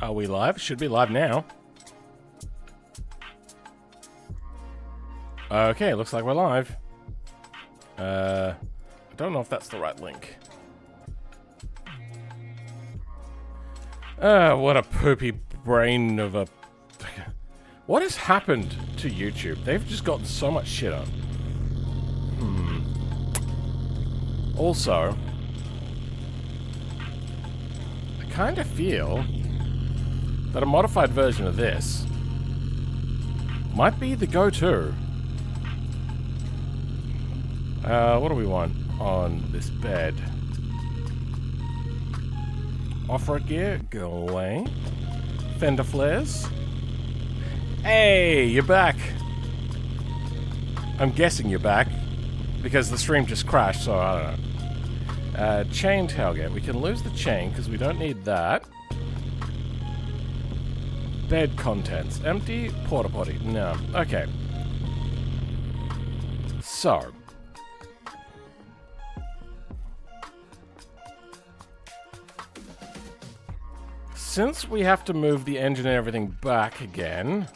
Are we live? Should be live now. Okay, looks like we're live. I don't know if that's the right link. What a poopy brain of a... What has happened to YouTube? They've just gotten so much shit on. Also, I kind of feel that a modified version of this might be the go-to. What do we want on this bed? Off-road gear, go away. Fender flares. Hey, you're back. I'm guessing you're back because the stream just crashed, so I don't know. Chain tailgate. We can lose the chain because we don't need that. Bed contents. Empty. Porta potty. No. Okay. So. Since we have to move the engine and everything back again,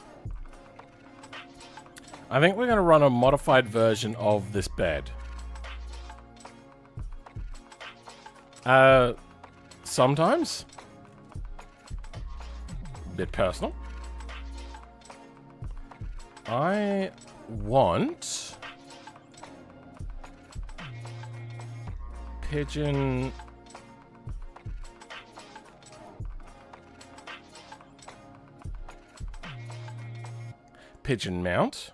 I think we're going to run a modified version of this bed. Sometimes. Bit personal. I want pigeon mount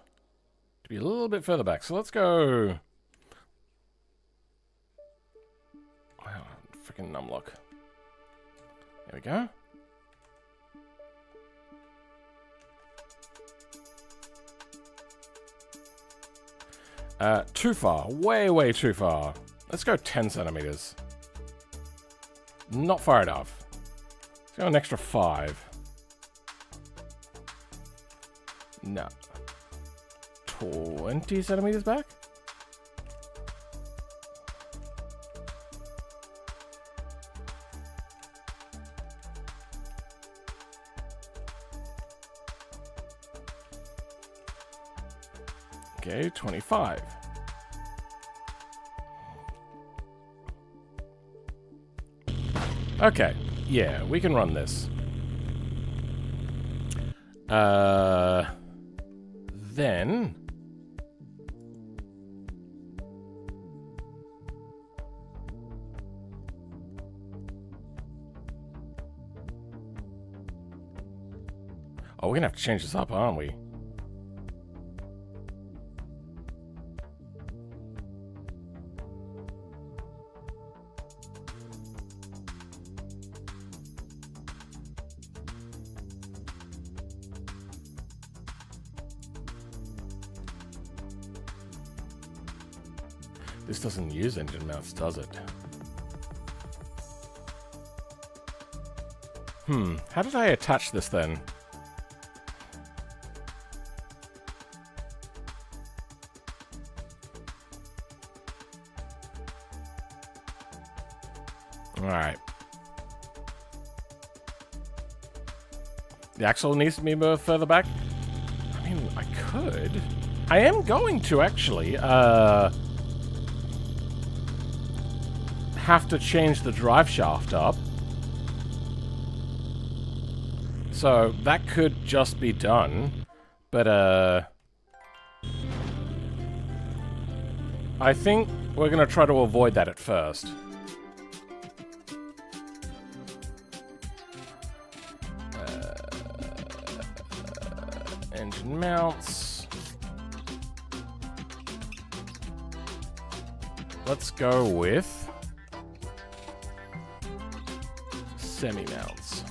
to be a little bit further back. So let's go. Wow, freaking numlock. There we go. Too far. Way, way too far. Let's go 10 centimeters. Not far enough. Let's go an extra 5. No. 20 centimeters back? Okay, 25. Okay, yeah, we can run this. Then... Oh, we're gonna have to change this up, aren't we? This doesn't use engine mounts, does it? How did I attach this then? Alright. The axle needs to be moved further back? I mean, I could. I am going to actually, have to change the drive shaft up. So that could just be done, but I think we're gonna try to avoid that at first. Engine mounts. Let's go with semi-mounts.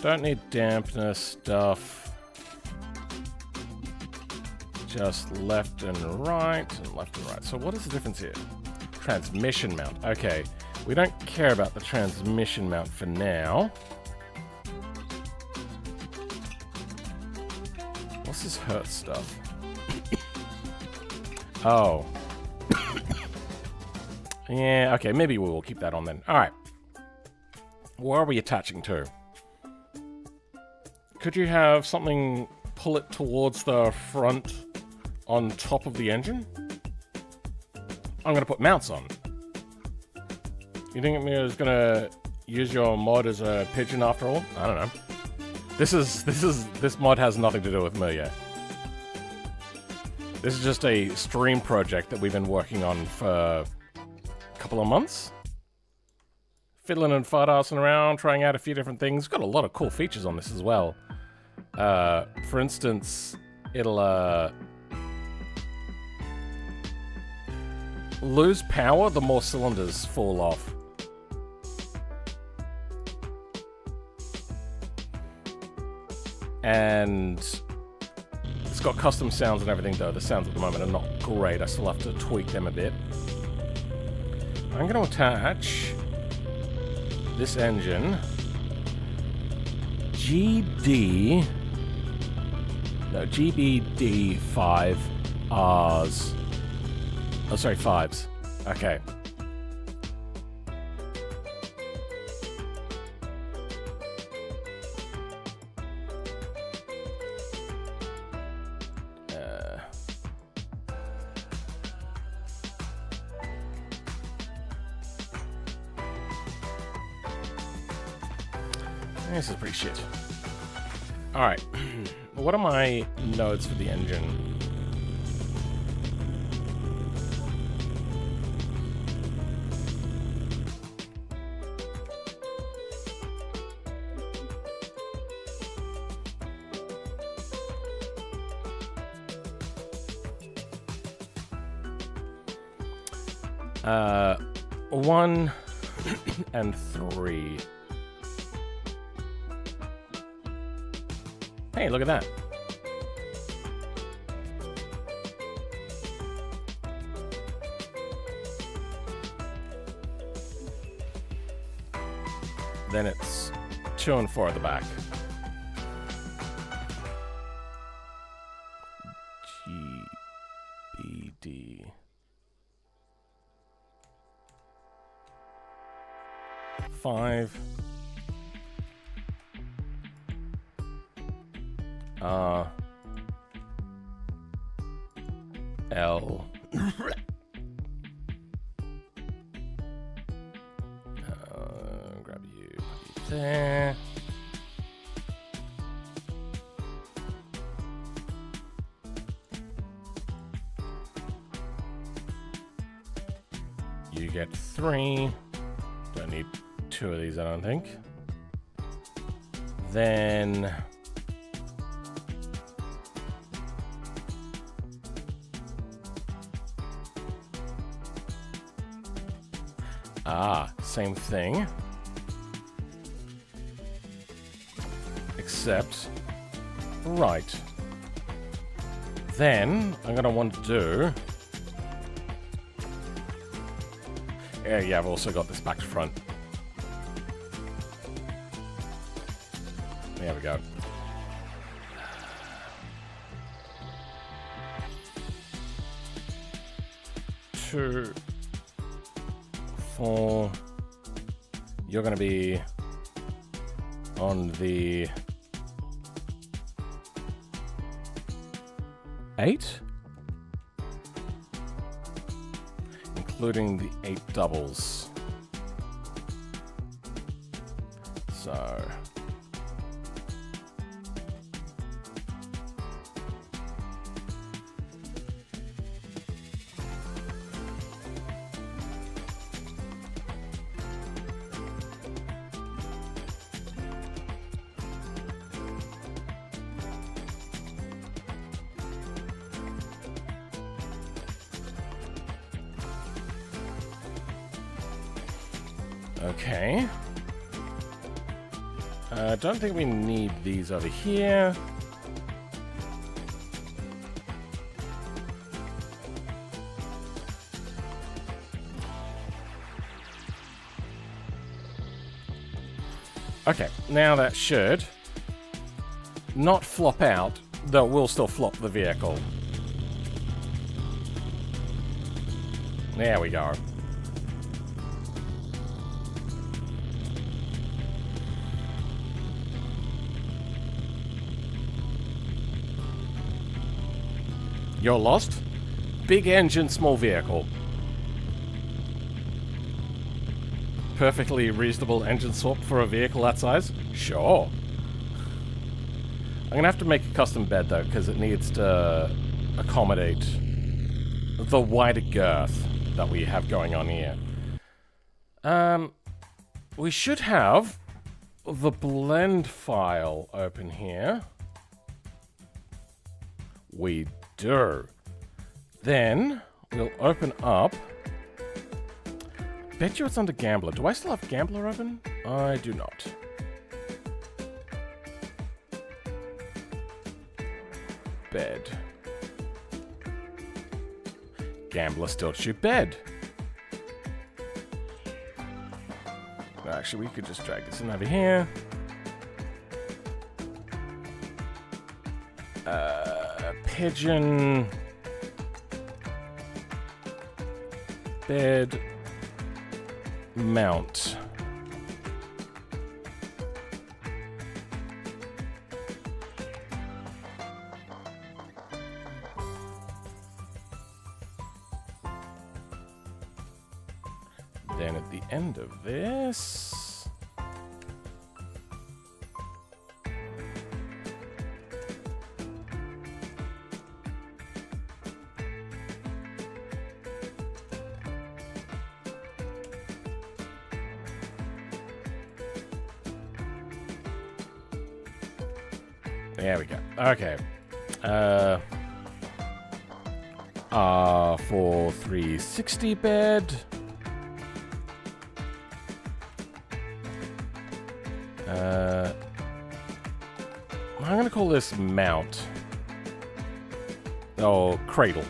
Don't need dampener stuff. Just left and right and left and right. So what is the difference here? Transmission mount. Okay. We don't care about the transmission mount for now. What's this Hertz stuff? Oh. Yeah, okay, maybe we will keep that on then. Alright. What are we attaching to? Could you have something pull it towards the front on top of the engine? I'm gonna put mounts on. You think I was gonna use your mod as a pigeon after all? I don't know. This mod has nothing to do with me yet. This is just a stream project that we've been working on for a couple of months. Fiddling and fart-arsing around, trying out a few different things. Got a lot of cool features on this as well. For instance, it'll lose power the more cylinders fall off. And it's got custom sounds and everything, though. The sounds at the moment are not great. I still have to tweak them a bit. I'm going to attach this engine GBD5Rs. Oh, sorry, 5s. Okay. This is pretty shit. Alright. What are my nodes for the engine? One and 3. Hey, look at that. Then it's 2 and 4 at the back. GBD. Five. L. Grab you there. You get 3. Don't need 2 of these, I don't think. Then same thing. Except right. Then I'm gonna want to do. Yeah, I've also got this back to front. There we go. Two, 4. You're going to be on the 8, including the 8 doubles. So okay. I don't think we need these over here. Okay, now that should not flop out that will still flop the vehicle. There we go. You're lost? Big engine, small vehicle. Perfectly reasonable engine swap for a vehicle that size? Sure. I'm gonna have to make a custom bed though, because it needs to accommodate the wider girth that we have going on here. We should have the blend file open here. We do. Then we'll open up. Bet you it's under Gambler. Do I still have Gambler open? I do not. Bed. Gambler still shoot bed. Actually, we could just drag this in over here. Pigeon. Bed. Mount. Then at the end of this... There we go. Okay. For 360 bed. I'm gonna call this mount. Oh, cradle.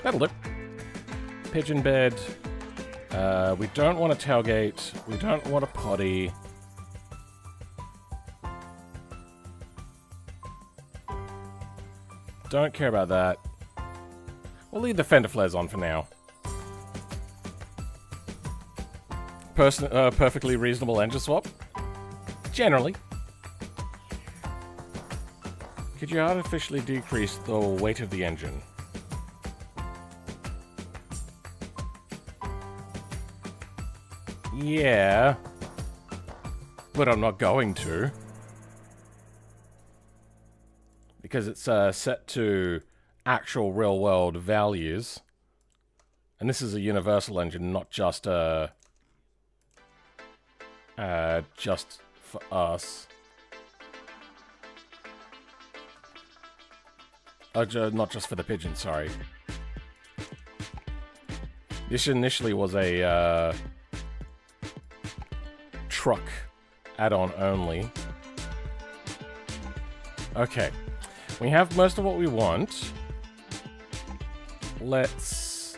That'll do. Pigeon bed. We don't want a tailgate. We don't want a potty. Don't care about that. We'll leave the fender flares on for now. Perfectly reasonable engine swap. Generally. Could you artificially decrease the weight of the engine? Yeah. But I'm not going to. Because it's set to actual real-world values. And this is a universal engine, not just for us. Not just for the pigeon, sorry. This initially was a truck add-on only. Okay. We have most of what we want. Let's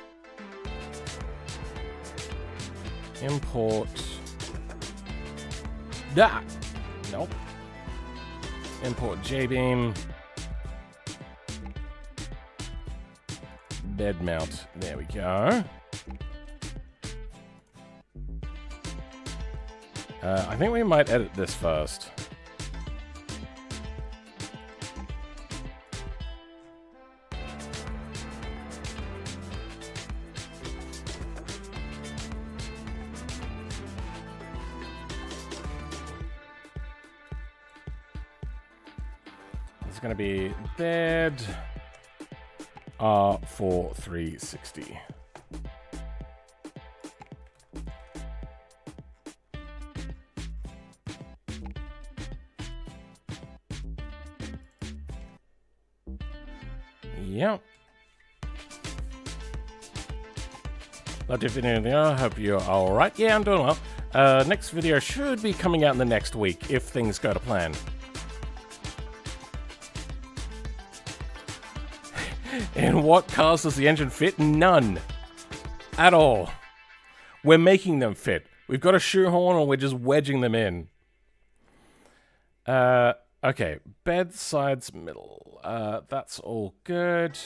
import. Ah! Nope. Import J-beam. Bed mount. There we go. I think we might edit this first. It's going to be bed for 360. Yep. That's it for now. I hope you're alright. Yeah, I'm doing well. Next video should be coming out in the next week if things go to plan. In what cars does the engine fit? None. At all. We're making them fit. We've got a shoehorn or we're just wedging them in. Okay, bed, sides, middle. That's all good.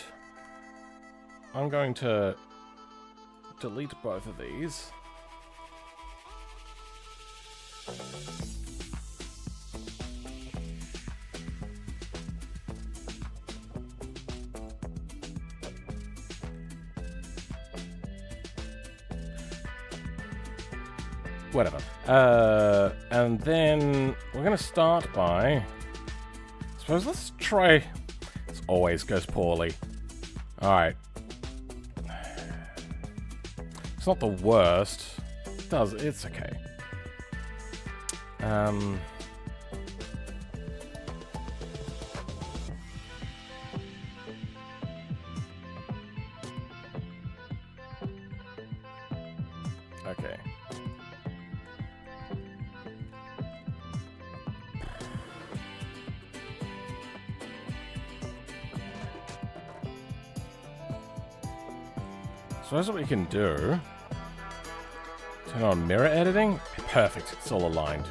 I'm going to delete both of these. Whatever. And then we're going to start by... I suppose let's try... This always goes poorly. Alright. It's not the worst. It's okay. Okay. So that's what we can do. Turn on mirror editing. Perfect. It's all aligned.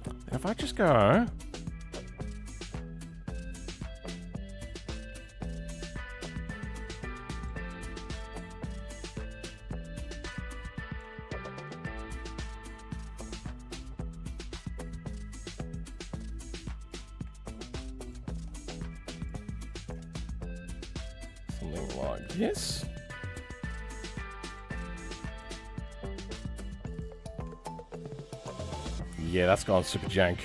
And if I just go... something like this. Yeah, that's gone super jank.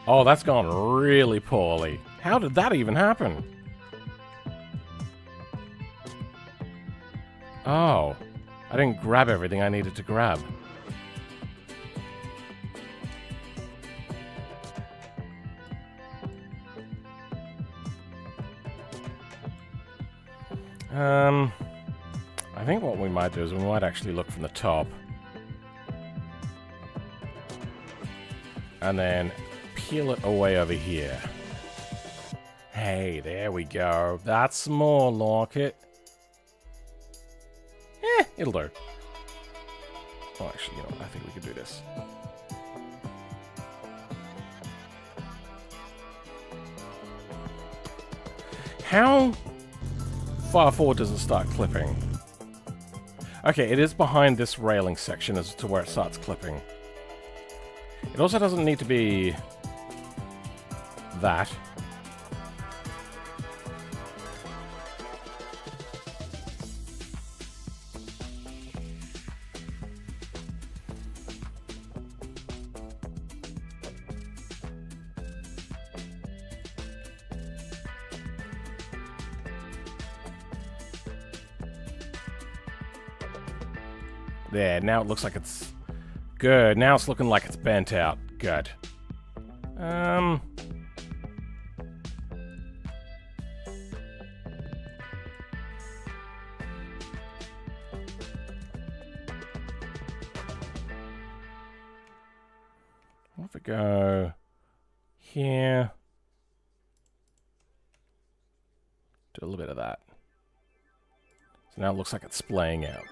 Oh, that's gone really poorly. How did that even happen? Oh, I didn't grab everything I needed to grab. I think what we might do is we might actually look from the top. And then peel it away over here. Hey, there we go. That's more like it. It'll do. Oh, actually, you know what? I think we could do this. How far forward does it start clipping? Okay, it is behind this railing section as to where it starts clipping. It also doesn't need to be that. There, now it looks like it's good. Now it's looking like it's bent out. Good. What if we go here? Do a little bit of that. So now it looks like it's splaying out.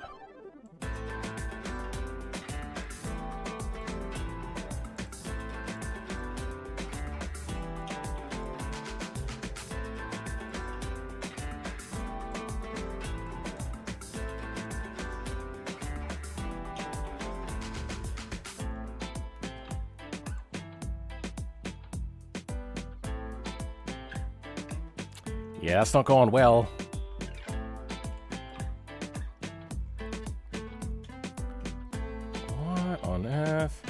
Yeah, that's not going well. What on earth?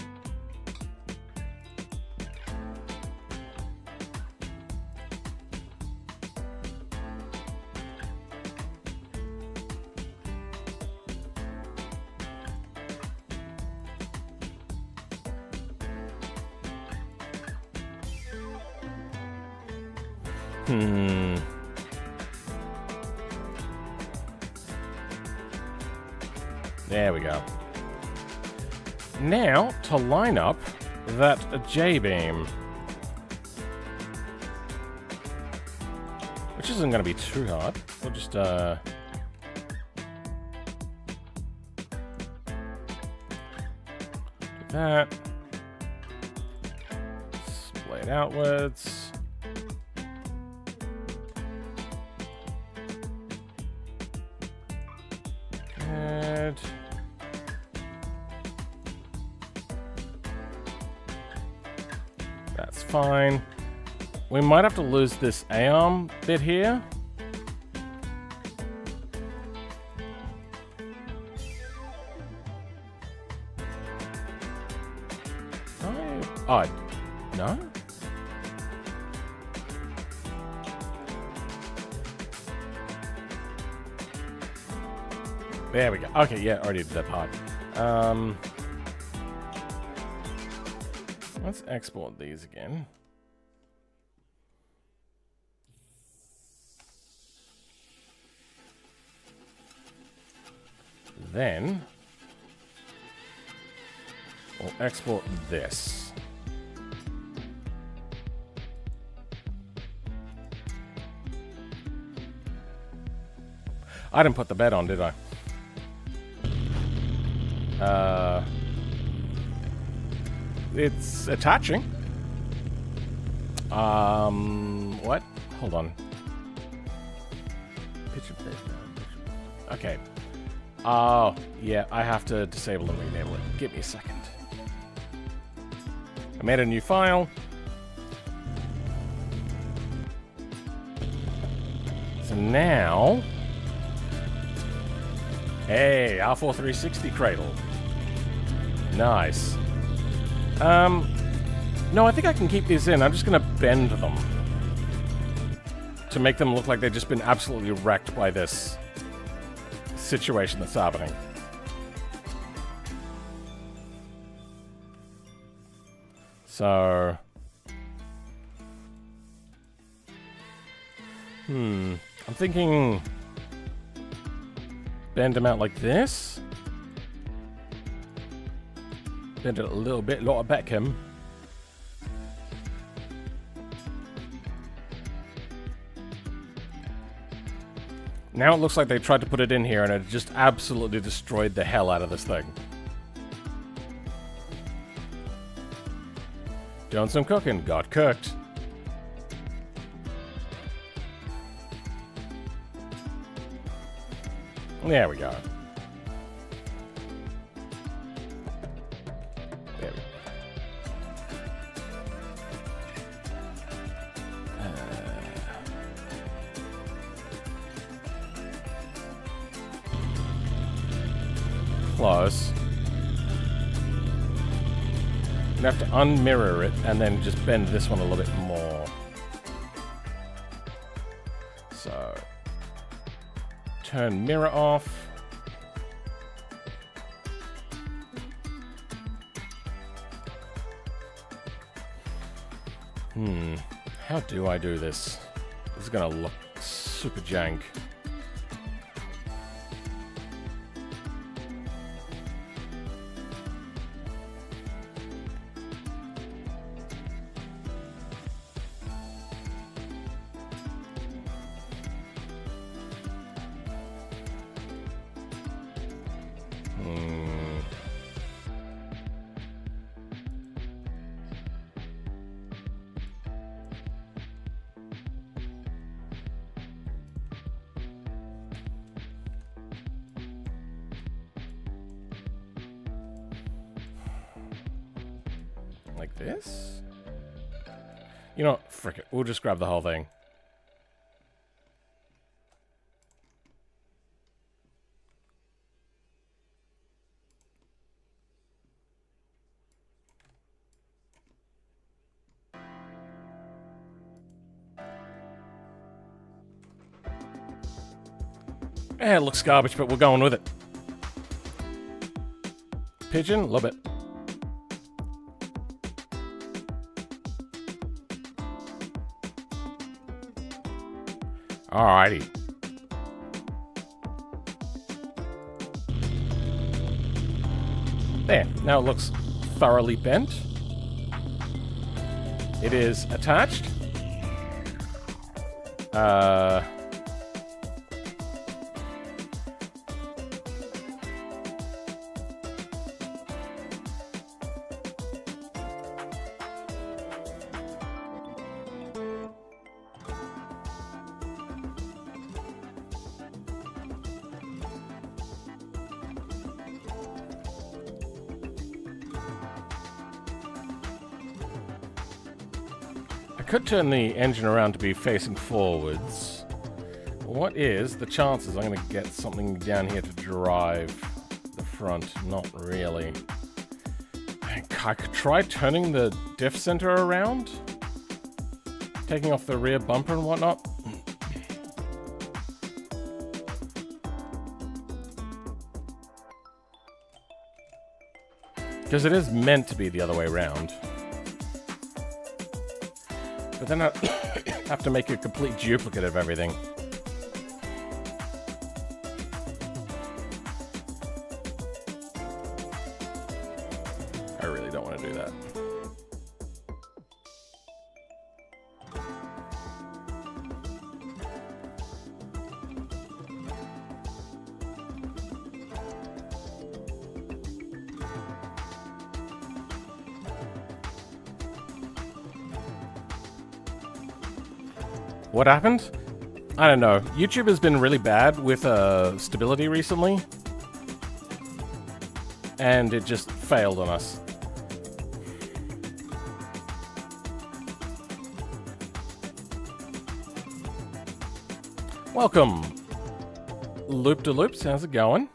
There we go. Now, to line up that J-beam. Which isn't going to be too hard. We'll just, that. Split outwards. Good. That's fine. We might have to lose this A-arm bit here. Oh, no? There we go. Okay, yeah, already did that part. Let's export these again. Then we'll export this. I didn't put the bed on, did I? It's attaching. What? Hold on. Okay. Oh, yeah, I have to disable and enable it. Give me a second. I made a new file. So now... Hey, R4360 cradle. Nice. No, I think I can keep these in. I'm just going to bend them to make them look like they've just been absolutely wrecked by this situation that's happening. So... I'm thinking... Bend them out like this. Bend it a little bit, lot of Beckham. Now it looks like they tried to put it in here and it just absolutely destroyed the hell out of this thing. Doing some cooking, got cooked. There we go. There we go. Close. I'm gonna have to unmirror it and then just bend this one a little bit more. So... Turn mirror off. How do I do this? This is gonna look super jank. Like this? You know, frick it. We'll just grab the whole thing. Eh, it looks garbage, but we're going with it. Pigeon, love it. Alrighty. There, now it looks thoroughly bent. It is attached. could turn the engine around to be facing forwards. What is the chances I'm going to get something down here to drive the front? Not really. I could try turning the diff center around, taking off the rear bumper and whatnot. Because it is meant to be the other way around. But then I have to make a complete duplicate of everything. I really don't want to do that. What happened? I don't know. YouTube has been really bad with stability recently. And it just failed on us. Welcome, Loop de Loops. How's it going?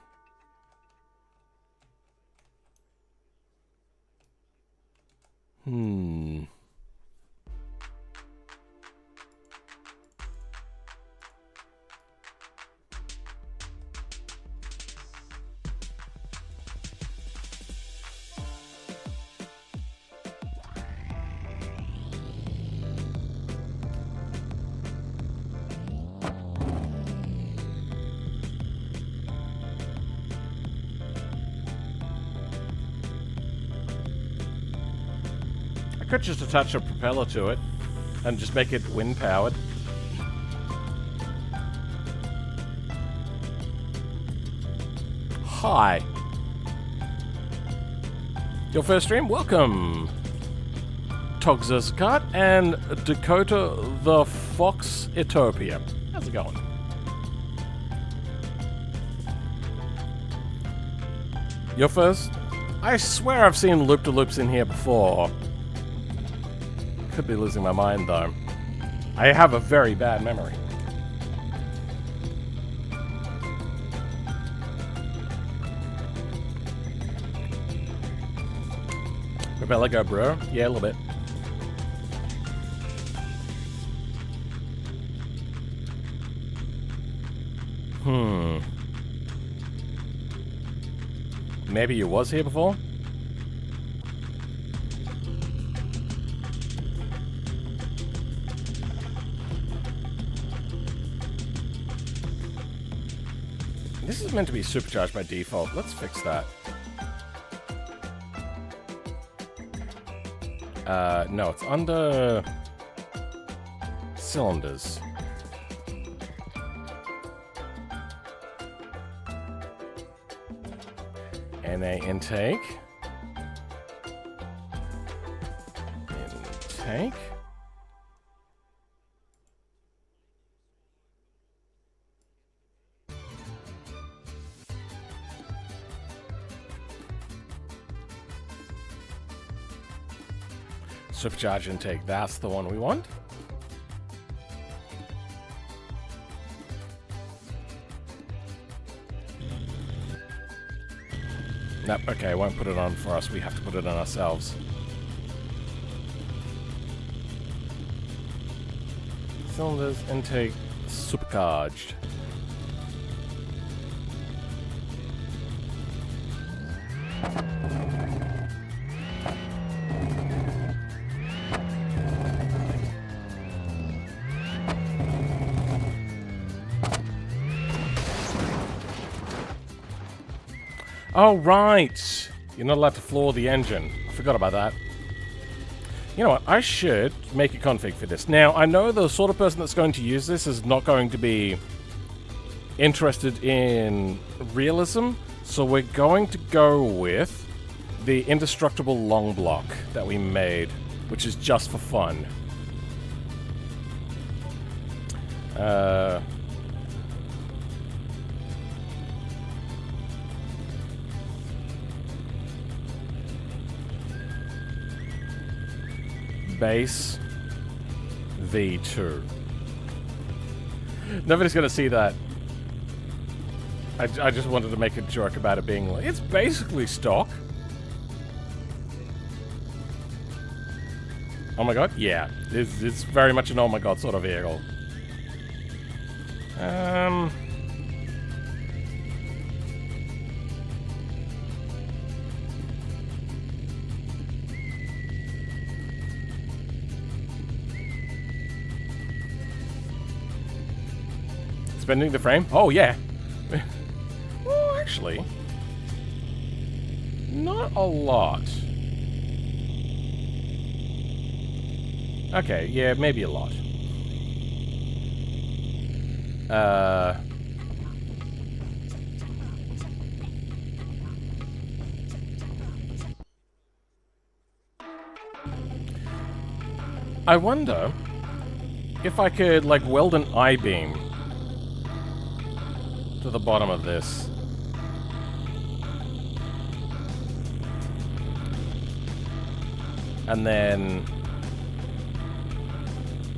Could just attach a propeller to it and just make it wind powered. Hi. Your first stream? Welcome. Togzazakat and Dakota the Fox Ethiopia. How's it going? Your first? I swear I've seen loop-de-loops in here before. Could be losing my mind, though. I have a very bad memory. Propeller go, bro? Yeah, a little bit. Maybe you was here before? This is meant to be supercharged by default. Let's fix that. No, it's under cylinders. NA intake. Intake. Supercharge intake, that's the one we want. Nope, okay, won't put it on for us. We have to put it on ourselves. Cylinders, intake, supercharged. Oh, right! You're not allowed to floor the engine. I forgot about that. You know what? I should make a config for this. Now, I know the sort of person that's going to use this is not going to be interested in realism, so we're going to go with the indestructible long block that we made, which is just for fun. Base. V2. Nobody's going to see that. I just wanted to make a joke about it being like, it's basically stock. Oh my god, yeah. It's very much an oh my god sort of vehicle. Spending the frame? Oh yeah. Well, actually, not a lot. Okay, yeah, maybe a lot. I wonder if I could, like, weld an I-beam to the bottom of this. And then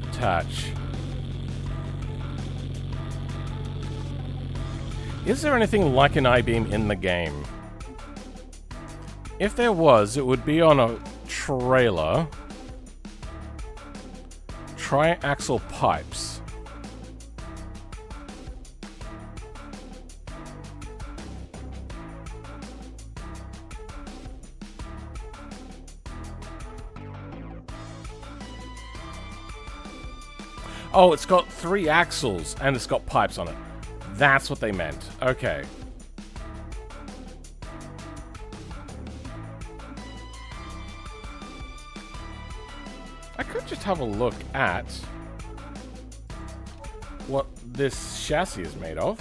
attach. Is there anything like an I-beam in the game? If there was, it would be on a trailer. Triaxial pipes. Oh, it's got 3 axles, and it's got pipes on it. That's what they meant. Okay. I could just have a look at what this chassis is made of.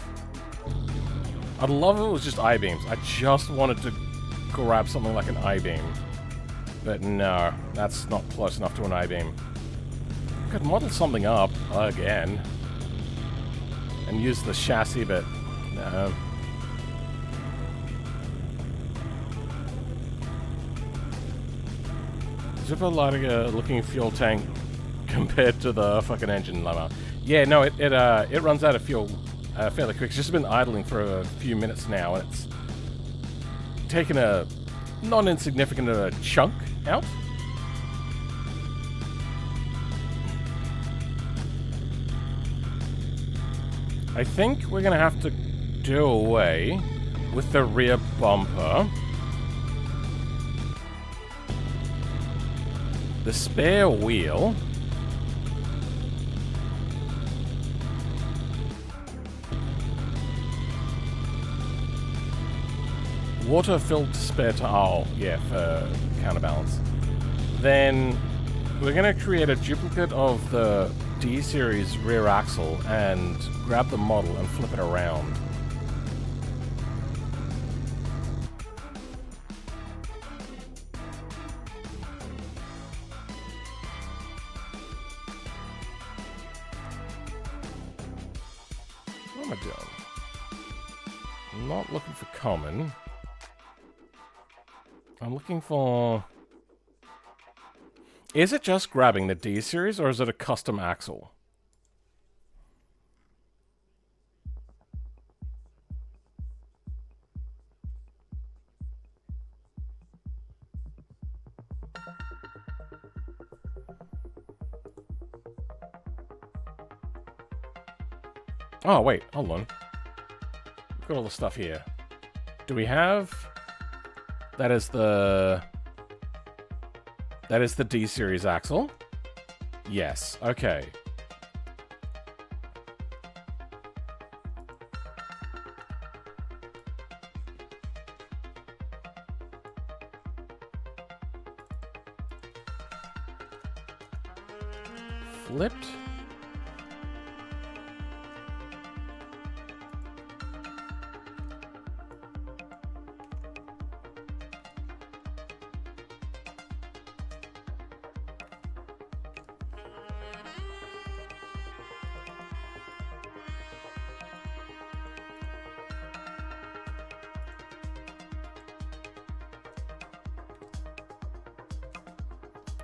I'd love if it was just I-beams. I just wanted to grab something like an I-beam. But no, that's not close enough to an I-beam. Could model something up again and use the chassis, but no. Zipper looking fuel tank compared to the fucking engine llama. Yeah, no, it runs out of fuel fairly quick. It's just been idling for a few minutes now, and it's taken a non-insignificant chunk out. I think we're gonna have to do away with the rear bumper. The spare wheel. Water-filled spare tire. Oh, yeah, for counterbalance. Then we're gonna create a duplicate of the D-series rear axle and grab the model and flip it around. What am I doing? I'm not looking for common. I'm looking for... Is it just grabbing the D-series, or is it a custom axle? Oh, wait, hold on. We've got all the stuff here. Do we have... That is the D-series axle? Yes, okay. Flipped.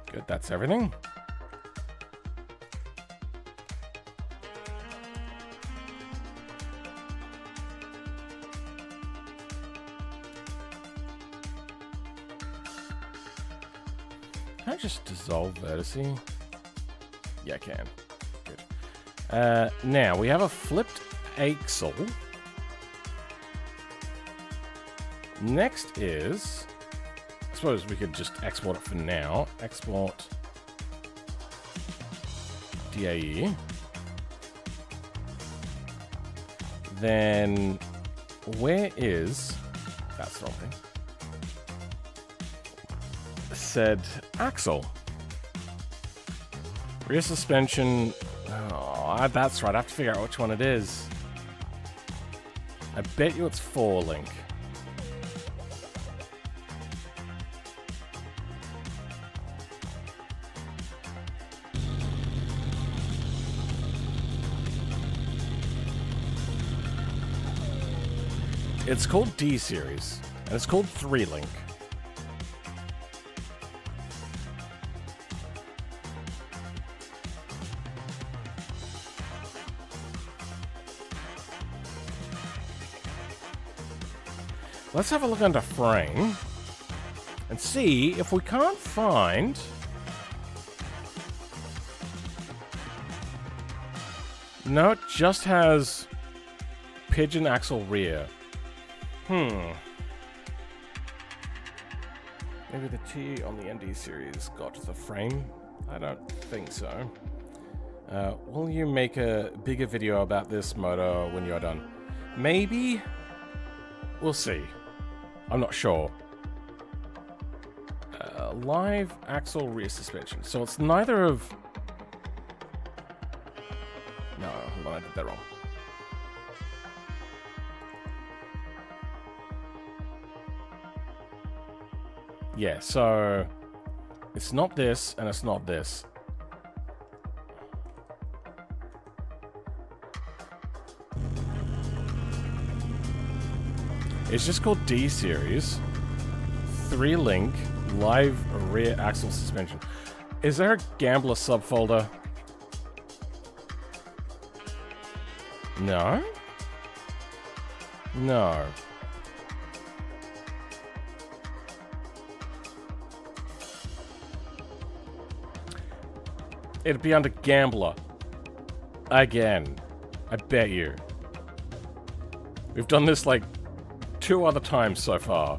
Good, that's everything. Can I just dissolve vertice? Yeah, I can. Good. Now, we have a flipped axle. Next is... I suppose we could just export it for now. Export... DAE. Then... Where is... That's the wrong thing. Said axle. Rear suspension. Oh, that's right. I have to figure out which one it is. I bet you it's 4-link. It's called D series, and it's called 3-link. Let's have a look under frame and see if we can't find... No, it just has pigeon axle rear. Maybe the T on the ND series got the frame? I don't think so. Will you make a bigger video about this motor when you're done? Maybe? We'll see. I'm not sure. Live axle rear suspension. So it's neither of... No, hold on, I did that wrong. Yeah, so it's not this and it's not this. It's just called D series, 3-link live rear axle suspension. Is there a Gambler subfolder? No? No. It'd be under Gambler. Again. I bet you. We've done this like 2 other times so far.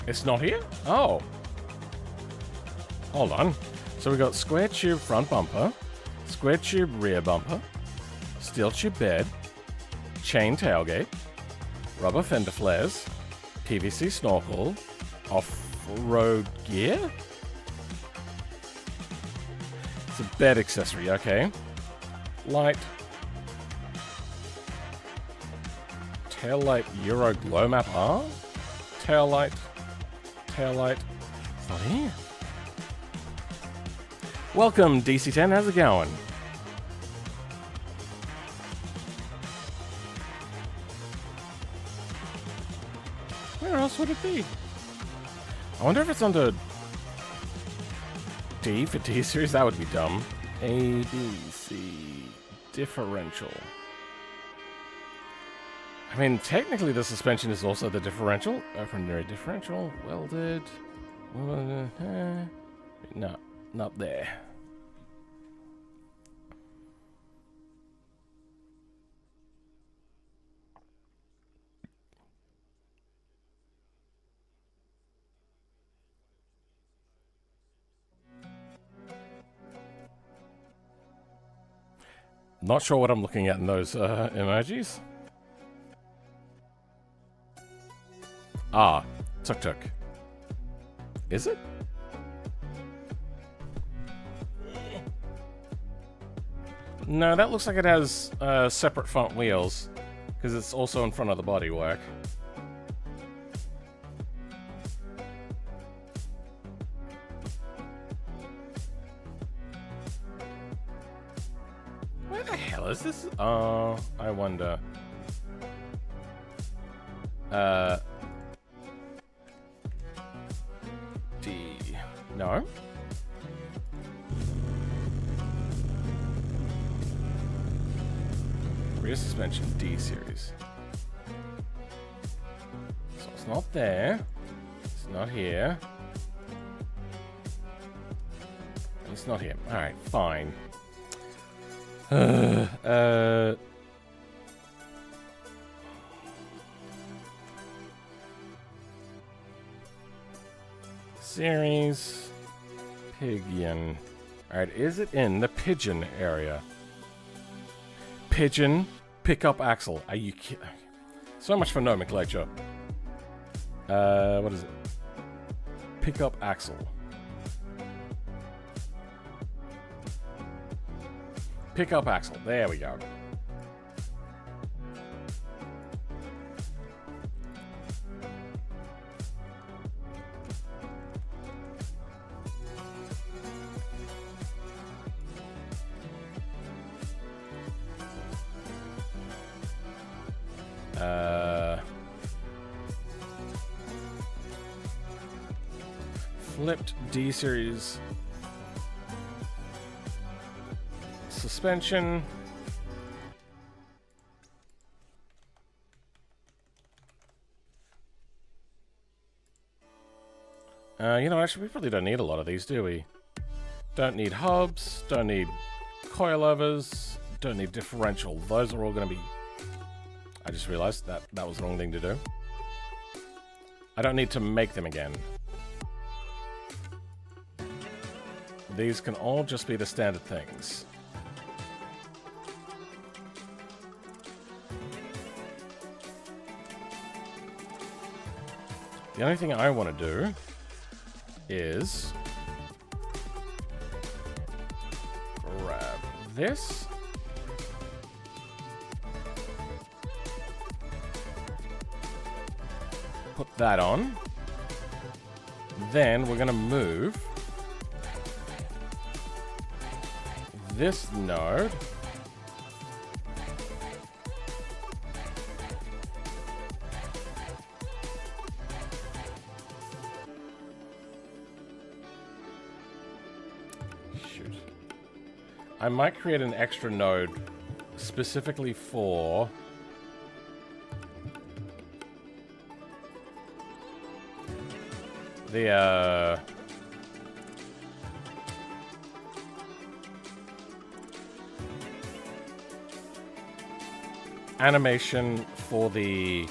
It's not here? Oh. Hold on. So we got square tube front bumper, square tube rear bumper, steel tube bed, chain tailgate, rubber fender flares, PVC snorkel, off-road gear? It's a bed accessory, okay. Light. Tail light Euro glow map R? Tail light. Tail light. It's not here. Welcome, DC10. How's it going? Where else would it be? I wonder if it's under D for D series. That would be dumb. A, B, C, differential. I mean, technically the suspension is also the differential. Secondary differential, welded. No, not there. Not sure what I'm looking at in those emojis. Ah, tuk-tuk. Is it? No, that looks like it has separate front wheels, because it's also in front of the bodywork. Where the hell is this? Oh, I wonder. D. No. Rear suspension, D series. It's not there. It's not here. It's not here. Alright, fine. Series Pigeon. Alright, is it in the pigeon area? Pigeon pickup axle. Are you kidding? So much for nomenclature. What is it? Pickup axle. Pickup axle. There we go. Flipped D-series suspension. You know, actually, we probably don't need a lot of these, do we? Don't need hubs, don't need coilovers, don't need differential. Those are all going to be... I just realized that that was the wrong thing to do. I don't need to make them again. These can all just be the standard things. The only thing I want to do is grab this. Put that on. Then we're going to move this node I might create an extra node specifically for the animation for the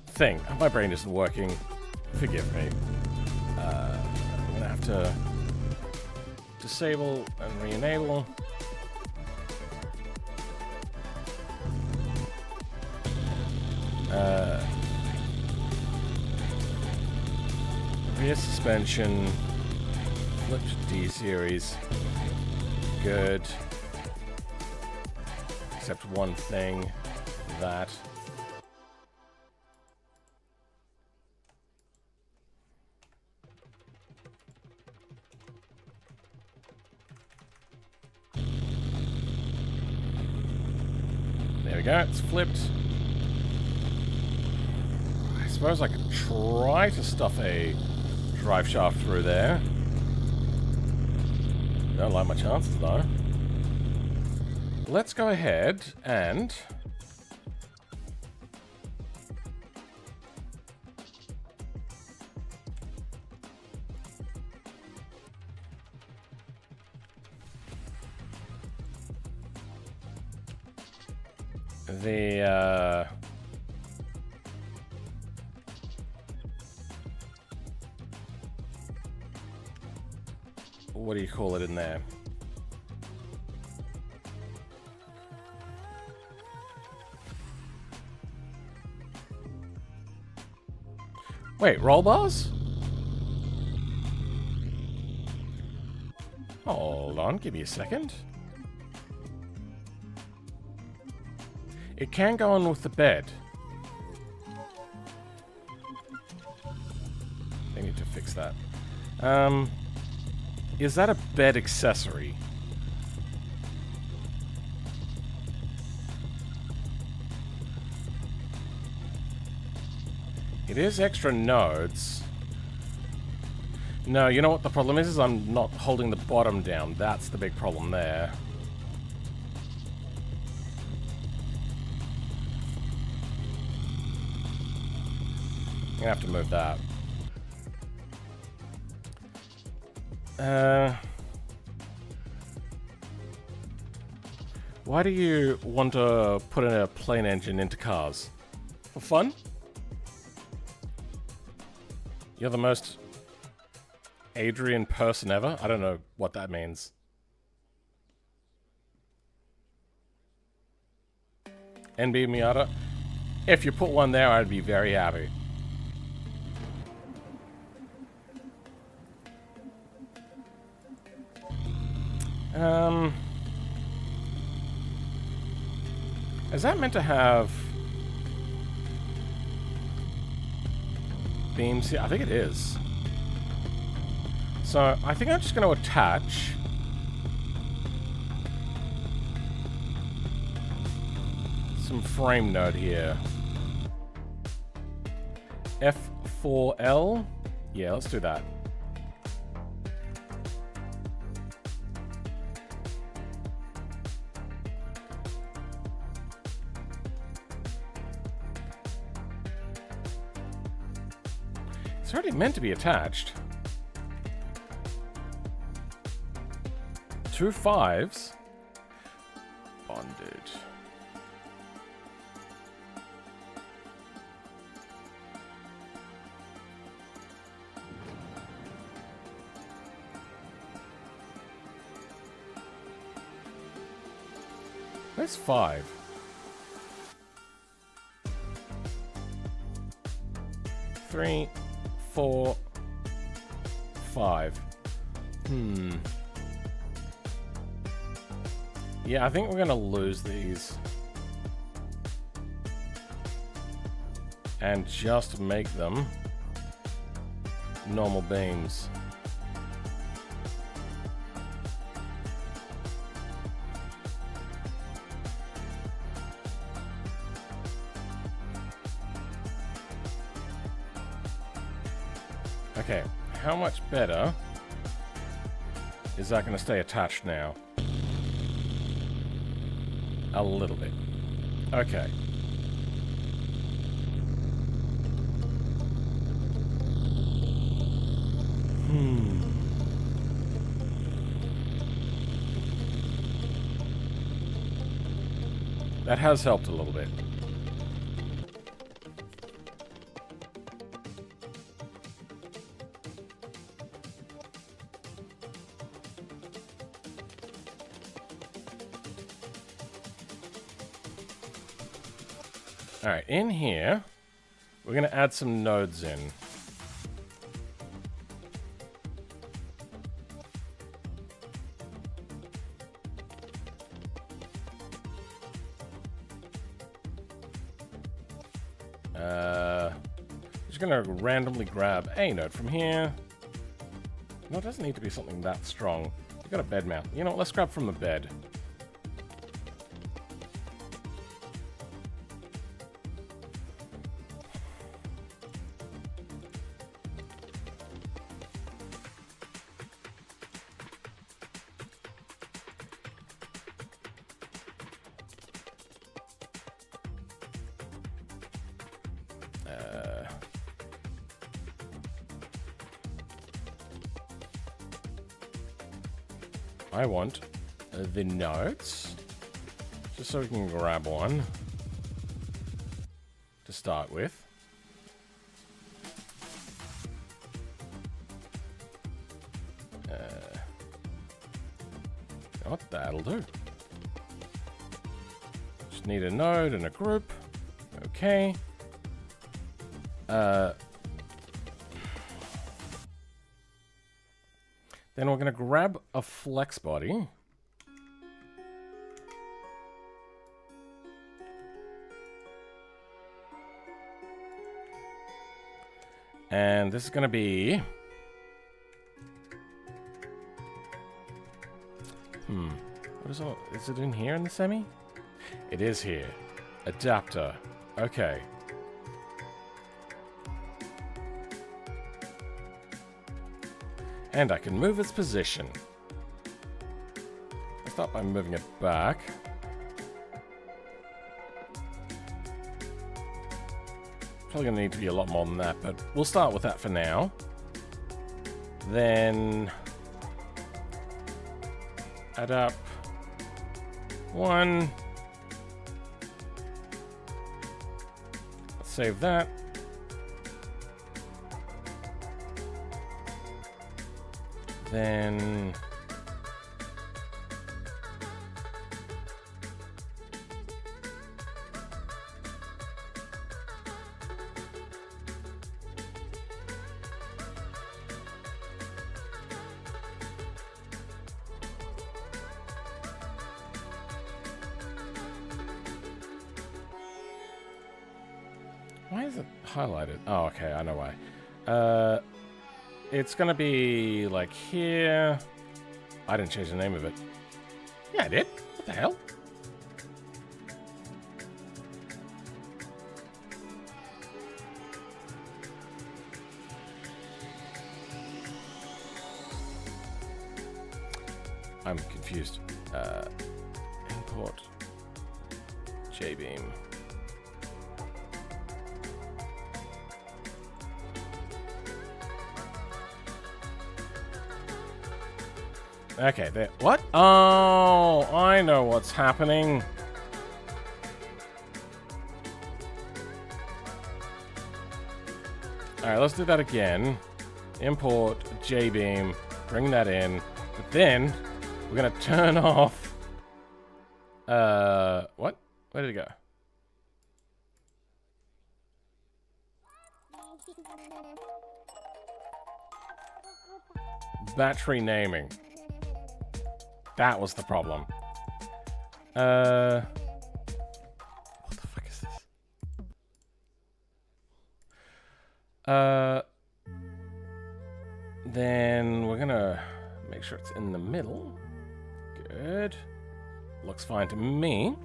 thing. My brain isn't working. Forgive me. I'm gonna have to disable and re-enable. Rear suspension, flipped D series. Good. Except one thing, that. There we go, it's flipped. I suppose I could try to stuff a drive shaft through there. Don't like my chances though. Let's go ahead and what do you call it in there? Wait, roll bars? Hold on, give me a second. It can go on with the bed. They need to fix that. Is that a bed accessory? It is extra nodes. No, you know what the problem is I'm not holding the bottom down. That's the big problem there. move that. Why do you want to put in a plane engine into cars? For fun? You're the most Adrian person ever? I don't know what that means. NB Miata? If you put one there, I'd be very happy. Is that meant to have beams here? I think it is. So I think I'm just going to attach some frame node here. F4L? Yeah, let's do that. It's already meant to be attached. 2 5s. Bonded. Where's 5? 3, 4, 5. Yeah, I think we're gonna lose these. And just make them normal beams. Okay, how much better is that going to stay attached now? A little bit. Okay. That has helped a little bit. Alright, in here, we're going to add some nodes in. Just going to randomly grab a node from here. No, it doesn't need to be something that strong. We've got a bed mount. You know what, let's grab from the bed. I want the nodes, just so we can grab one to start with. What that'll do. Just need a node and a group. Okay. Then we're going to grab a flex body. And this is going to be... What is it? Is it in here in the semi? It is here. Adapter. Okay. And I can move its position. I'll start by moving it back. probably going to need to be a lot more than that, but we'll start with that for now. Then add up 1. Let's save that. Then why is it highlighted? Oh, okay, I know why. It's gonna be like here. I didn't change the name of it. Yeah, I did. What the hell? I'm confused. Import JBeam. Okay, there. What? Oh, I know what's happening. Alright, let's do that again. Import JBeam, bring that in, but then we're gonna turn off. What? Where did it go? Battery naming. That was the problem. What the fuck is this? Then we're gonna make sure it's in the middle. Good. Looks fine to me.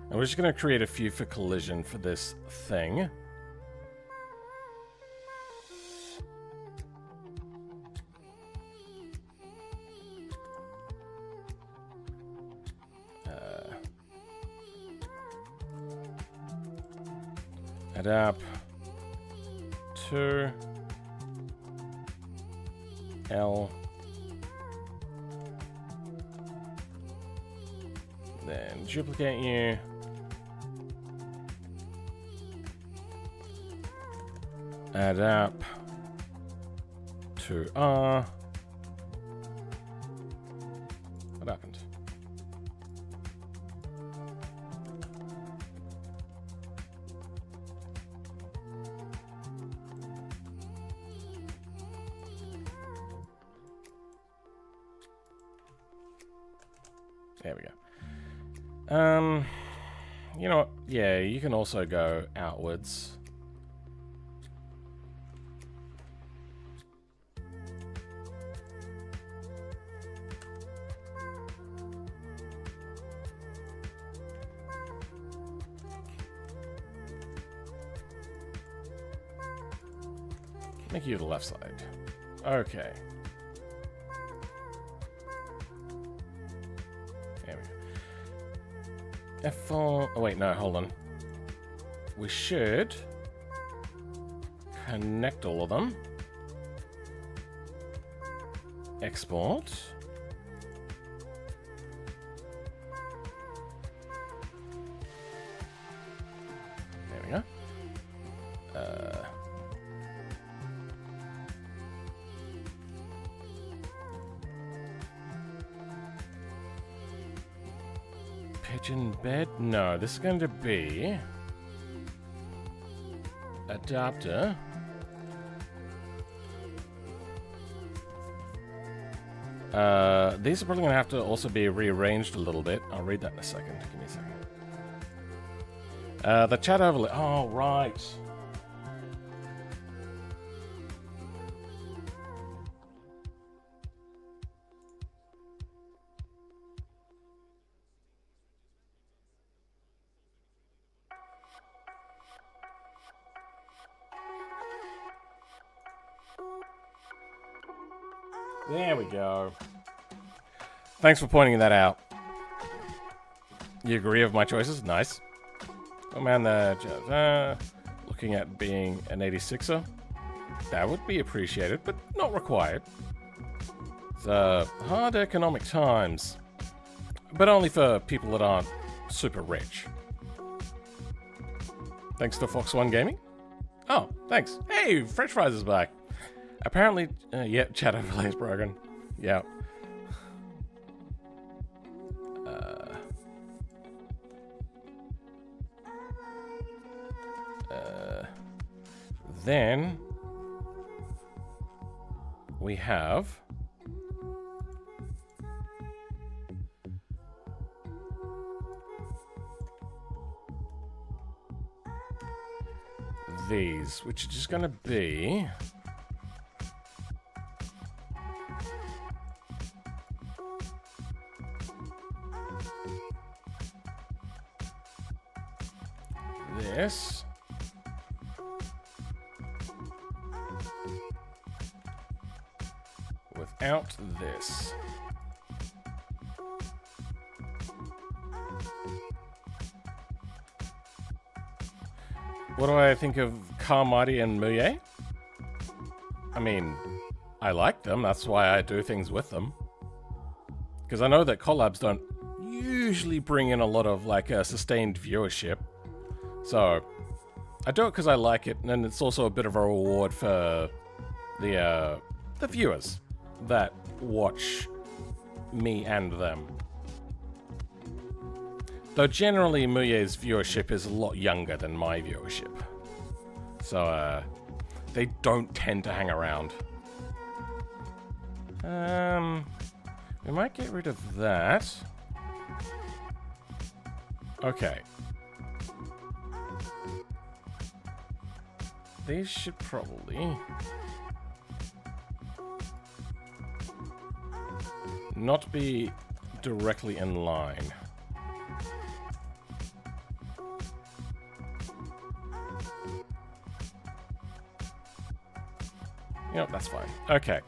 And we're just gonna create a few for collision for this thing. Add up 2 L, then duplicate you, add up 2 R. What happened? There we go. You know what? Yeah, you can also go outwards. Make you the left side. Okay. F4. Oh, wait, no, hold on. We should connect all of them. Export. There we go. Pigeon bed? No, this is going to be adapter. These are probably going to have to also be rearranged a little bit. I'll read that in a second. Give me a second. The chat overlay. Oh, right. There we go. Thanks for pointing that out. You agree with my choices? Nice. Oh man, looking at being an 86er. That would be appreciated, but not required. It's hard economic times. But only for people that aren't super rich. Thanks to Fox One Gaming. Oh, thanks. Hey, French Fries is back. Apparently, yeah, chat overlays broken. Yeah. Then we have these, which are just going to be this. Without this. What do I think of Carmighty and Mouillet? I mean, I like them. That's why I do things with them. Because I know that collabs don't usually bring in a lot of, like, sustained viewership. So, I do it because I like it, and it's also a bit of a reward for the viewers that watch me and them. Though generally Mouillet's viewership is a lot younger than my viewership. So, they don't tend to hang around. We might get rid of that. Okay. These should probably not be directly in line. Yep, that's fine. Okay.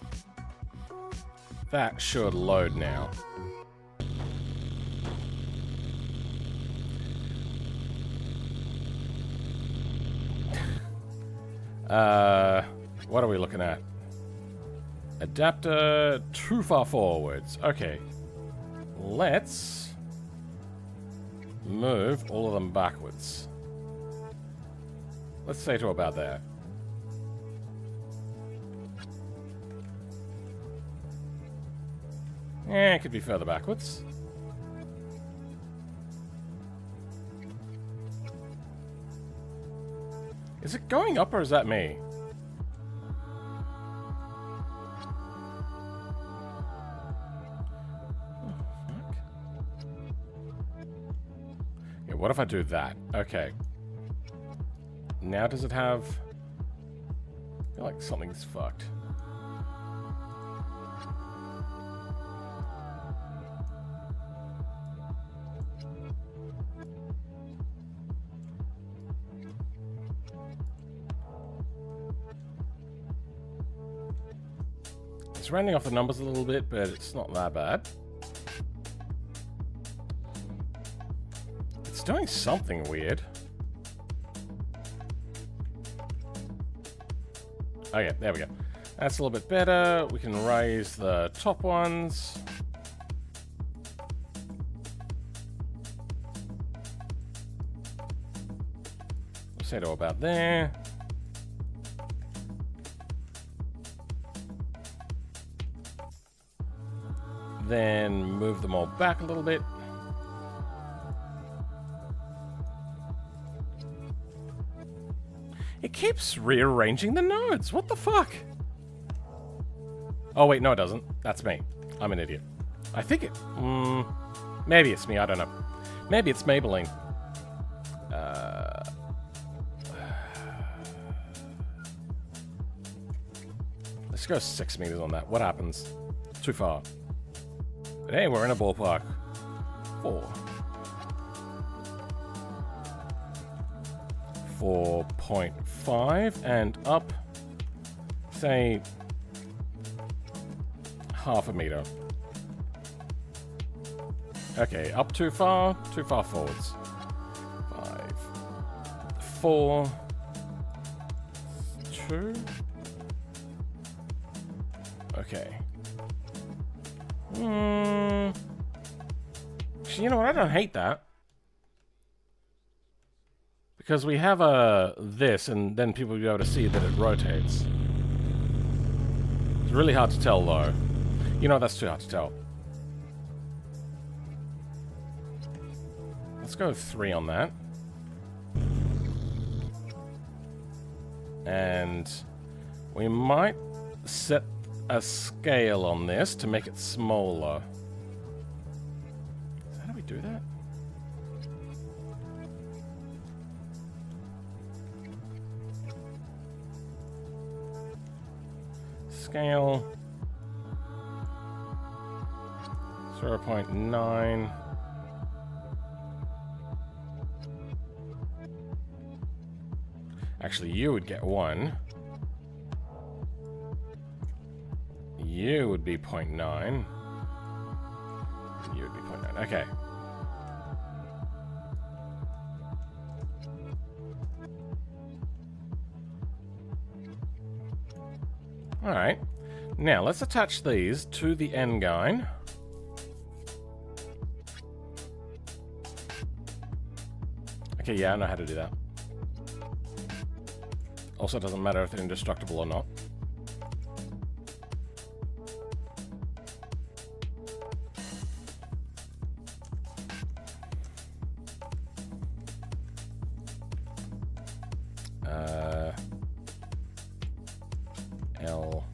That should load now. What are we looking at? Adapter too far forwards. Okay. Let's move all of them backwards. Let's say to about there. Eh, it could be further backwards. Is it going up or is that me? Yeah, what if I do that? Okay. Now does it have... I feel like something's fucked. It's rounding off the numbers a little bit, but it's not that bad. It's doing something weird. Okay, there we go. That's a little bit better. We can raise the top ones. Say to about there. Then move them all back a little bit. It keeps rearranging the nodes. What the fuck? Oh, wait, no, it doesn't. That's me. I'm an idiot. I think it... maybe it's me. I don't know. Maybe it's Maybelline. Let's go 6 meters on that. What happens? Too far. But hey, we're in a ballpark. 4. 4.5 and up, say, half a meter. Okay, up too far forwards. 5, 4, 2. Okay. Actually, you know what? I don't hate that. Because we have this, and then people will be able to see that it rotates. It's really hard to tell, though. You know, that's too hard to tell. Let's go 3 on that. And we might set a scale on this to make it smaller. How do we do that? Scale 0.9. Actually, you would get 1. You would be 0.9. You would be 0.9. Okay. Alright. Now, let's attach these to the end guide. Okay, yeah, I know how to do that. Also, it doesn't matter if they're indestructible or not. L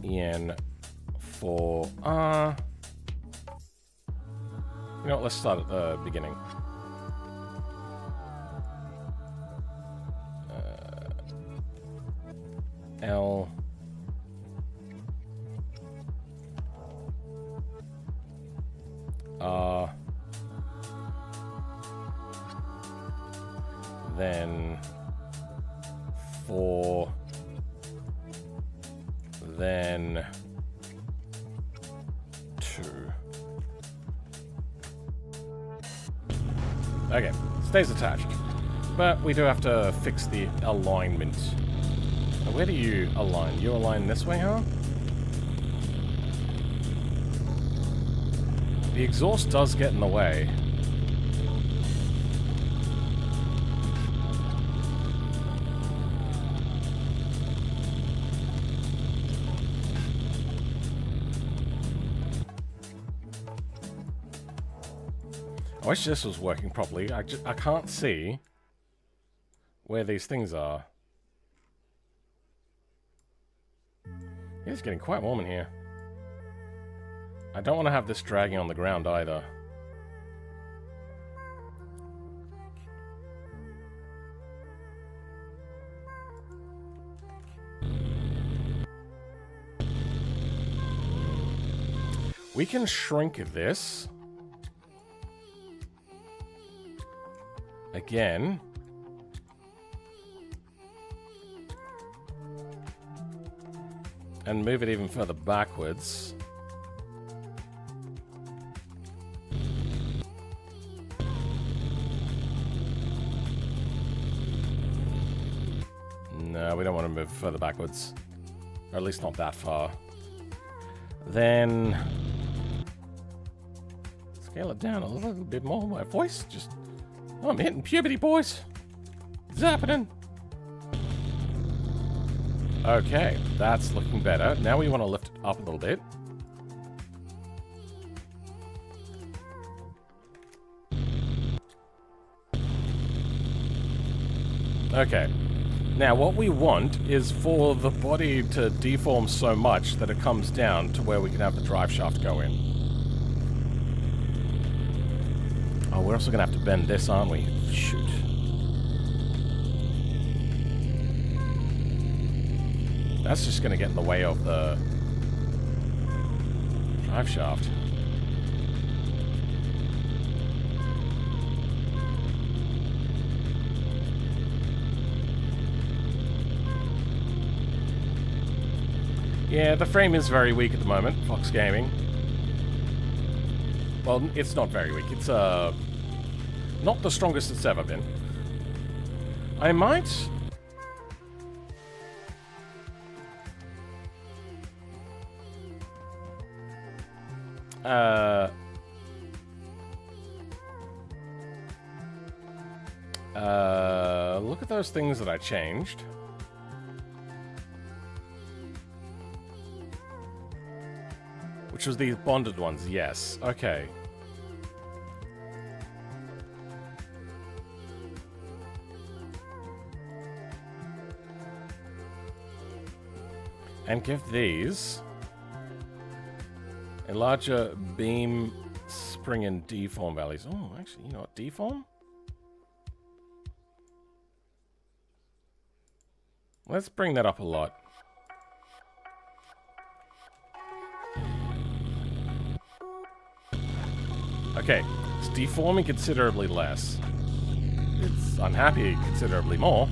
EN for R. You know what? Let's start at the beginning. L R, then 4, then 2. Okay, stays attached, but we do have to fix the alignment. Now, where do you align? You align this way, huh? The exhaust does get in the way. I wish this was working properly. I can't see where these things are. It's getting quite warm in here. I don't want to have this dragging on the ground either. We can shrink this. Again. And move it even further backwards. No, we don't want to move further backwards. Or at least not that far. Then scale it down a little bit more. My voice just... Oh, I'm hitting puberty, boys. What's happening? Okay, that's looking better. Now we want to lift it up a little bit. Okay. Now what we want is for the body to deform so much that it comes down to where we can have the drive shaft go in. Oh, we're also going to have to bend this, aren't we? Shoot. That's just going to get in the way of the drive shaft. Yeah, the frame is very weak at the moment, Fox Gaming. Well, it's not very weak. It's not the strongest it's ever been. I might... look at those things that I changed. Which was these bonded ones, yes. Okay. And give these a larger beam, spring, and deform values. Oh, actually, you know what? Deform? Let's bring that up a lot. Okay, it's deforming considerably less. It's unhappy considerably more.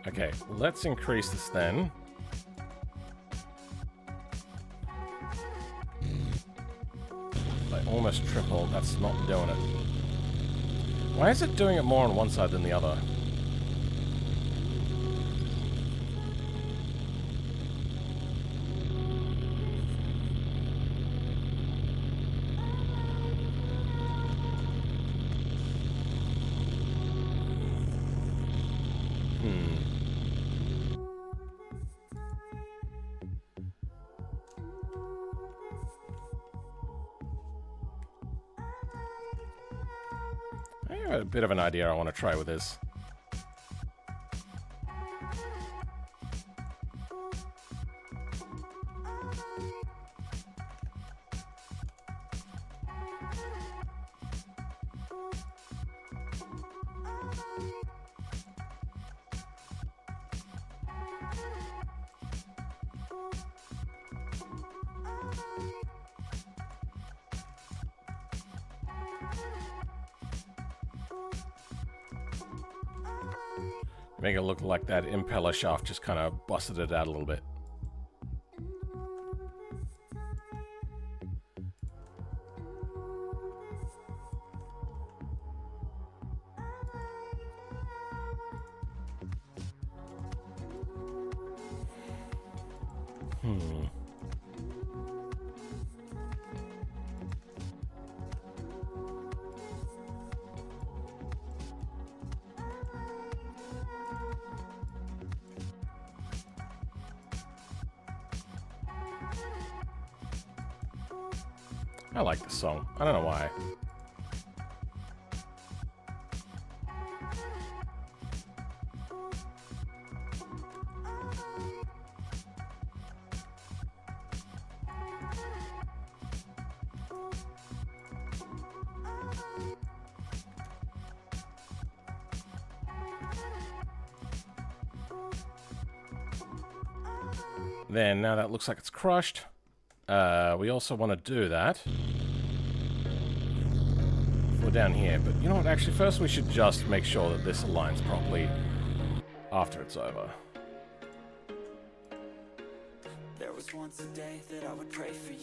Okay, let's increase this then. By almost triple, that's not doing it. Why is it doing it more on one side than the other? I have a bit of an idea I want to try with this. Make it look like that impeller shaft just kind of busted it out a little bit. I like this song. I don't know why. Then, now that looks like it's crushed. We also want to do that. We're down here, but you know what? Actually, first we should just make sure that this aligns properly after it's over.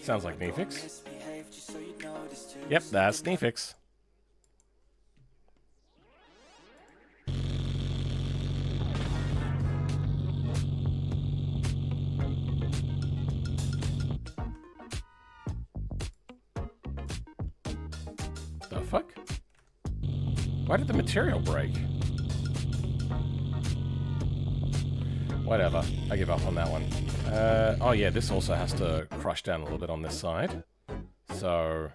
Sounds like Neefix. Yep, that's Neefix. The fuck? Why did the material break? Whatever. I give up on that one. Oh yeah, this also has to crush down a little bit on this side. So...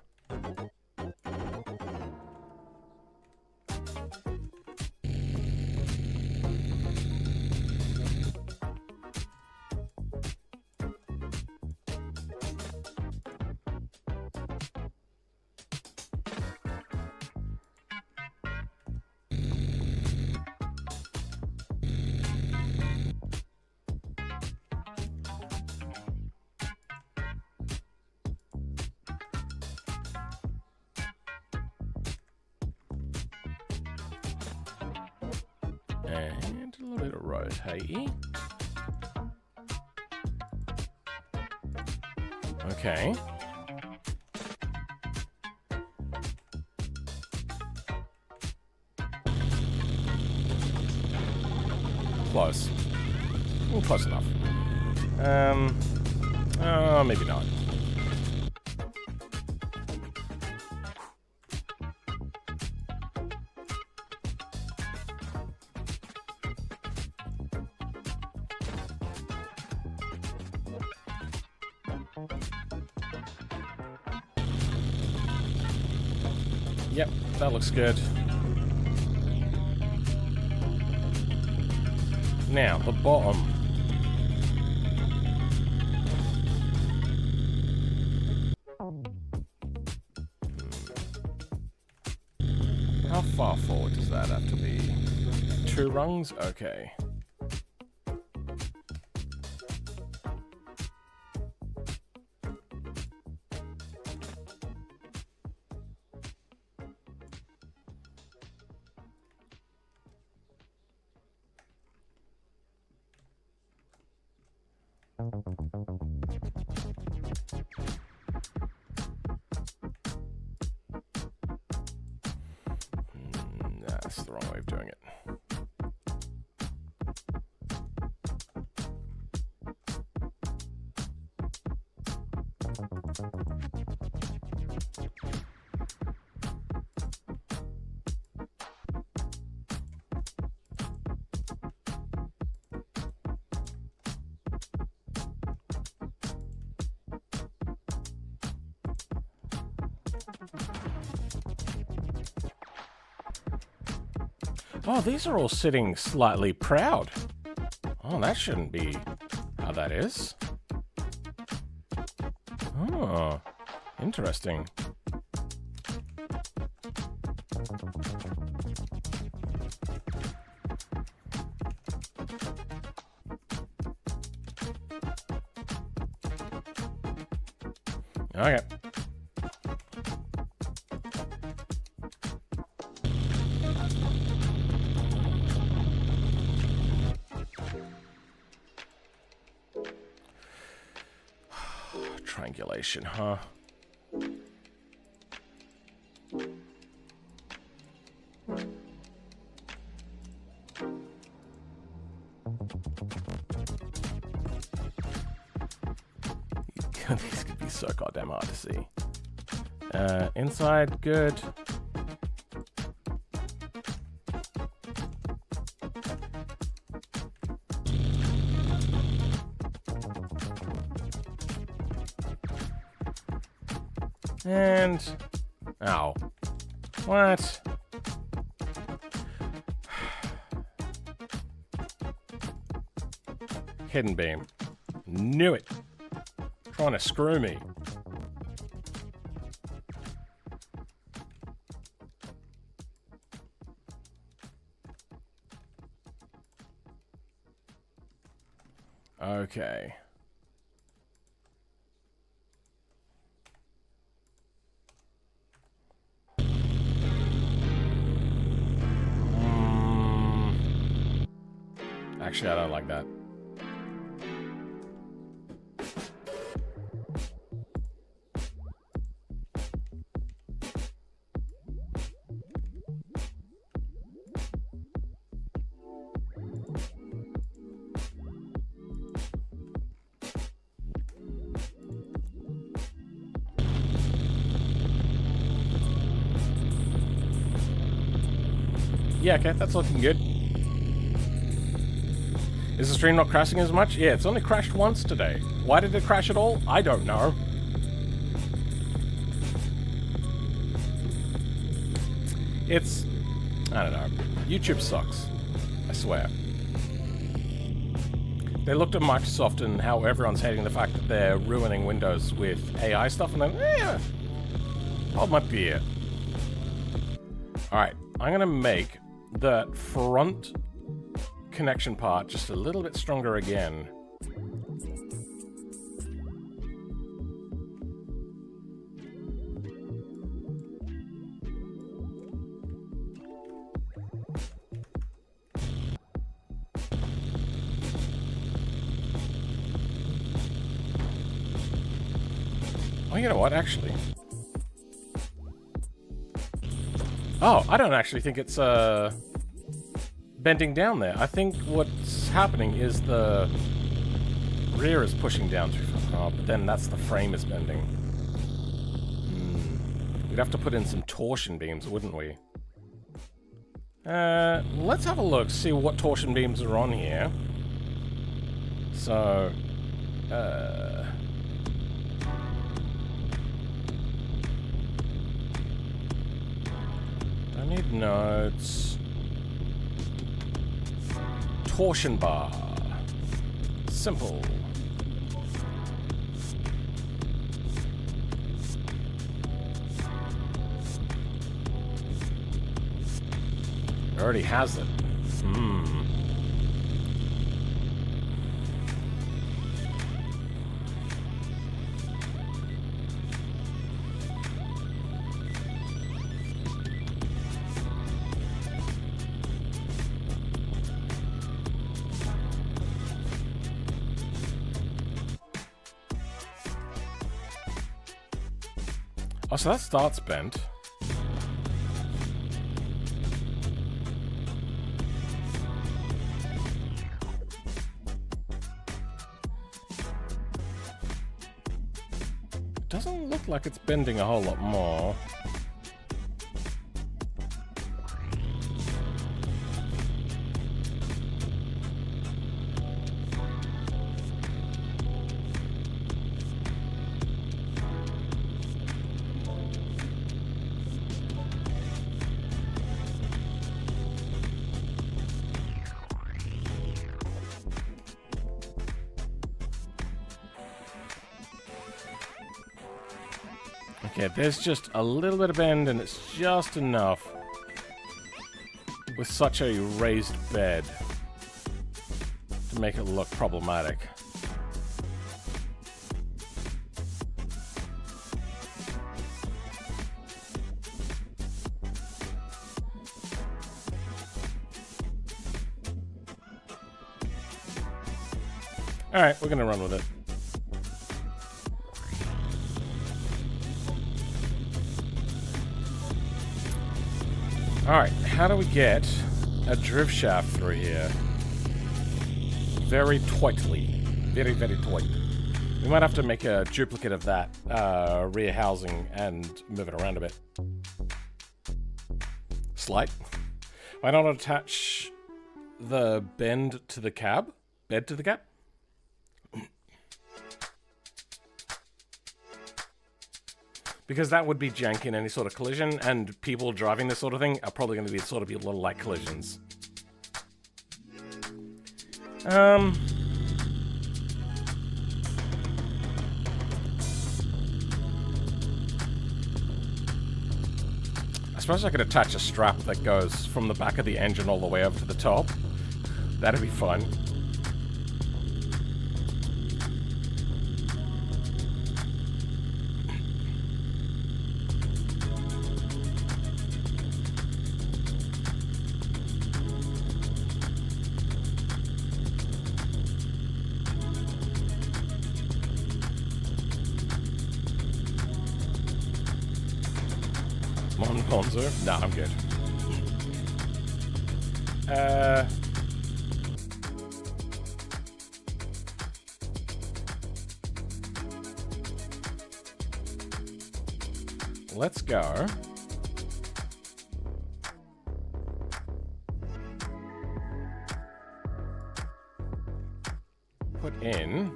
And a little bit of rotate. Okay. Close. Close enough. Maybe not. Yep, that looks good. Now, the bottom. How far forward does that have to be? 2 rungs? Okay. That's the wrong way of doing it. Oh, these are all sitting slightly proud. Oh, that shouldn't be how that is. Oh, interesting. Okay. Triangulation, huh? These could be so goddamn hard to see. Inside, good. And... ow. What? Hidden beam. Knew it. Trying to screw me. Okay. Actually, I don't like that. Yeah, okay, that's looking good. Is the stream not crashing as much? Yeah, it's only crashed once today. Why did it crash at all? I don't know. It's... I don't know. YouTube sucks. I swear. They looked at Microsoft and how everyone's hating the fact that they're ruining Windows with AI stuff, and then, hold my beer. Alright, I'm gonna make that front connection part just a little bit stronger again. you know what, actually. Oh, I don't actually think it's bending down there. I think what's happening is the rear is pushing down too far. Oh, but then that's the frame is bending. We'd have to put in some torsion beams, wouldn't we? Let's have a look, see what torsion beams are on here. So, I need nodes. Torsion bar. Simple. It already has it. Oh, so that starts bent. Doesn't look like it's bending a whole lot more. Okay, there's just a little bit of bend, and it's just enough with such a raised bed to make it look problematic. Alright, we're gonna run with it. Alright, how do we get a drift shaft through here? Very tightly. Very, very tight. We might have to make a duplicate of that rear housing and move it around a bit. Slight. Why not attach the bend to the cab? Bed to the cab? Because that would be jank in any sort of collision, and people driving this sort of thing are probably going to be sort of be little light collisions. I suppose I could attach a strap that goes from the back of the engine all the way up to the top. That'd be fun. Ponzo? Nah, I'm good. Let's go. Put in.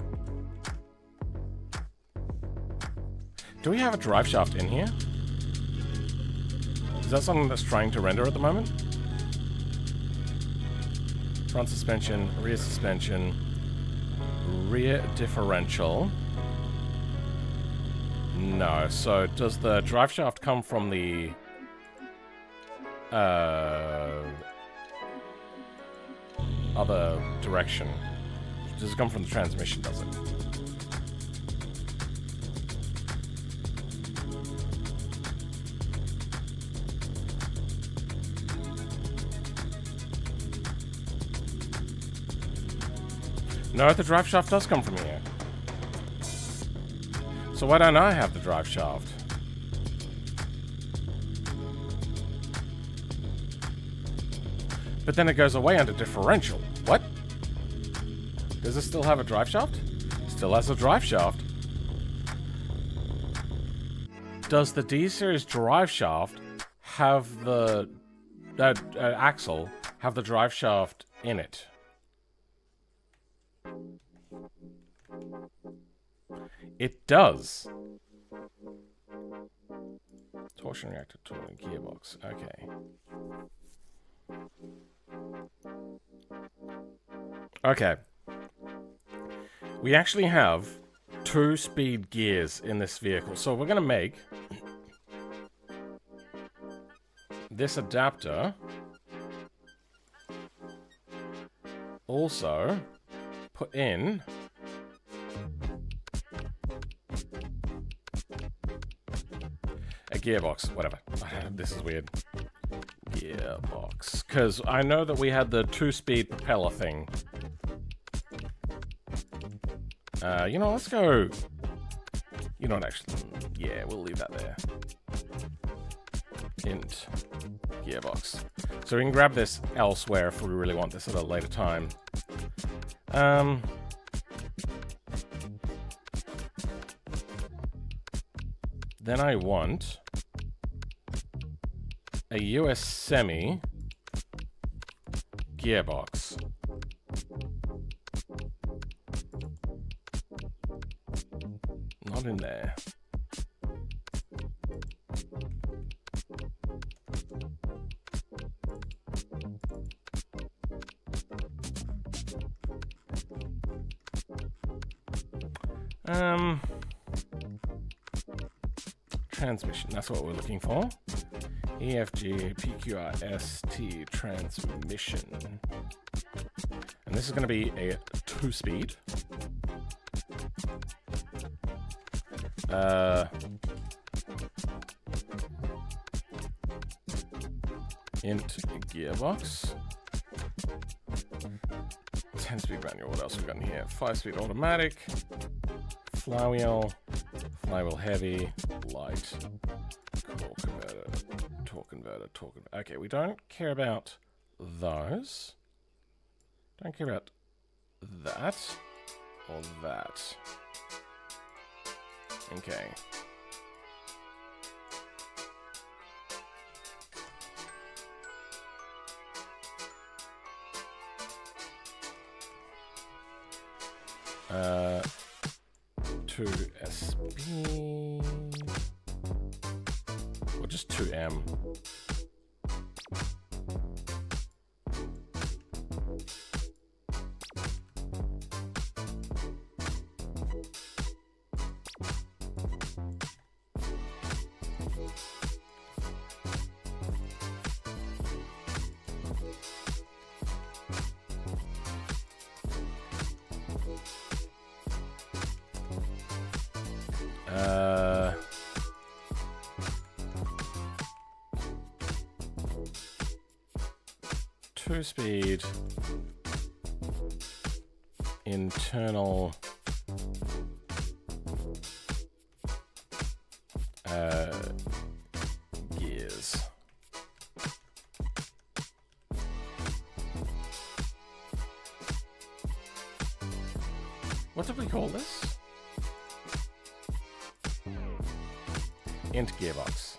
Do we have a drive shaft in here? Is that something that's trying to render at the moment? Front suspension, rear differential. No, so does the drive shaft come from the other direction? Does it come from the transmission, does it? No, the drive shaft does come from here. So So why don't I have the drive shaft? But then it goes away under differential. What? Does it still have a drive shaft? Still has a drive shaft. Does the D-Series drive shaft have the axle have the drive shaft in it? It does. Torsion reactor to a gearbox. Okay. Okay. We actually have 2-speed gears in this vehicle. So we're going to make this adapter also put in a gearbox. Whatever. This is weird. Gearbox. Because I know that we had the 2-speed propeller thing. You know, let's go... You know what, actually... Yeah, we'll leave that there. Int gearbox. So we can grab this elsewhere if we really want this at a later time. Then I want a US semi gearbox. Not in there. Transmission, that's what we're looking for. EFG PQRST transmission. And this is going to be a 2-speed. Int gearbox. 10-speed manual. What else we got in here? 5-speed automatic. Flywheel. Flywheel heavy. Light. Torque converter. Torque converter. Torque converter. Okay, we don't care about those. Don't care about that. Or that. Okay. To SP or just 2M. Two-speed internal gears. What did we call this? Int gearbox.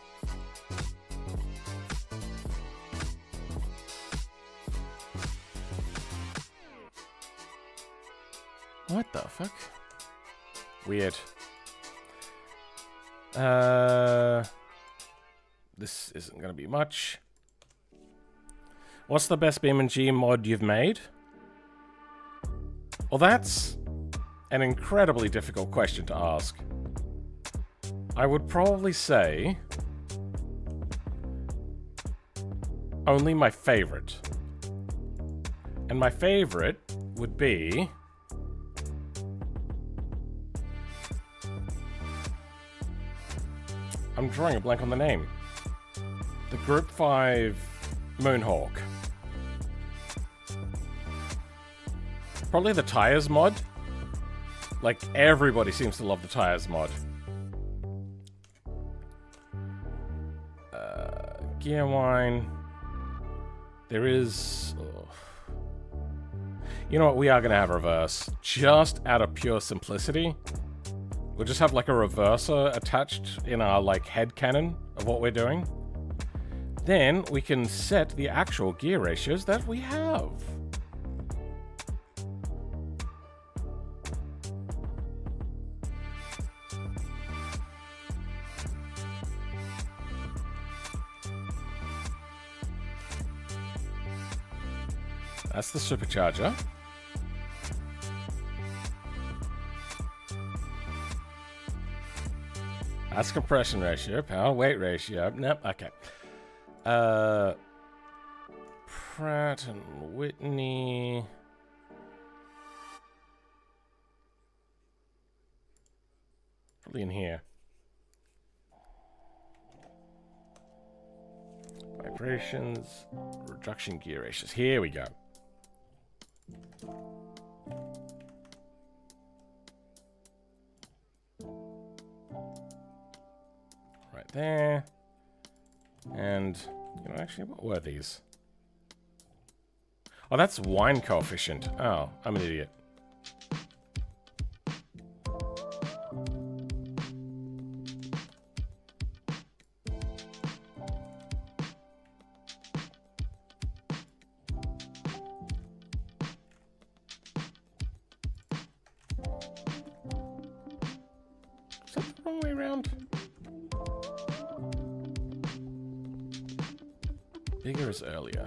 What the fuck? Weird. This isn't gonna be much. What's the best BeamNG mod you've made? Well, that's an incredibly difficult question to ask. I would probably say only my favorite. And my favorite would be I'm drawing a blank on the name. The Group 5 Moonhawk. Probably the tires mod. Like, everybody seems to love the tires mod. gear wine. There is... Oh. You know what? We are going to have reverse. Just out of pure simplicity. We'll just have like a reverser attached in our like head cannon of what we're doing. Then we can set the actual gear ratios that we have. That's the supercharger. That's compression ratio, power weight ratio. Nope, okay. Pratt and Whitney. Probably in here. Vibrations, reduction gear ratios. Here we go. Right there. And, you know, actually, what were these? Oh, that's wine coefficient. Oh, I'm an idiot. Is that the wrong way around? Bigger is earlier.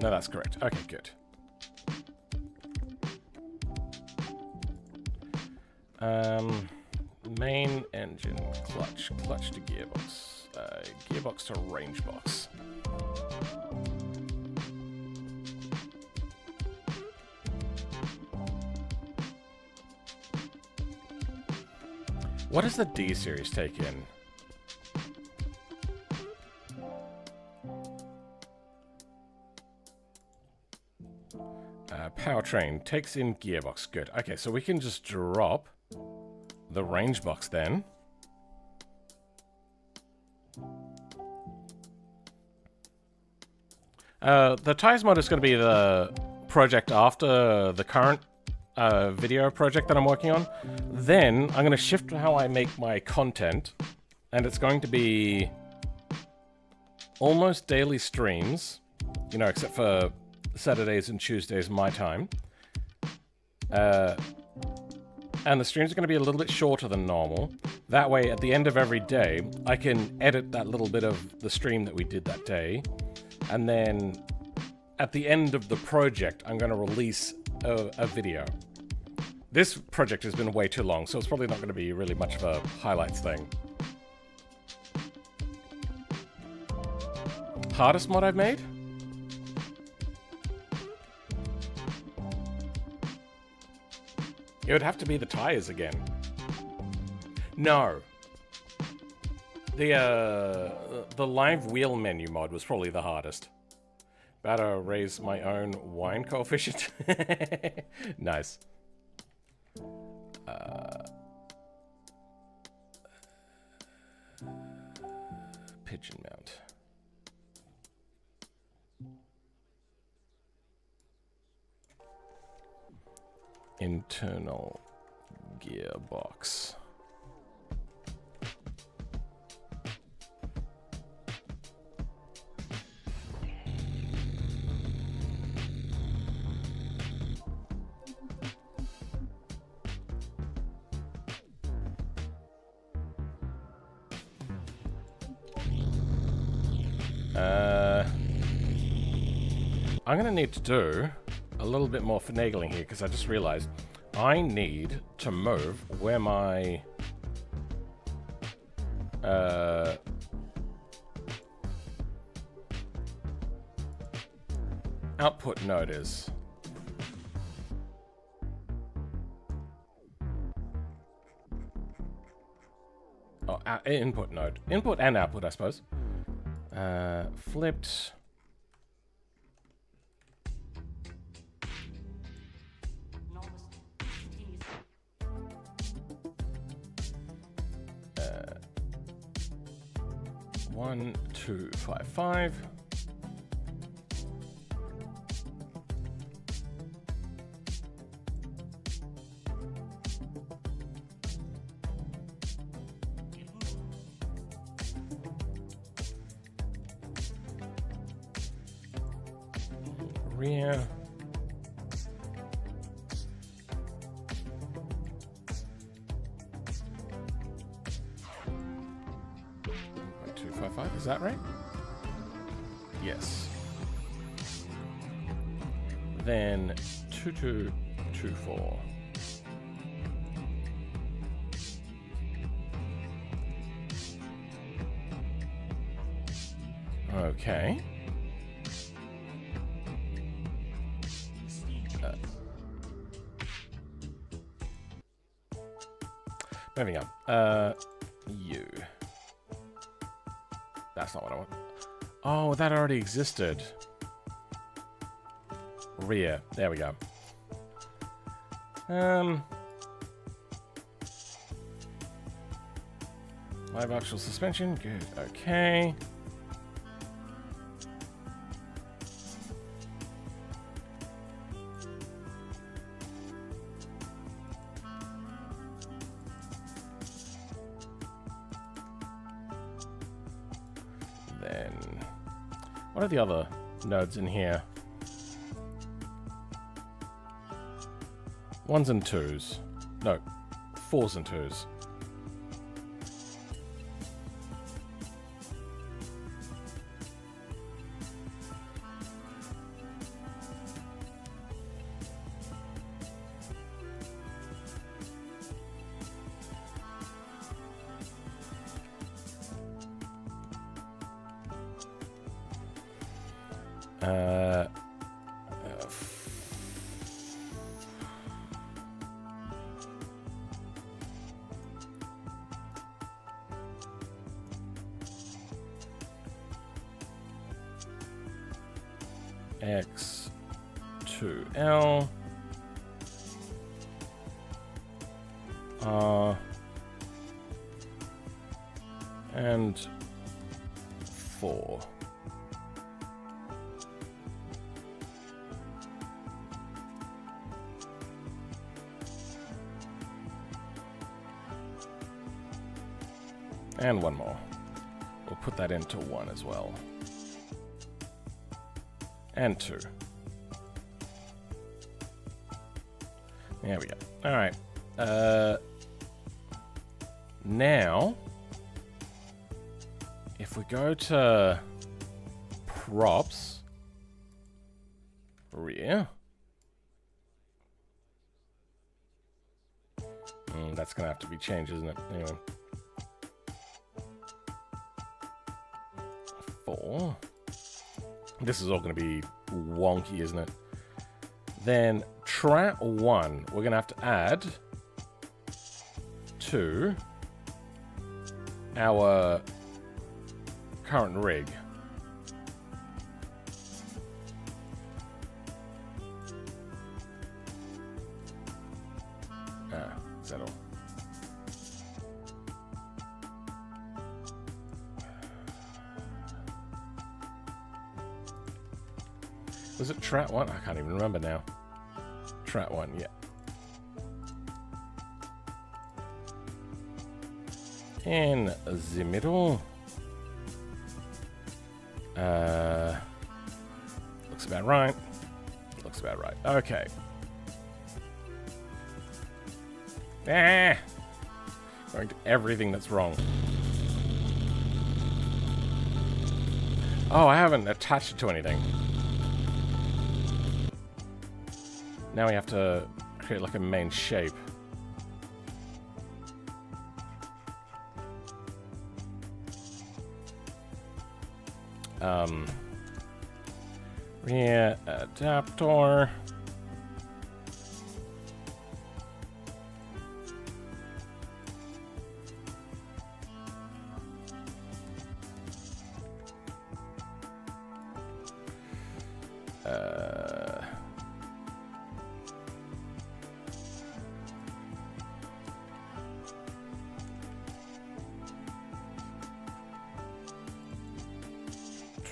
No, that's correct. Okay, good. Main engine, clutch to gearbox, gearbox to range box. What does the D series take in? Powertrain takes in gearbox. Good. Okay, so we can just drop the range box then. The tires mod is going to be the project after the current video project that I'm working on. Then I'm going to shift how I make my content, and it's going to be almost daily streams, you know, except for Saturdays and Tuesdays my time. And the streams are going to be a little bit shorter than normal. That way, at the end of every day, I can edit that little bit of the stream that we did that day. And then, at the end of the project, I'm going to release a video. This project has been way too long, so it's probably not going to be really much of a highlights thing. Hardest mod I've made? It would have to be the tires again. No. The live wheel menu mod was probably the hardest. About to raise my own wine coefficient. Nice. Pigeon mount. Internal gearbox. I'm gonna need to do a little bit more finagling here because I just realized I need to move where my output node is. Oh, input node. Input and output, I suppose. Flipped. 1255. Rear. Is that right? Yes. Then 2224. Okay. Moving on. You. That's not what I want. Oh, that already existed. Rear. There we go. Live actual suspension. Good. Okay. Then, what are the other nodes in here? 1s and 2s. No, 4s and 2s. X2L R and 4. And one more. We'll put that into 1 as well. And 2. There we go. All right. Now, if we go to props, rear, that's going to have to be changed, isn't it? Anyway. 4. This is all going to be wonky, isn't it? Then Trat 1, we're going to have to add to our current rig. Is that all? Was it Trat 1? I can't even remember now. Trat 1, yeah. In the middle. Looks about right. Looks about right. Okay. Going to everything that's wrong. Oh, I haven't attached it to anything. Now we have to create like a main shape. Rear adapter.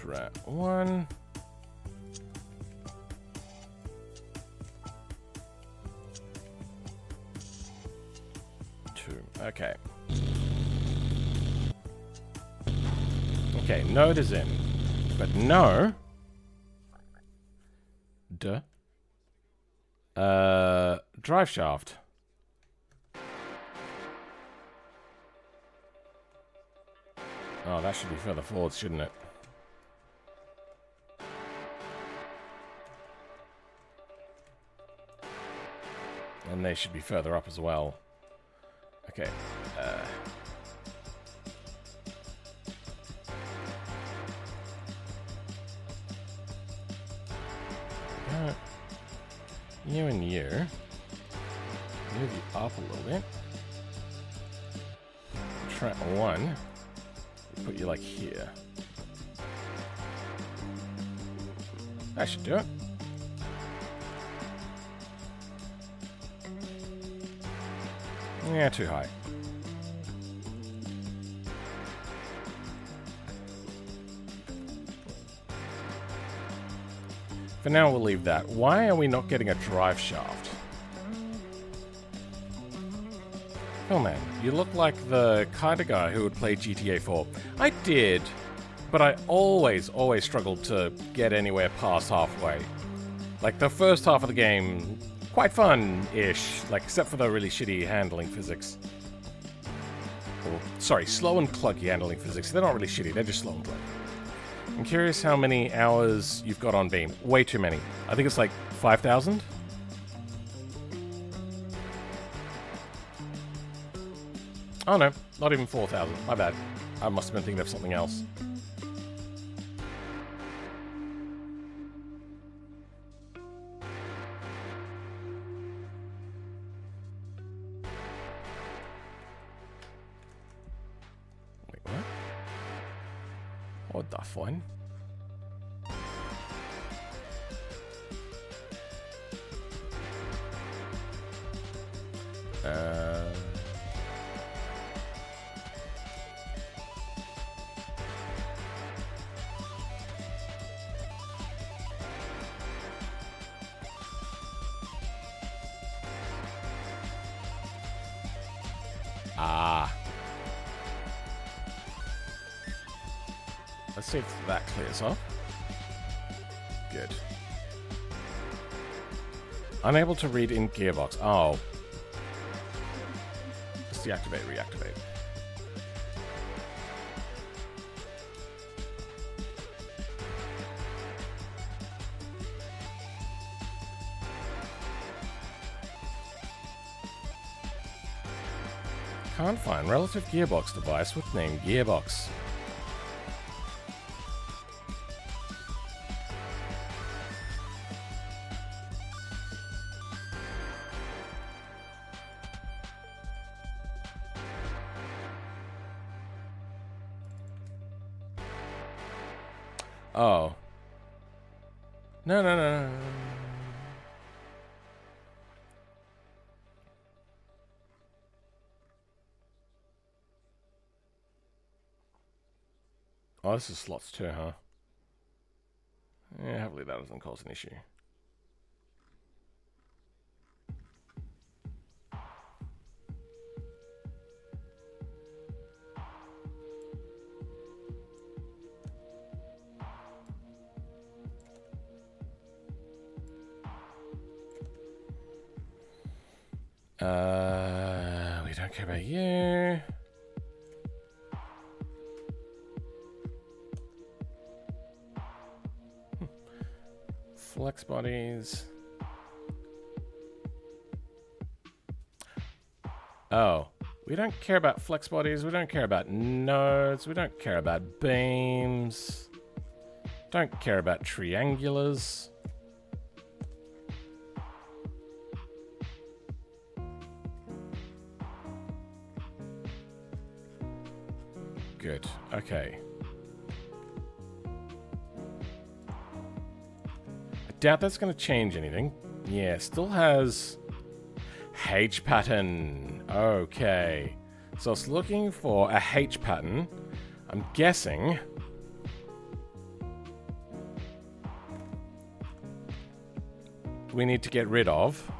Track 1. Okay. Okay, node is in. But no. Drive shaft. Oh, that should be further forward, shouldn't it? And they should be further up as well. Okay. You and you. Move you up a little bit. Track 1. Put you like here. That should do it. Yeah, too high. For now, we'll leave that. Why are we not getting a drive shaft? Oh man, you look like the kind of guy who would play GTA 4. I did, but I always struggled to get anywhere past halfway. Like, the first half of the game, quite fun-ish, like, except for the really shitty handling physics. Or, sorry, slow and clunky handling physics. They're not really shitty, they're just slow and clunky. I'm curious how many hours you've got on Beam. Way too many. I think it's like 5,000? Oh no, not even 4,000. My bad. I must have been thinking of something else. Wait, what? What the fun? Let's see if that clears up. Good. Unable to read in gearbox. Oh. Let's deactivate, reactivate. Can't find relative gearbox device with name gearbox. Oh. No. Oh, this is slots too, huh? Yeah, hopefully that doesn't cause an issue. We don't care about you. Flex bodies. Oh, we don't care about flex bodies. We don't care about nodes. We don't care about beams. Don't care about triangulars. Good. Okay. I doubt that's going to change anything. Yeah, still has H pattern. Okay. So it's looking for a H pattern. I'm guessing we need to get rid of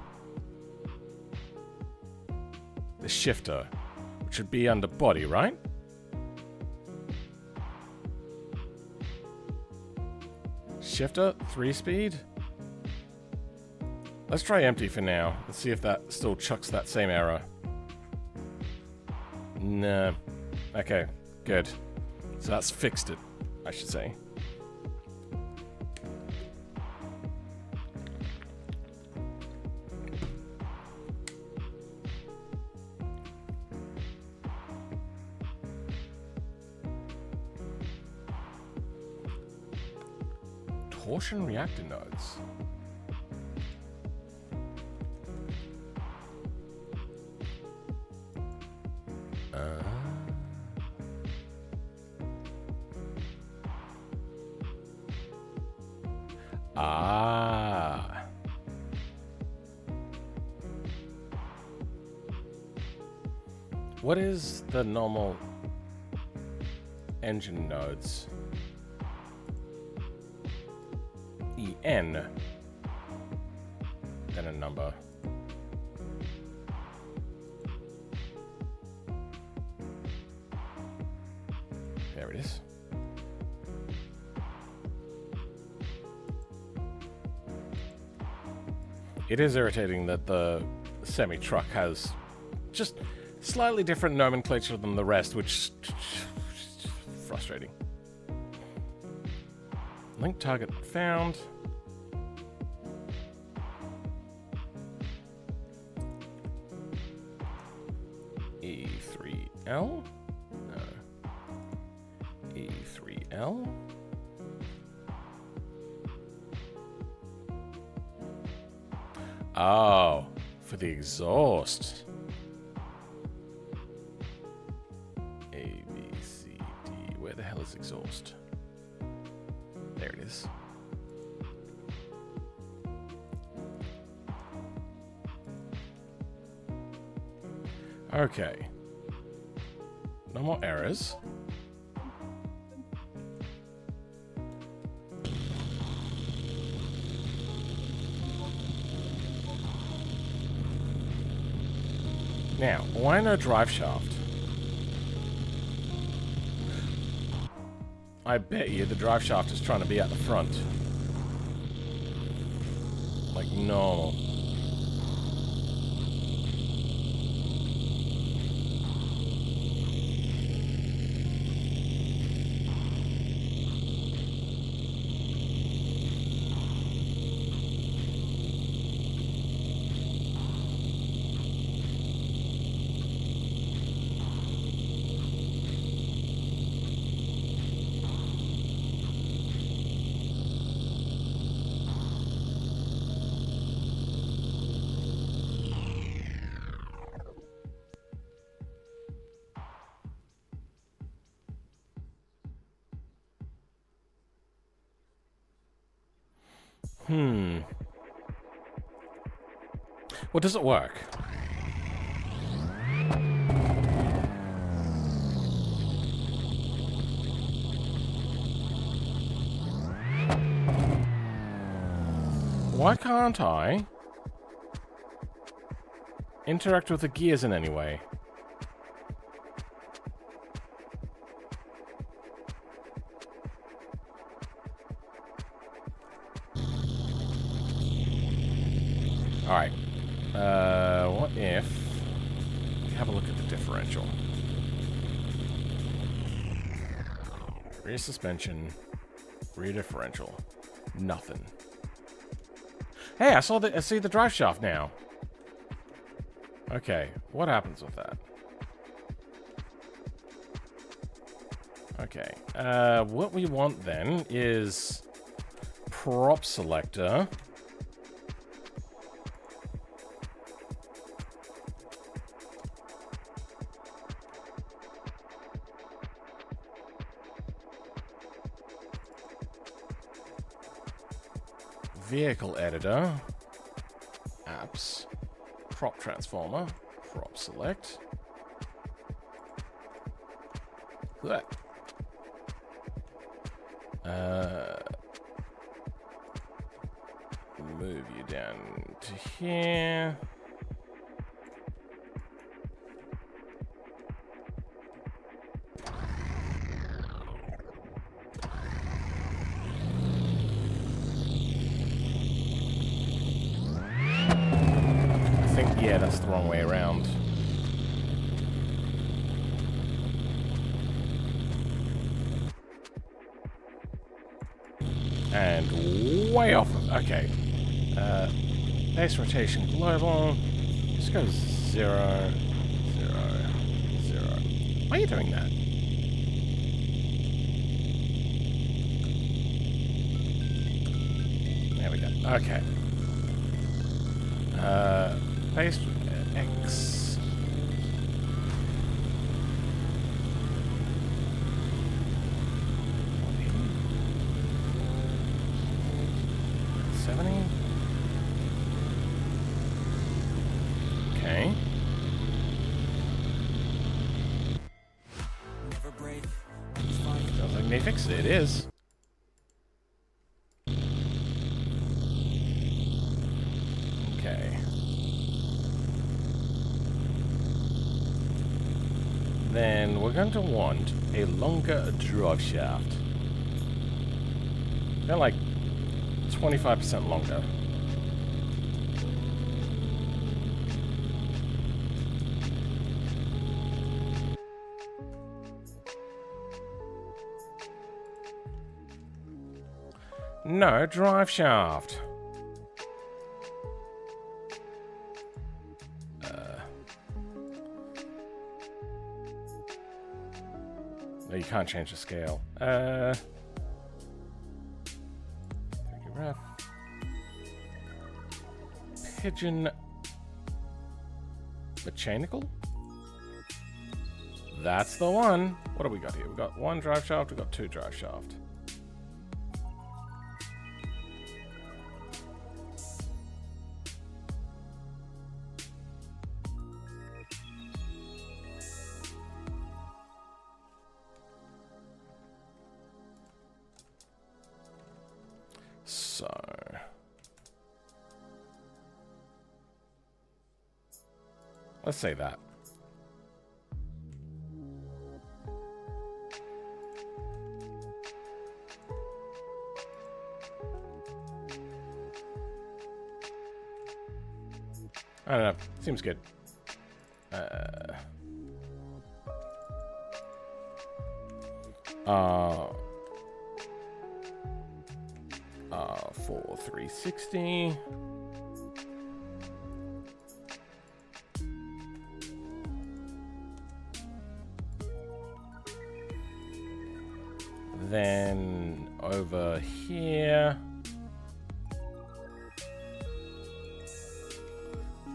the shifter, which should be under body, right? Shifter, 3-speed. Let's try empty for now. Let's see if that still chucks that same error. No. Okay, good. So that's fixed it, I should say. Torsion reactor nodes. What is the normal engine nodes? EN. Then a number. There it is. It is irritating that the semi-truck has just slightly different nomenclature than the rest, which is frustrating. Link target found. E3L? No. E3L? Oh, for the exhaust. A, B, C, D. Where the hell is exhaust? There it is. Okay. No more errors. Now, why no drive shaft? I bet you the drive shaft is trying to be at the front. Like normal. Well, does it work? Why can't I interact with the gears in any way? Alright. What if we have a look at the differential? Rear suspension, rear differential, nothing. Hey, I see the drive shaft now. Okay, what happens with that? Okay, what we want then is prop selector. Vehicle editor, apps, prop transformer, prop select. What? Move you down to here. I think, yeah, that's the wrong way around. And way off. Okay. Base rotation global. Just go 0, 0, 0. Why are you doing that? There we go. Okay. Base X. Okay. Sounds like they fixed it. It is. Okay. Then we're going to want a longer drive shaft. They're like 25% longer. No drive shaft. No, you can't change the scale. Pigeon mechanical? That's the one. What do we got here? We've got one drive shaft, we've got two drive shaft. So let's say that. I don't know. Seems good. 360. Then over here,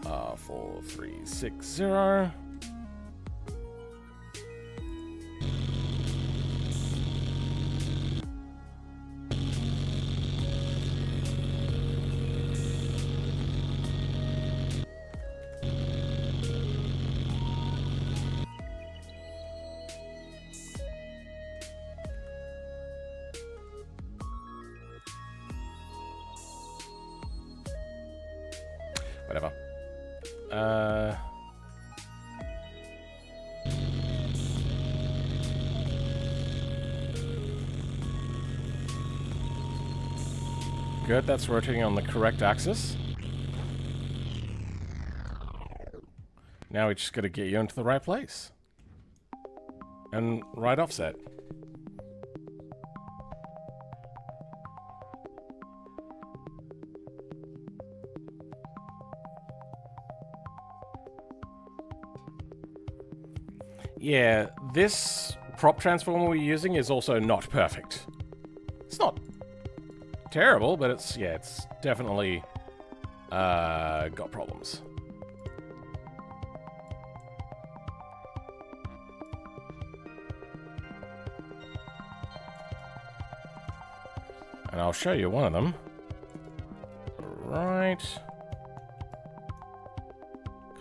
4360. Whatever. Good, that's rotating on the correct axis. Now we just gotta get you into the right place. And right offset. Yeah, this prop transformer we're using is also not perfect. It's not terrible, but it's definitely got problems. And I'll show you one of them. Right.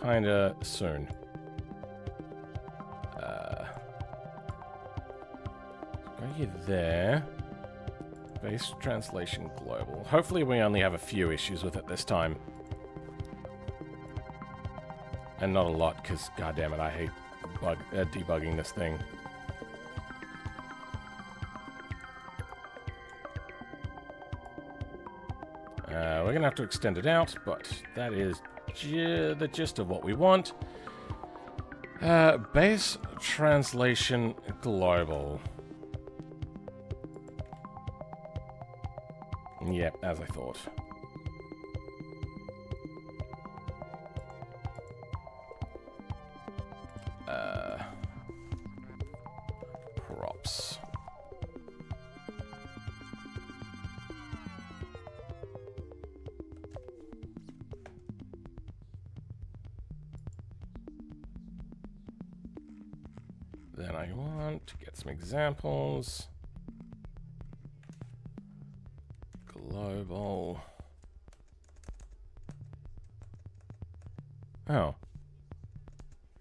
Kinda soon. Go you there. Base translation global. Hopefully we only have a few issues with it this time. And not a lot, because goddammit, I hate debugging this thing. We're going to have to extend it out, but that is the gist of what we want. Base translation global. Yep, as I thought. Props. Then I want to get some examples. Global. Oh. Well,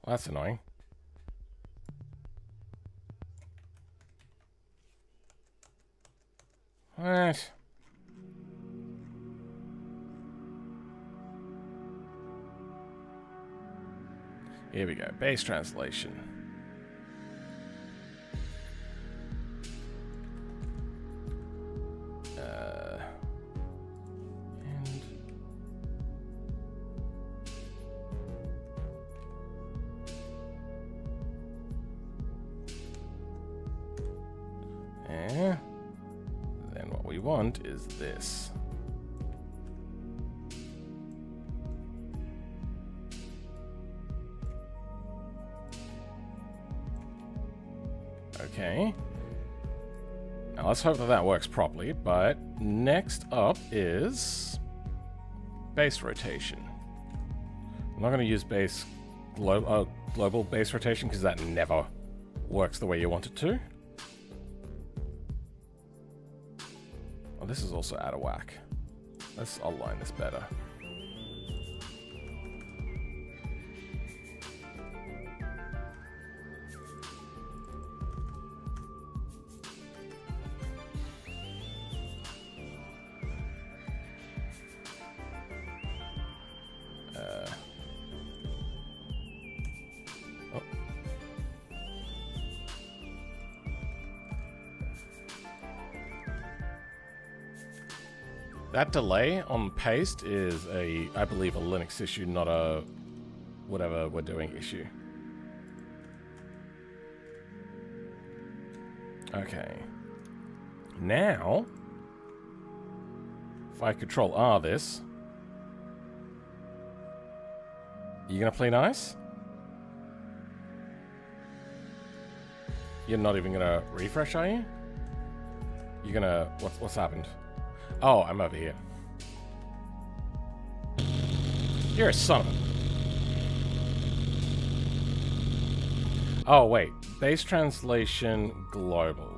that's annoying. What? Here we go. Base translation. Then what we want is this. Okay. Now let's hope that that works properly, but next up is base rotation. I'm not going to use global base rotation because that never works the way you want it to. Oh, this is also out of whack. Let's align this better. That delay on paste is I believe, a Linux issue, not a whatever we're doing issue. Okay. Now, if I Control R this, you gonna play nice? You're not even gonna refresh, are you? You're gonna what's happened? Oh, I'm over here. You're a son of a... Oh, wait. Base translation global.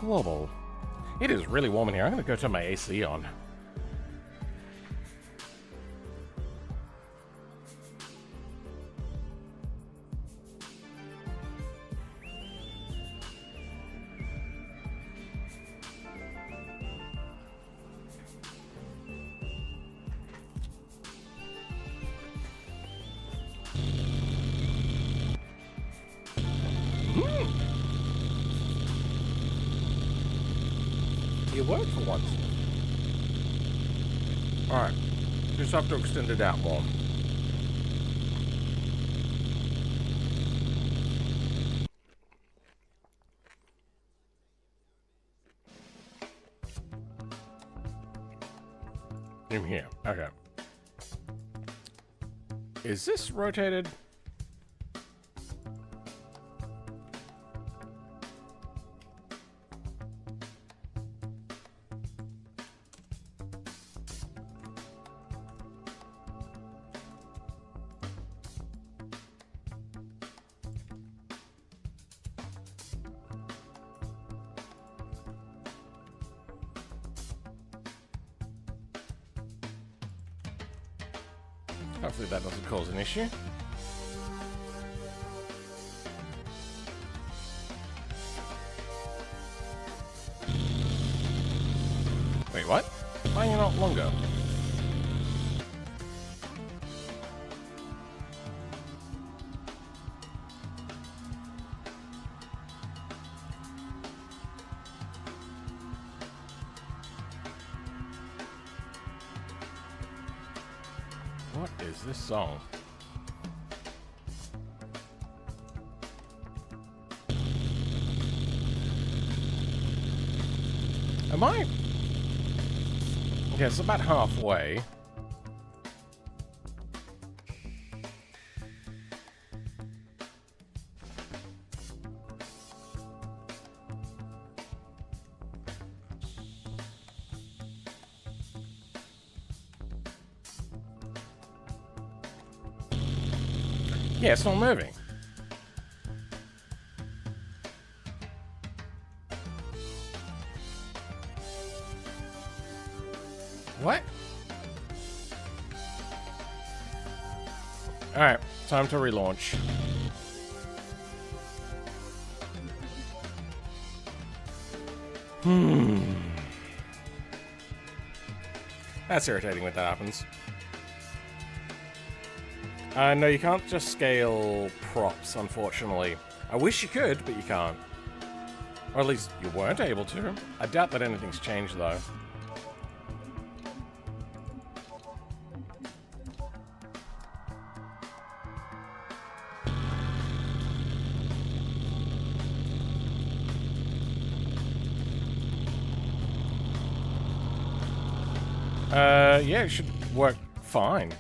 Global. It is really warm in here. I'm going to go turn my AC on. It worked for once. Alright. Just have to extend it out more. In here. Okay. Is this rotated? Hopefully that doesn't cause an issue. now longer. What is this song? Am I? Okay, it's about halfway. Yeah, it's not moving. What? Alright, time to relaunch. That's irritating when that happens. No, you can't just scale props, unfortunately. I wish you could, but you can't. Or at least you weren't able to. I doubt that anything's changed, though. Yeah, it should work fine.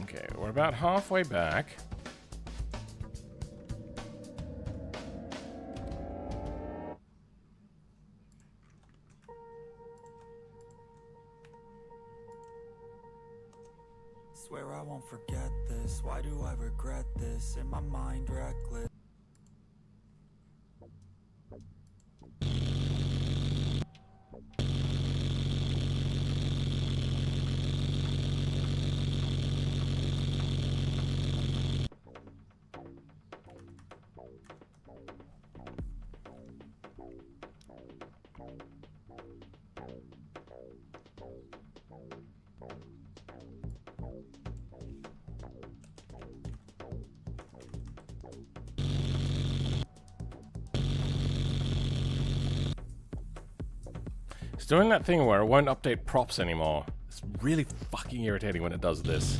Okay, we're about halfway back. Swear I won't forget this. Why do I regret this? In my mind, reckless. It's doing that thing where it won't update props anymore. It's really fucking irritating when it does this.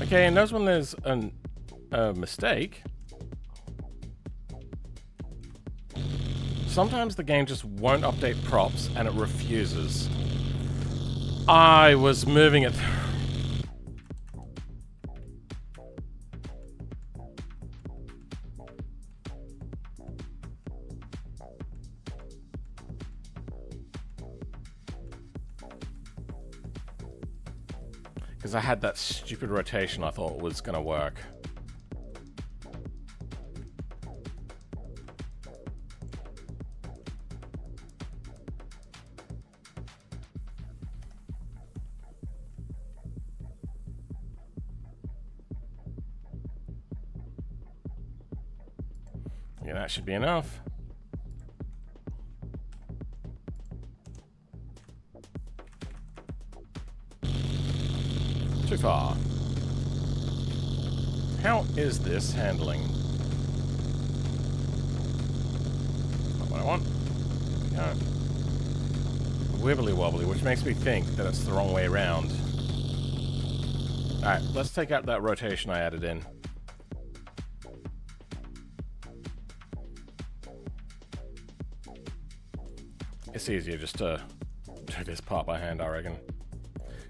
Okay, and knows when there's a mistake. Sometimes the game just won't update props and it refuses. I was moving it. Because I had that stupid rotation I thought was going to work. Yeah, that should be enough. Too far. How is this handling? Not what I want. No. Wibbly wobbly, which makes me think that it's the wrong way around. Alright, let's take out that rotation I added in. It's easier just to do this part by hand, I reckon.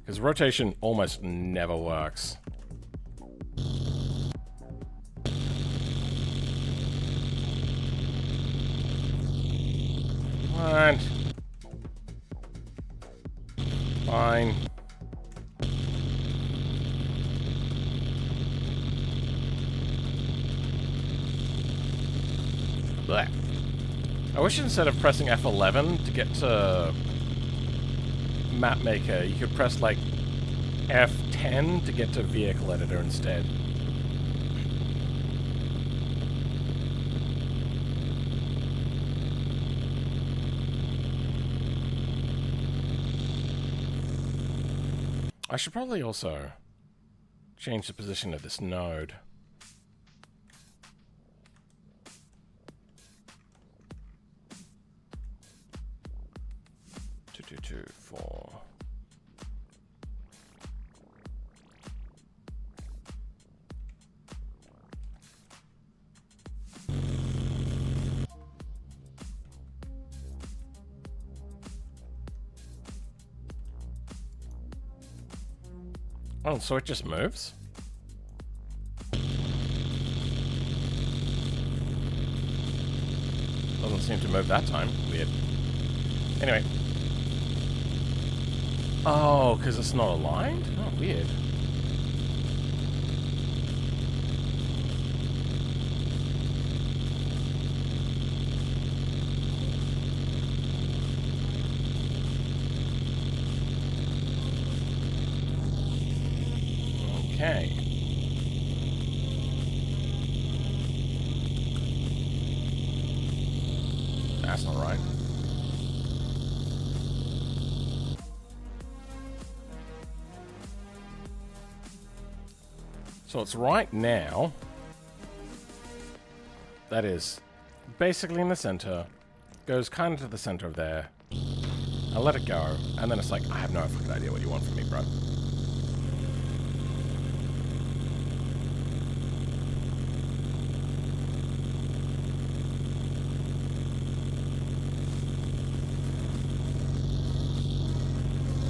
Because rotation almost never works. Come on. Fine. Blech. I wish instead of pressing F11 to get to Map Maker, you could press like F10 to get to Vehicle Editor instead. I should probably also change the position of this node. 224. Oh, so it just moves? Doesn't seem to move that time. Weird. Anyway. Oh, because it's not aligned? Oh, weird. Okay. That's not right. So it's right now. That is basically in the center. Goes kind of to the center of there. I let it go. And then it's like, I have no fucking idea what you want from me, bro.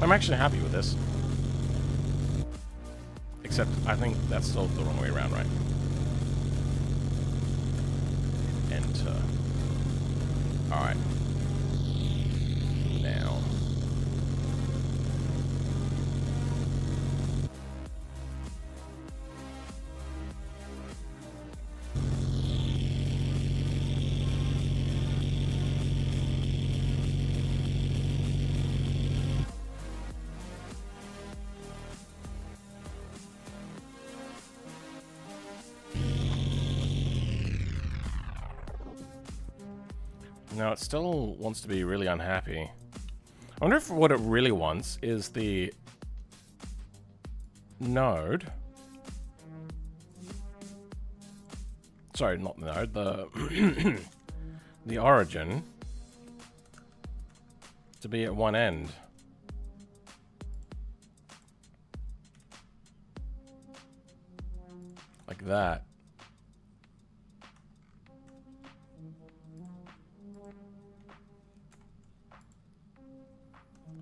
I'm actually happy with this. Except, I think that's still the wrong way around, right? Enter. Alright. Now. Now it still wants to be really unhappy. I wonder if what it really wants is the node. Sorry, not the node, the the origin to be at one end. Like that.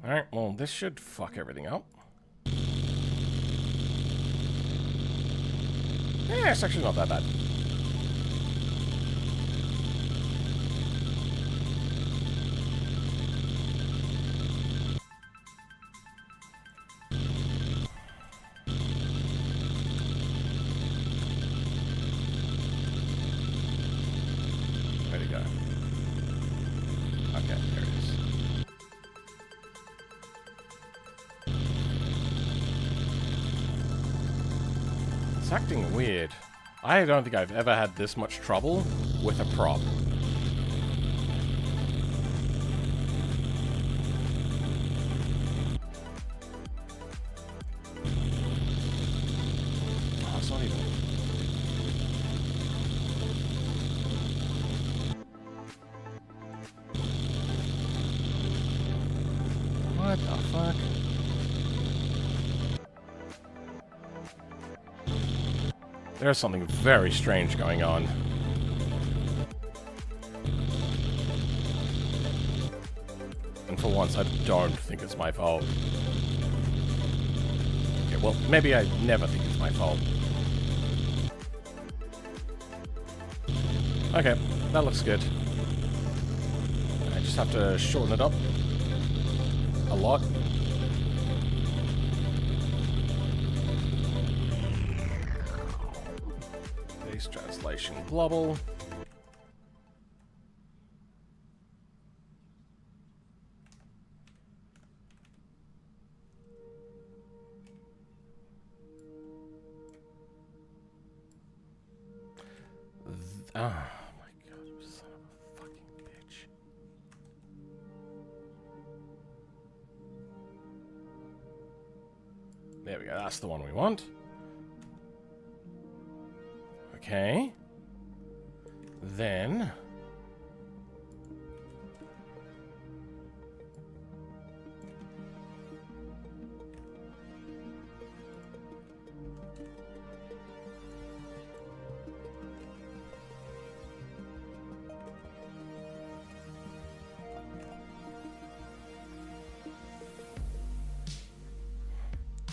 Alright, well, this should fuck everything up. Yeah, it's actually not that bad. Where'd it go? Okay, there it is. It's acting weird. I don't think I've ever had this much trouble with a prop. Oh, it's not even... What the fuck? There's something very strange going on. And for once, I don't think it's my fault. Okay, well, maybe I never think it's my fault. Okay, that looks good. I just have to shorten it up a lot. Translation global. Oh my god, you son of a fucking bitch. There we go, that's the one we want. Okay. Then...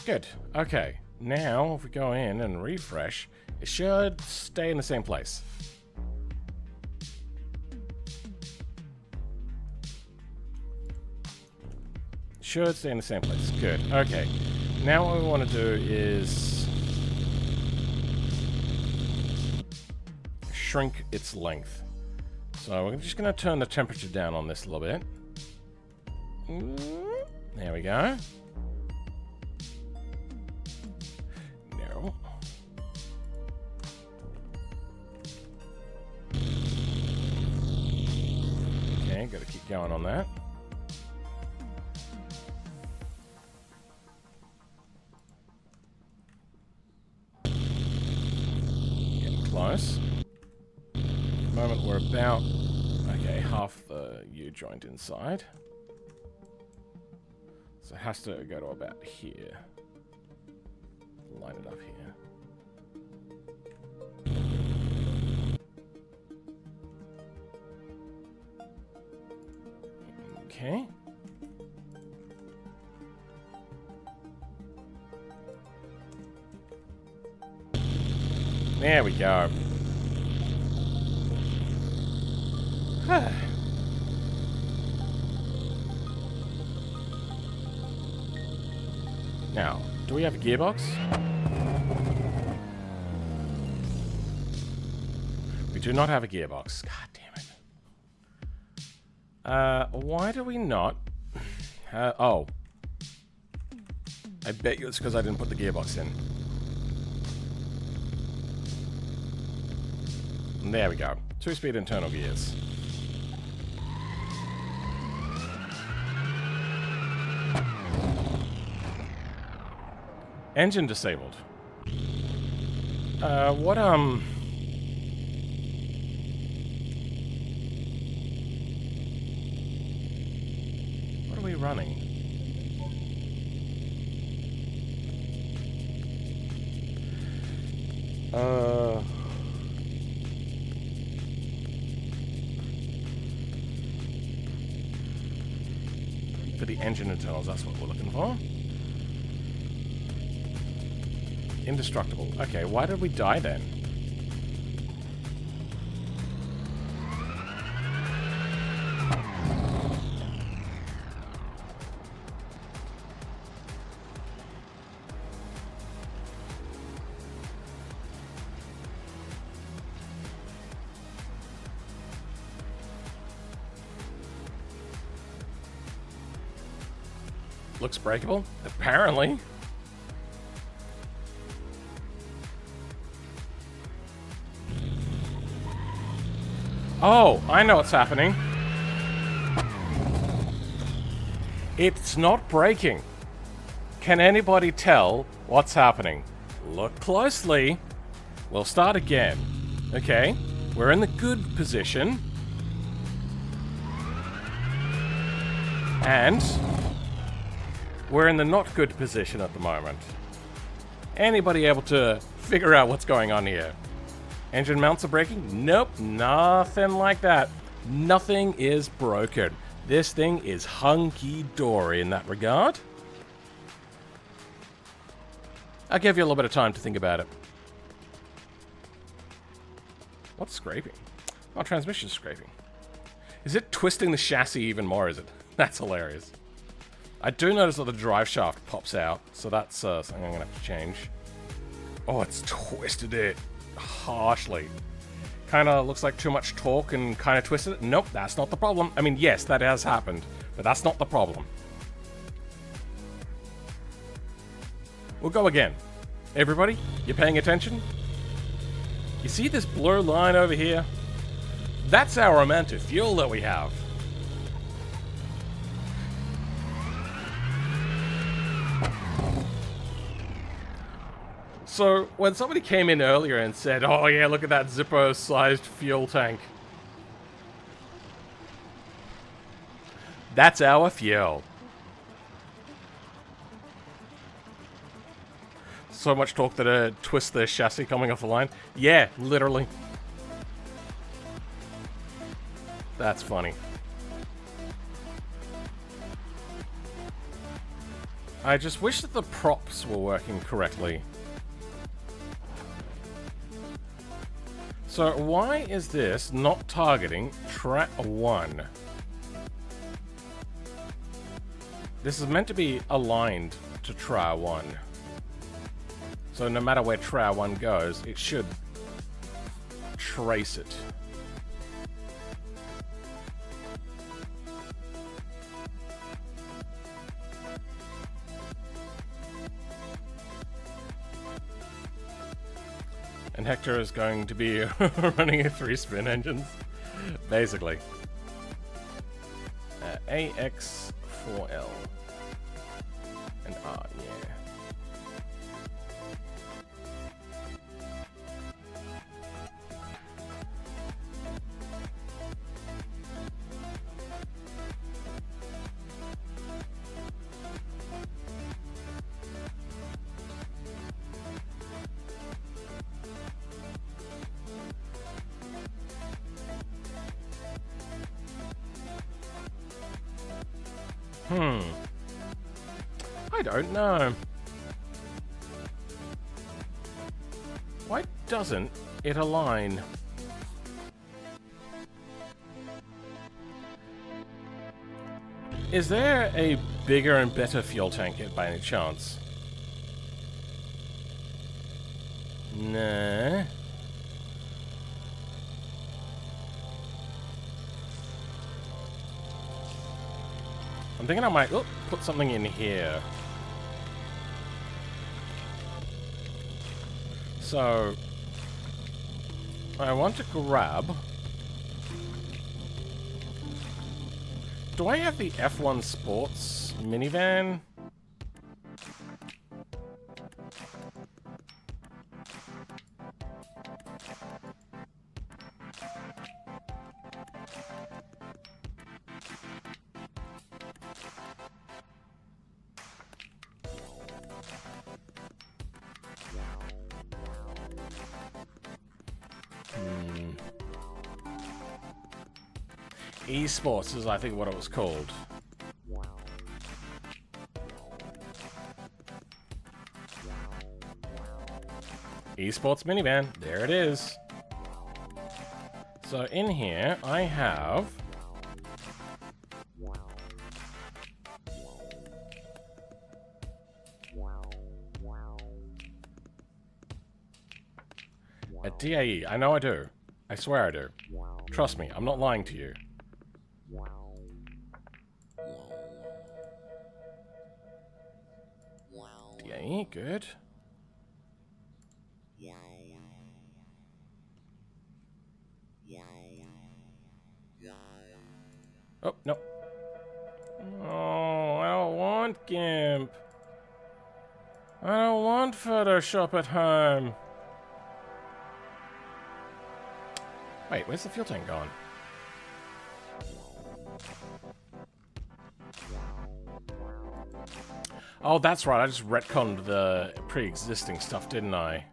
Good. Okay. Now, if we go in and refresh, it should stay in the same place. Should stay in the same place. Good. Okay. Now what we want to do is shrink its length. So we're just going to turn the temperature down on this a little bit. There we go. Okay, gotta keep going on that. Getting close. At the moment we're about, okay, half the U-joint inside. So it has to go to about here. Line it up here. Okay. There we go. Now, do we have a gearbox? We do not have a gearbox. God damn it. Why do we not? Oh. I bet you it's because I didn't put the gearbox in. And there we go. 2-speed internal gears. Engine disabled. What are we running? For the engine internals, that's what we're looking for. Indestructible. Okay, why did we die then? Looks breakable? Apparently. Oh, I know what's happening. It's not breaking. Can anybody tell what's happening? Look closely. We'll start again. Okay, we're in the good position. And we're in the not good position at the moment. Anybody able to figure out what's going on here? Engine mounts are breaking? Nope, nothing like that. Nothing is broken. This thing is hunky-dory in that regard. I'll give you a little bit of time to think about it. What's scraping? Oh, transmission scraping. Is it twisting the chassis even more, is it? That's hilarious. I do notice that the drive shaft pops out, so that's something I'm going to have to change. Oh, it's twisted it harshly. Kind of looks like too much torque and kind of twisted it. Nope, that's not the problem. I mean, yes, that has happened, but that's not the problem. We'll go again. Everybody, you paying attention? You see this blue line over here? That's our amount of fuel that we have. So, when somebody came in earlier and said, oh yeah, look at that Zippo-sized fuel tank. That's our fuel. So much talk that it twists their chassis coming off the line. Yeah, literally. That's funny. I just wish that the props were working correctly. So why is this not targeting track 1? This is meant to be aligned to try 1. So no matter where try 1 goes, it should trace it. And Hector is going to be running a 3-spin engines, basically. AX4L. And R, yeah. I don't know. Why doesn't it align? Is there a bigger and better fuel tank by any chance? Nah. I'm thinking I might put something in here. So, I want to grab... Do I have the F1 Sports minivan? Esports is, I think, what it was called. Esports minivan. There it is. So in here, I have... a DAE. I know I do. I swear I do. Trust me, I'm not lying to you. DAE, good. Oh, no. Oh, I don't want GIMP. I don't want Photoshop at home. Wait, where's the fuel tank gone? Oh, that's right. I just retconned the pre-existing stuff, didn't I?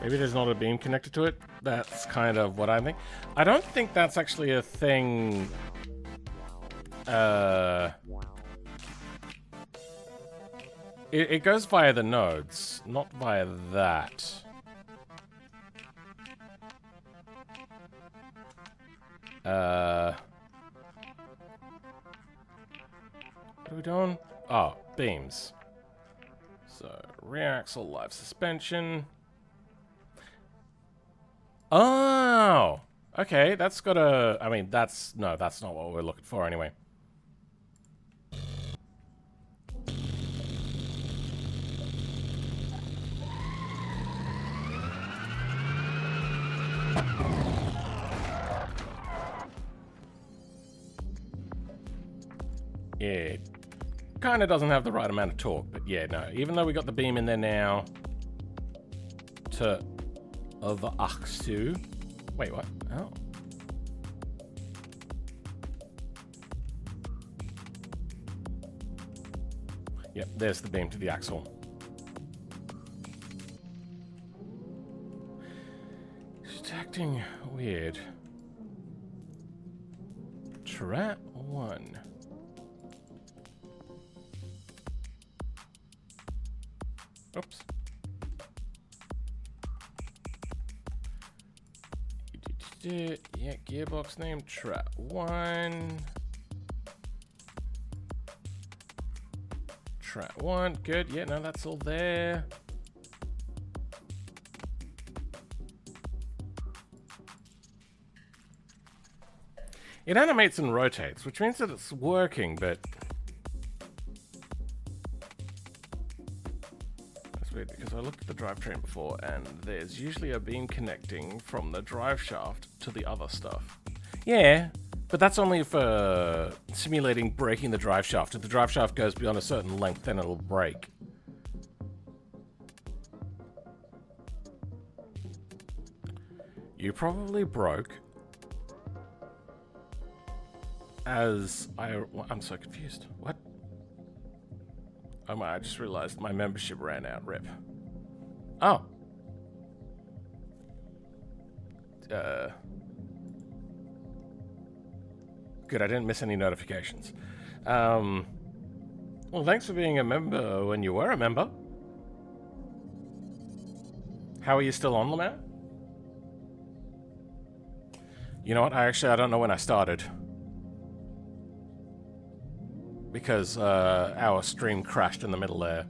Maybe there's not a beam connected to it. That's kind of what I think. I don't think that's actually a thing. It goes via the nodes, not via that. What are we doing? Oh, beams. So, rear axle, live suspension. Oh! Okay, that's got a... I mean, that's... No, that's not what we're looking for anyway. Yeah, kind of doesn't have the right amount of torque, but yeah, no. Even though we got the beam in there now to overachsu. Wait, what? Oh. Yep, there's the beam to the axle. It's acting weird. Strat 1. Oops. Yeah, gearbox name Strat 1. Strat 1, good. Yeah, no, that's all there. It animates and rotates, which means that it's working, but that's weird because I looked at the drivetrain before and there's usually a beam connecting from the drive shaft to the other stuff. Yeah, but that's only for simulating breaking the drive shaft. If the drive shaft goes beyond a certain length, then it'll break. You probably broke as I'm so confused. What? Oh my, I just realized my membership ran out. Rip. Oh. Good, I didn't miss any notifications. Well, thanks for being a member when you were a member. How are you still on, Lamar? You know what? I don't know when I started. Because our stream crashed in the middle there.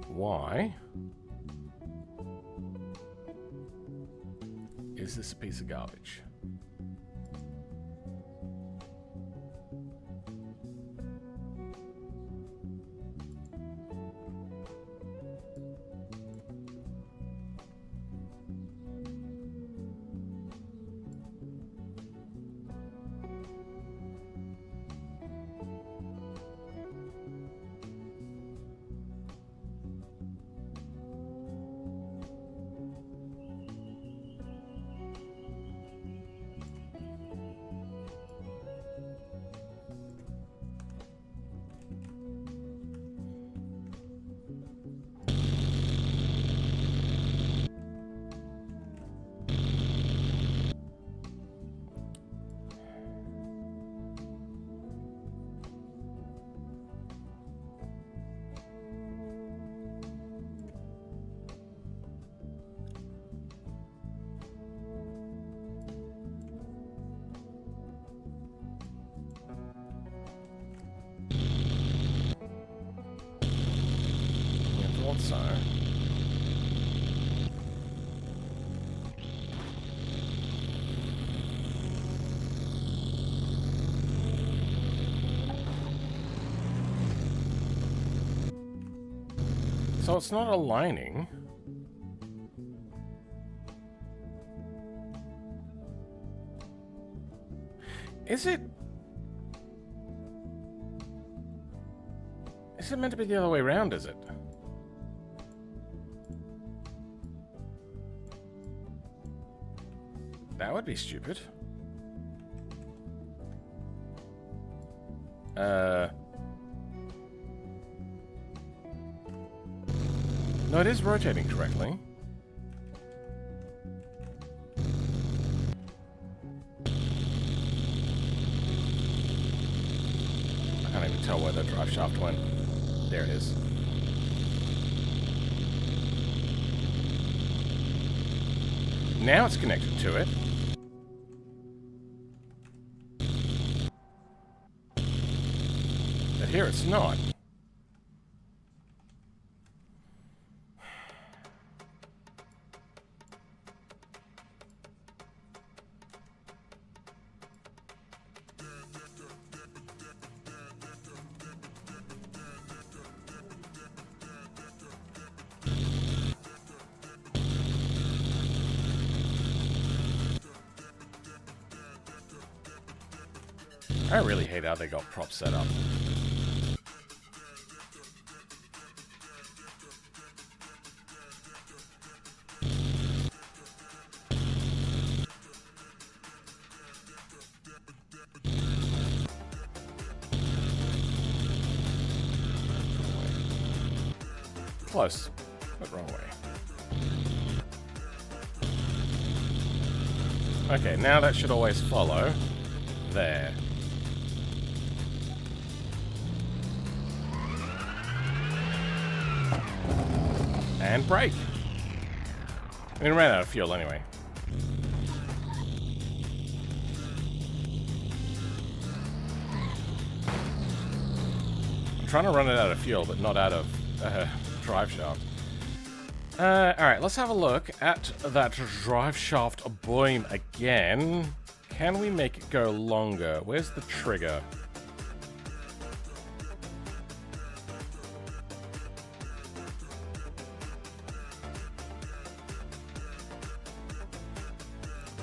Why is this a piece of garbage? So it's not aligning. Is it? Is it meant to be the other way around, is it? That would be stupid. No, it is rotating correctly. I can't even tell where the drive shaft went. There it is. Now it's connected to it. But here it's not. I really hate how they got props set up. Close, but wrong way. Okay, now that should always follow. There. And brake. I mean, it ran out of fuel anyway. I'm trying to run it out of fuel, but not out of drive shaft. Alright, let's have a look at that drive shaft beam again. Can we make it go longer? Where's the trigger?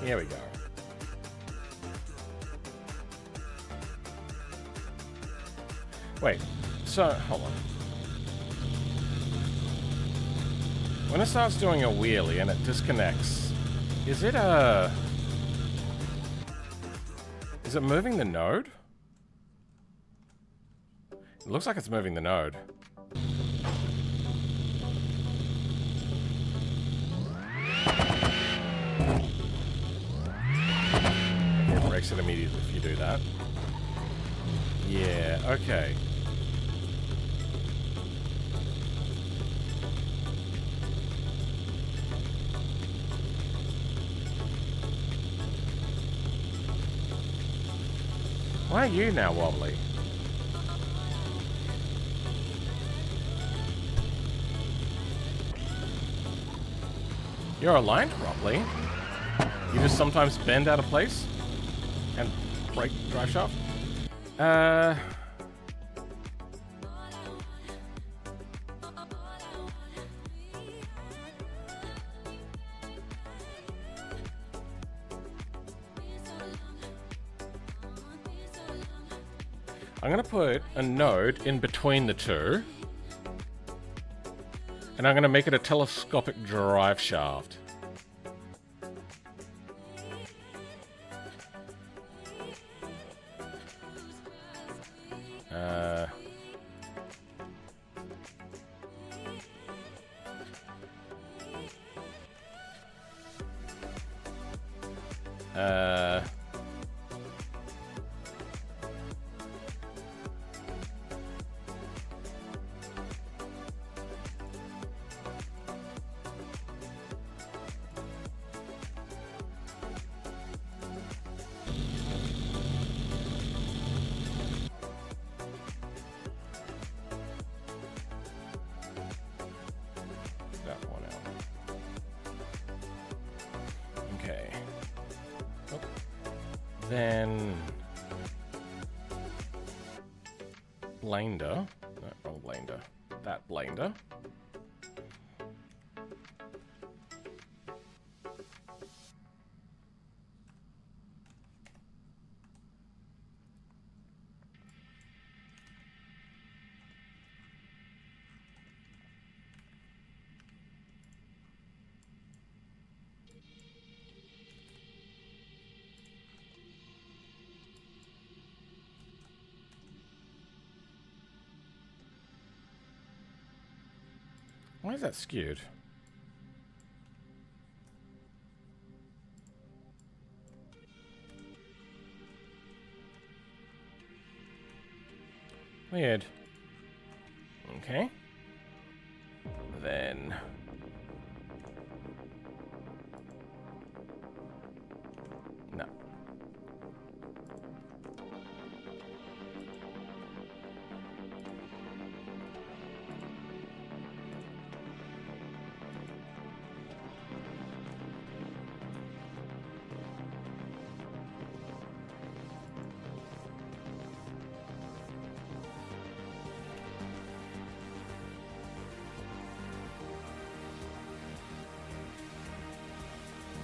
Here we go. Wait, so, hold on. When it starts doing a wheelie and it disconnects, is it moving the node? It looks like it's moving the node. It breaks it immediately if you do that. Yeah, okay. Why are you now wobbly? You're aligned properly. You just sometimes bend out of place and break drive shaft. I'm going to put a node in between the two. And I'm going to make it a telescopic drive shaft. Then Blender, no, wrong Blender, that Blender. Why is that skewed? Weird. Okay. Then... no.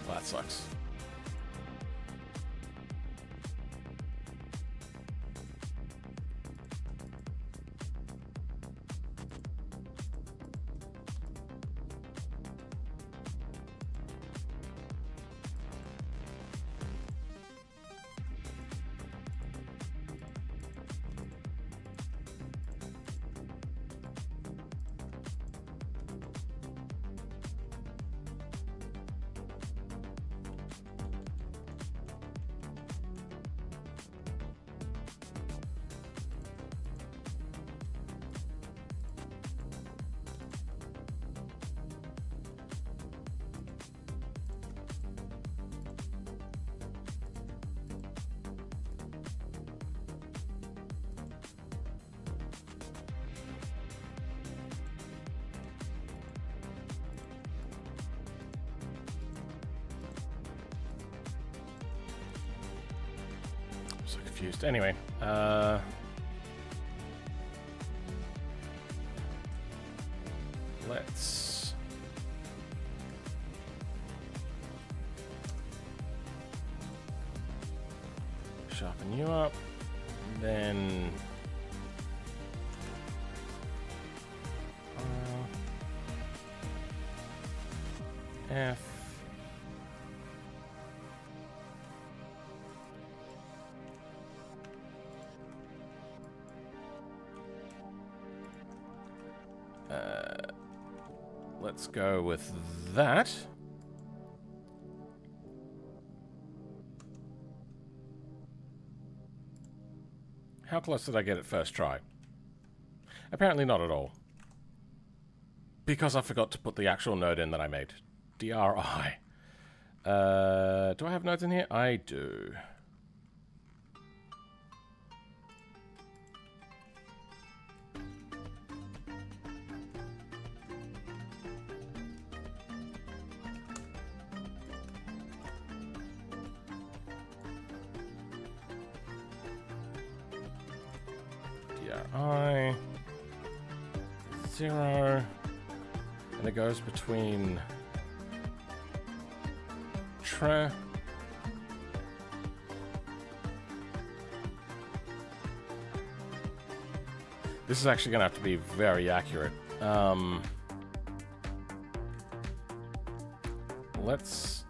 That sucks. confused. Anyway, let's sharpen you up, then F. Let's go with that. How close did I get it first try? Apparently not at all. Because I forgot to put the actual node in that I made. DRI. Do I have nodes in here? I do. DRI. 0. And it goes between tre. This is actually going to have to be very accurate. Let's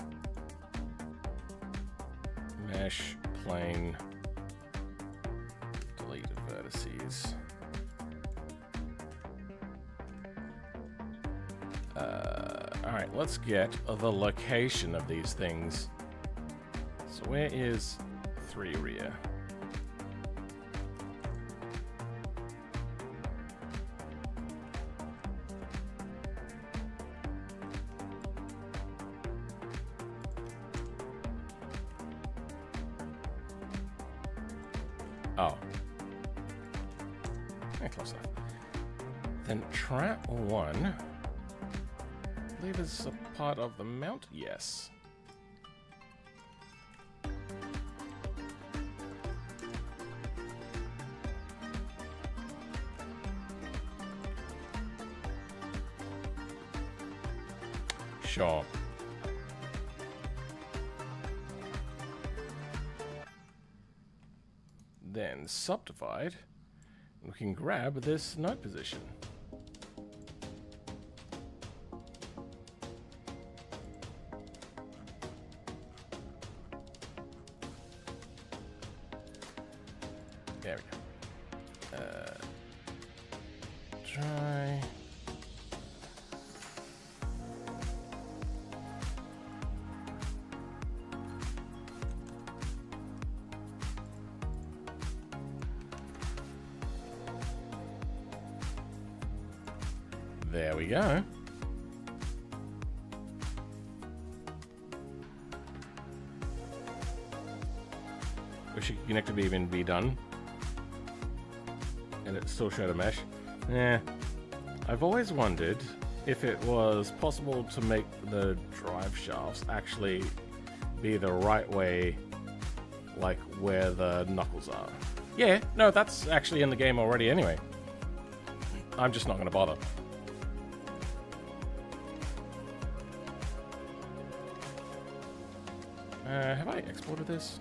mesh plane deleted vertices. Alright, let's get the location of these things. So where is 3 rear? Oh. Yeah, close enough. Then trap 1. I believe is a part of the mount? Yes. Sure. Then subdivide. We can grab this node position. There we go. Try. There we go. Wish it could even be done. And it still showed a mesh. Yeah. I've always wondered if it was possible to make the drive shafts actually be the right way, like where the knuckles are. Yeah, no, that's actually in the game already anyway. I'm just not going to bother. Have I exported this?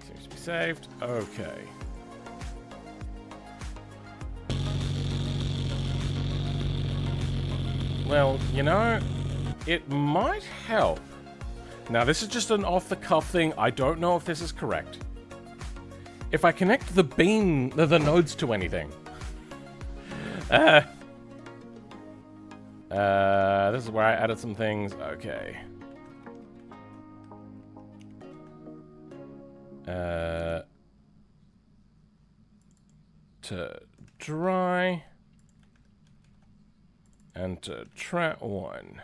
Seems to be saved. Okay. Well, you know, it might help. Now, this is just an off-the-cuff thing. I don't know if this is correct. If I connect the nodes to anything. This is where I added some things. Okay. To dry. And to trap 1.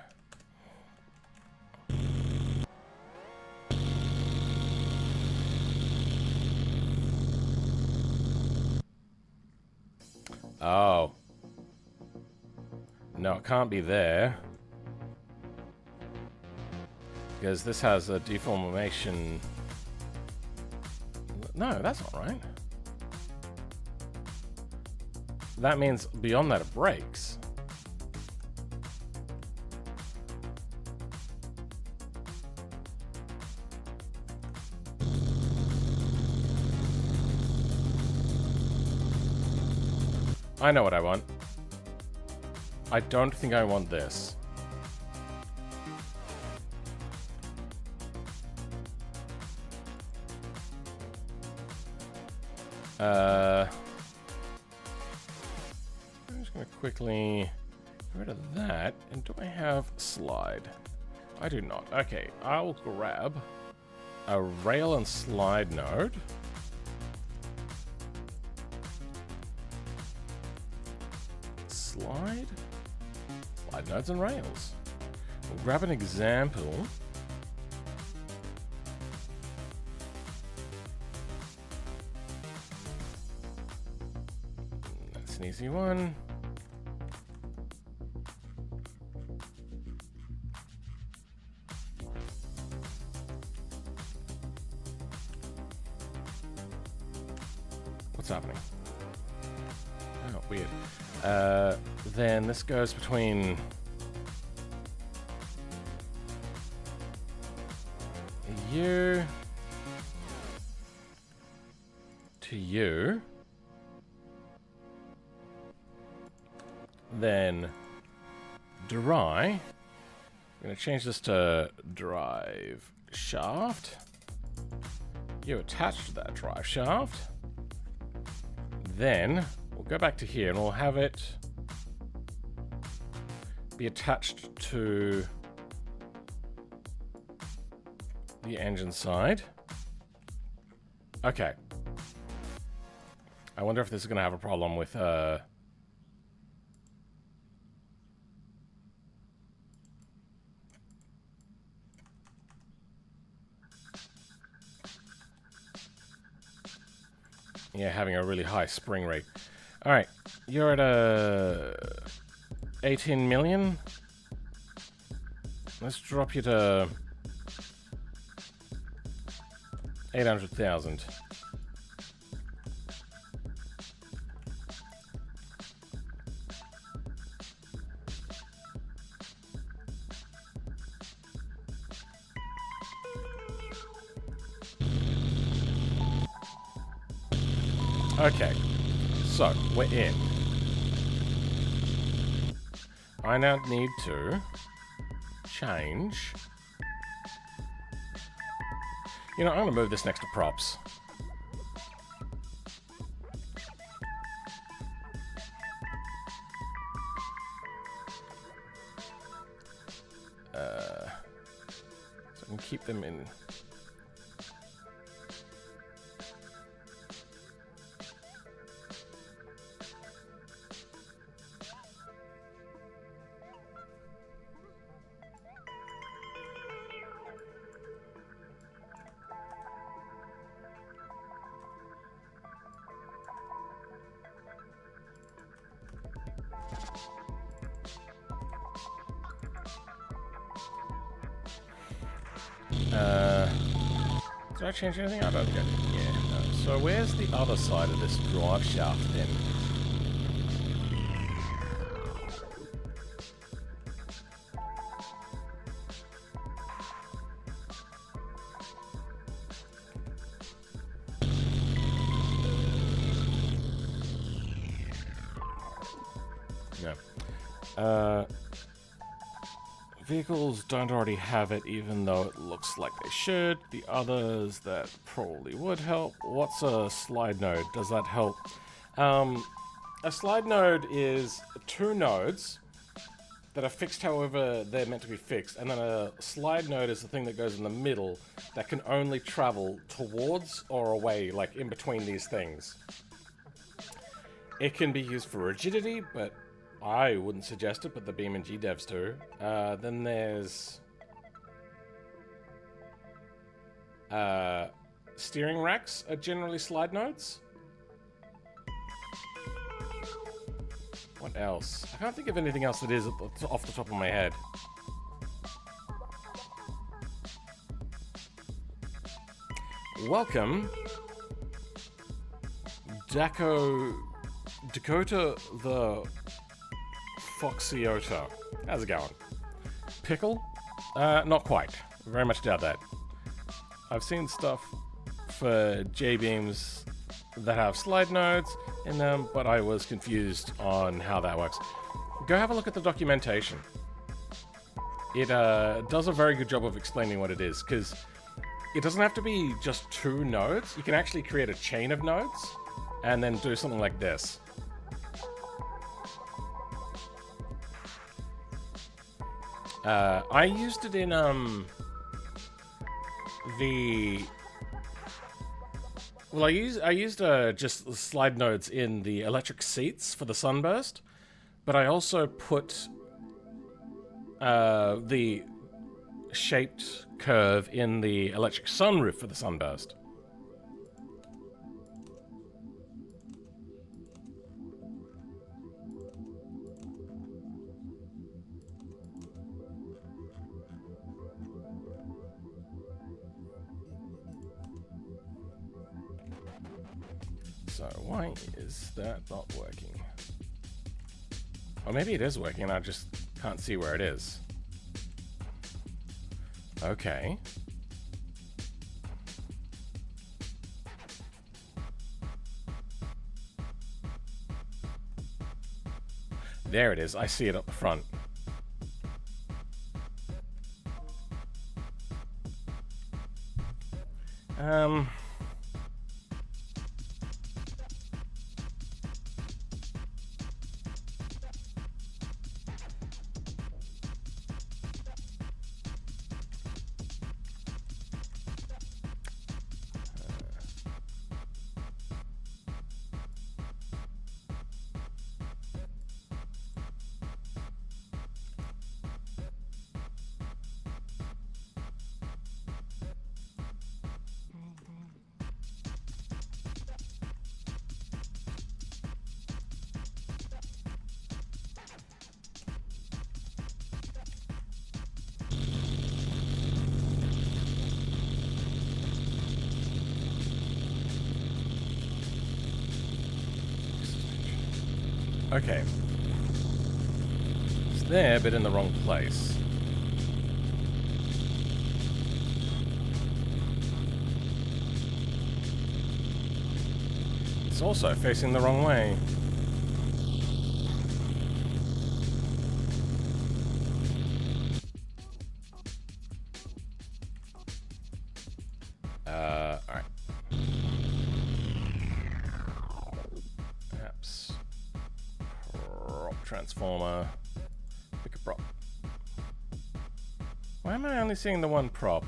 Oh. No, it can't be there. Because this has a deformation. No, that's not right. That means beyond that it breaks. I know what I want. I don't think I want this. I'm just gonna quickly get rid of that. And do I have slide? I do not. Okay, I'll grab a rail and slide node. Slide nodes and rails. We'll grab an example. That's an easy one. What's happening? Oh, weird. Then this goes between you to you, then dry. I'm going to change this to drive shaft. You attach to that drive shaft. Then we'll go back to here and we'll have it be attached to the engine side. Okay. I wonder if this is going to have a problem with yeah, having a really high spring rate. All right, you're at 18 million. Let's drop you to 800,000. Okay, so we're in. I now need to change. You know, I'm going to move this next to props. So I can keep them in. Did I change anything? I don't get it. Yeah. No. So where's the other side of this drive shaft then? No. Vehicles don't already have it, even though it looks like they should. The others that probably would help. What's a slide node? Does that help? A slide node is two nodes that are fixed however they're meant to be fixed, and then a slide node is the thing that goes in the middle that can only travel towards or away, like in between these things. It can be used for rigidity, but I wouldn't suggest it, but the BeamNG devs do. Then there's steering racks are generally slide nodes. What else? I can't think of anything else that is off the top of my head. Welcome, Dakota the Foxiota. How's it going? Pickle? Not quite. Very much doubt that. I've seen stuff for J-beams that have slide nodes in them, but I was confused on how that works. Go have a look at the documentation. It does a very good job of explaining what it is, because it doesn't have to be just 2 nodes. You can actually create a chain of nodes and then do something like this. I used it in I used just slide nodes in the electric seats for the sunburst, but I also put the shaped curve in the electric sunroof for the sunburst. So why is that not working? Or maybe it is working and I just can't see where it is. Okay. There it is. I see it up the front. Okay. It's there, but in the wrong place. It's also facing the wrong way. Alright. Perhaps prop transformer. Pick a prop. Why am I only seeing the one prop?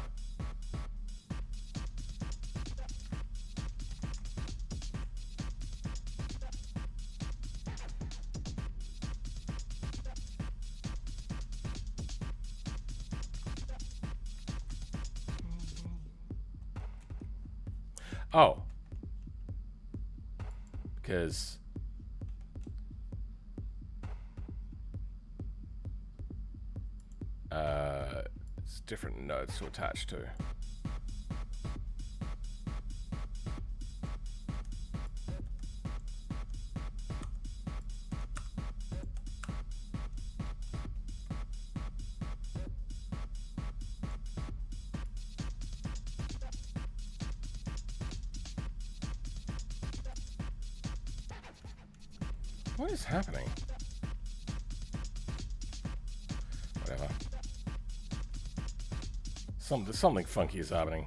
Oh. Because it's different nodes to attach to. What is happening? Whatever. Something funky is happening.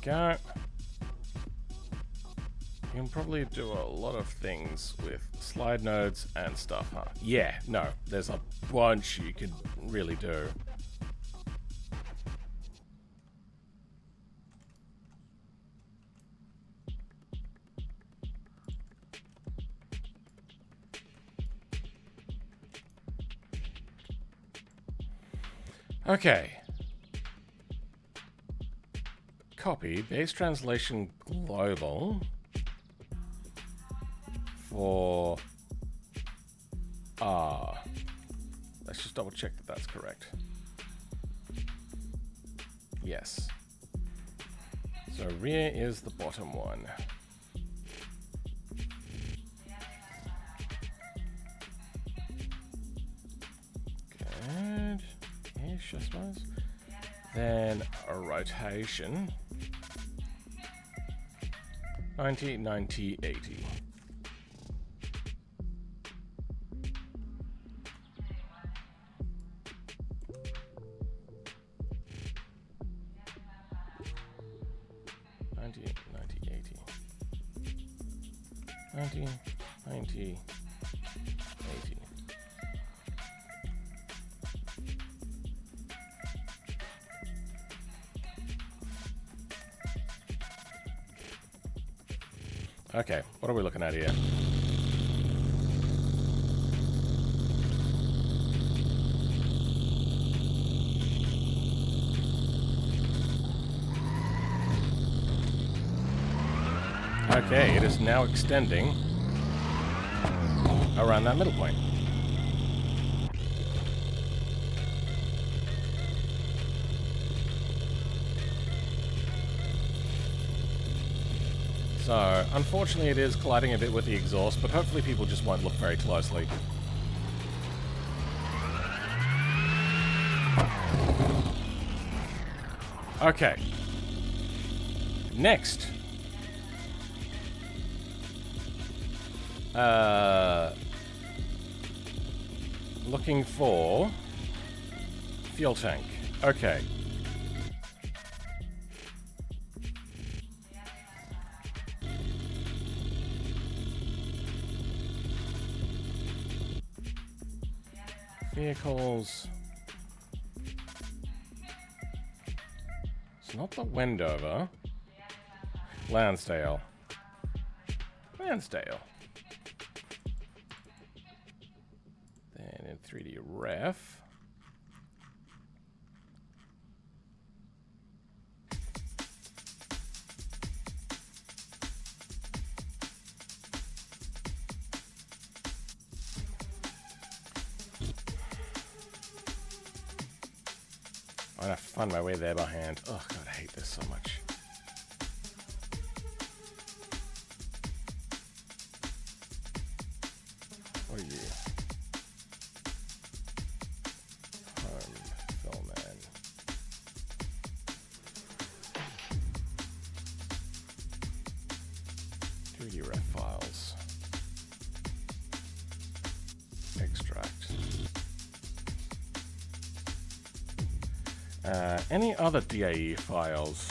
Go. You can probably do a lot of things with slide nodes and stuff, huh? Yeah, no, there's a bunch you could really do. Okay. Copy base translation global for R. Let's just double check that that's correct. Yes. So rear is the bottom one. Good. Ish, I suppose. Then a rotation. 90, 90, 80. Ninety, 90, 80. Okay, what are we looking at here? Okay, it is now extending around that middle point. So, unfortunately it is colliding a bit with the exhaust, but hopefully people just won't look very closely. Okay. Next. Looking for fuel tank. Okay. Vehicles. It's not the Wendover. Lansdale. Lansdale. Then in 3D ref. I'm gonna find my way there by hand. Oh god, I hate this so much. What are you? Home, Philman. .3D ref files. Extract. Any other DAE files?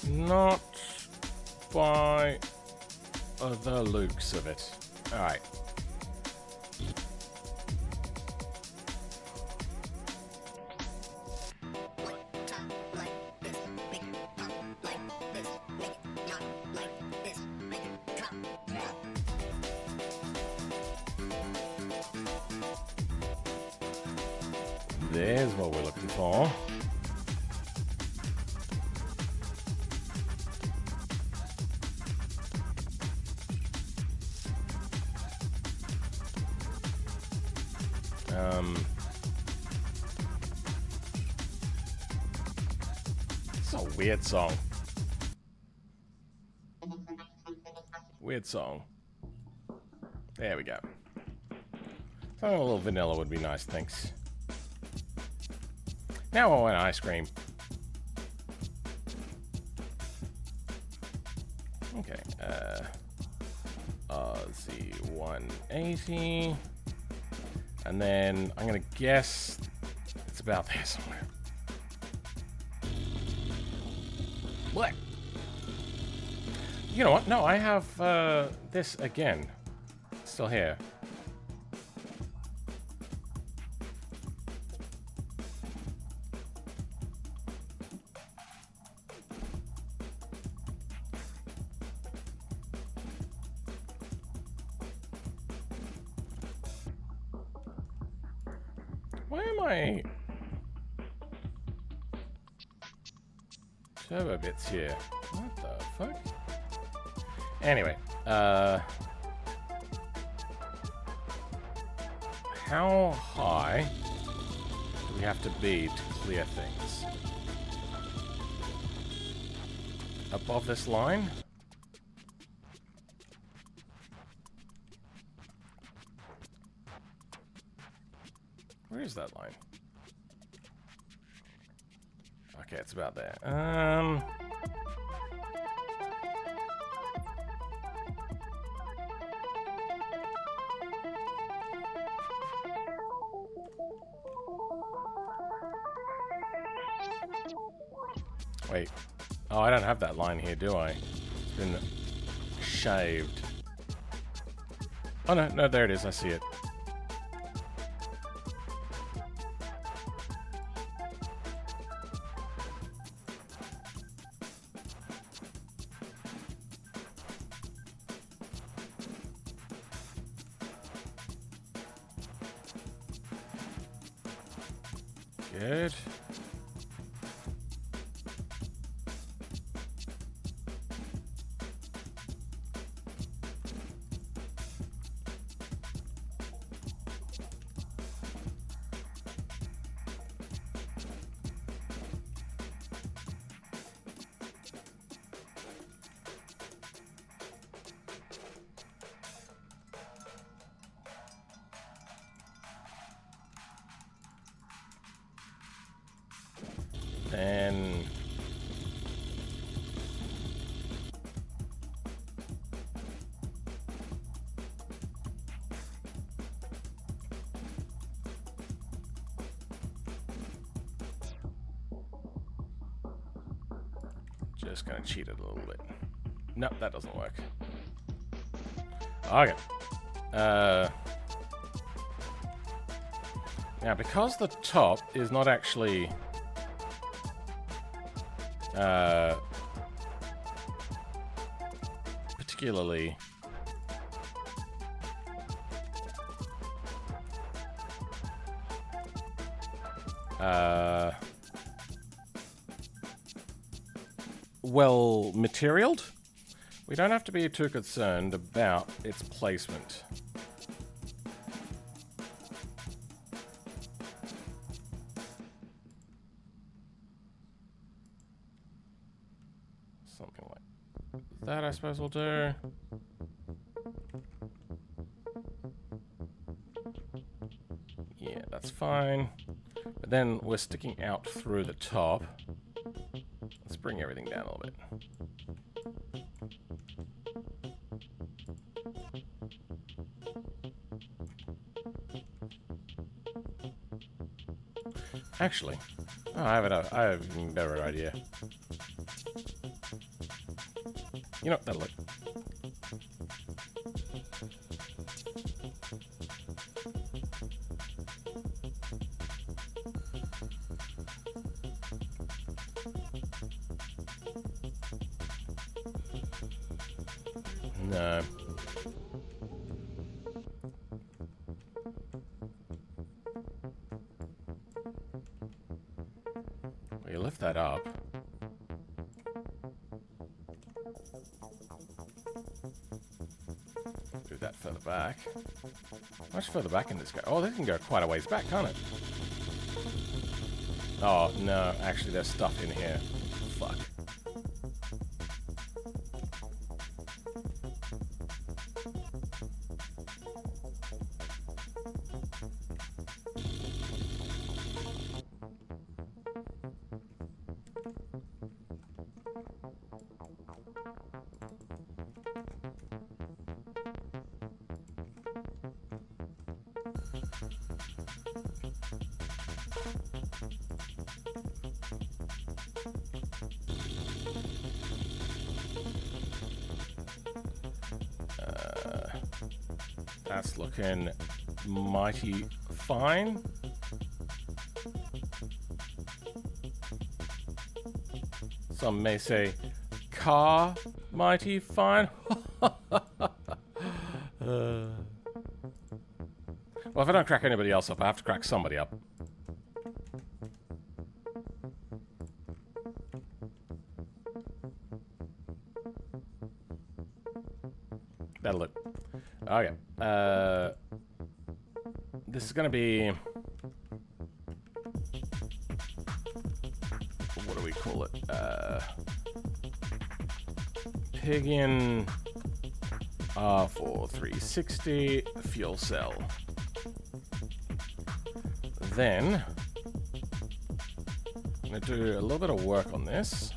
Not by the looks of it. Alright. There's what we're looking for. It's a weird song. Weird song. There we go. Something a little vanilla would be nice, thanks. Now I want ice cream. Okay, Z180. And then I'm gonna guess it's about there somewhere. What? You know what? No, I have this again. Still here. Why am I... Turbo bits here. What the fuck? Anyway, how high do we have to be to clear things? Above this line? Where is that line? Okay, it's about there. Wait. Oh, I don't have that line here, do I? It's been shaved. Oh, no, no, there it is. I see it. Good. Then just gonna cheat it a little bit. Nope, that doesn't work. Okay. Now, because the top is not actually particularly well materialed, we don't have to be too concerned about its placement. Something like that, I suppose we'll do. Yeah, that's fine. But then we're sticking out through the top. Let's bring everything down a little bit. Actually, oh, I have an even better idea. You know, that'll look. No. We lift that up. Move that further back. How much further back can this go? Oh, this can go quite a ways back, can't it? Oh, no. Actually, there's stuff in here. Fuck. That's looking mighty fine. Some may say, car mighty fine. Well, if I don't crack anybody else up, I have to crack somebody up. That'll look. Okay. This is gonna be. What do we call it? Pig-in R4360 fuel cell. Then I'm gonna do a little bit of work on this.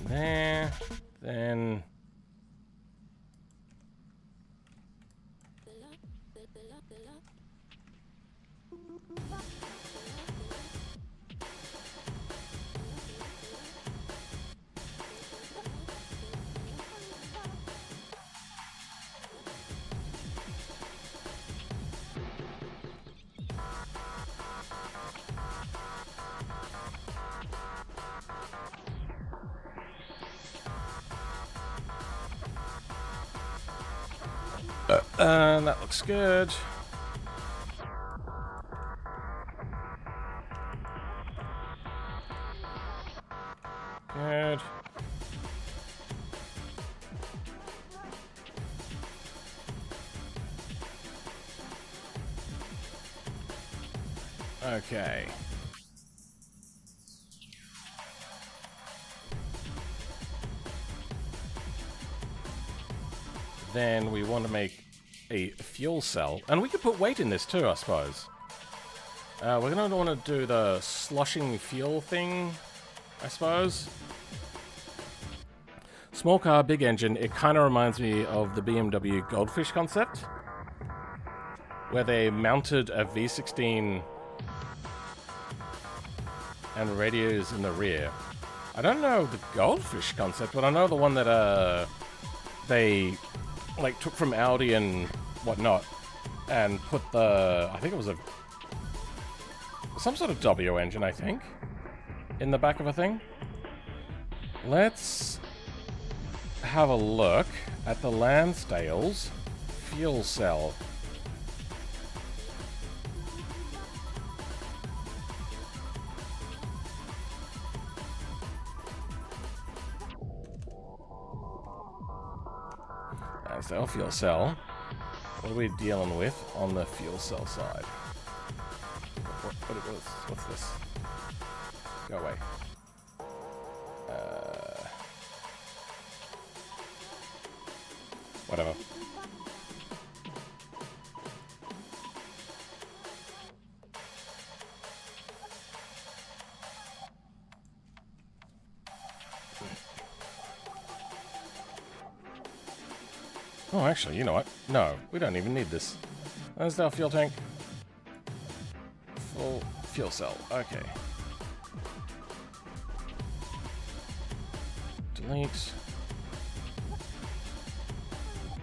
There, then that looks good. Good. Okay. Then we want to make a fuel cell, and we could put weight in this too, I suppose. We're going to want to do the sloshing fuel thing, I suppose. Small car, big engine. It kind of reminds me of the BMW Goldfish concept, where they mounted a V16 and radios in the rear. I don't know the Goldfish concept, but I know the one that they like took from Audi and whatnot and put the, I think it was some sort of W engine, I think, in the back of a thing. Let's have a look at the Lansdale's fuel cell. Lansdale fuel cell. What are we dealing with on the fuel cell side? What's this? Go away. Whatever. Oh, actually, you know what? No, we don't even need this. There's our fuel tank. Full fuel cell. Okay. Delete.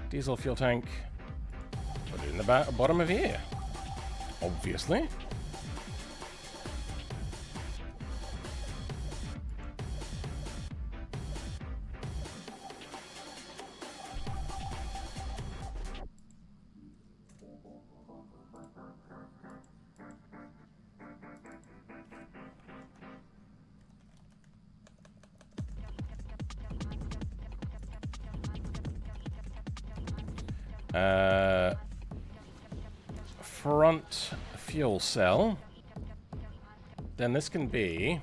Diesel fuel tank. Put it in the bottom of here. Obviously. Front fuel cell. Then this can be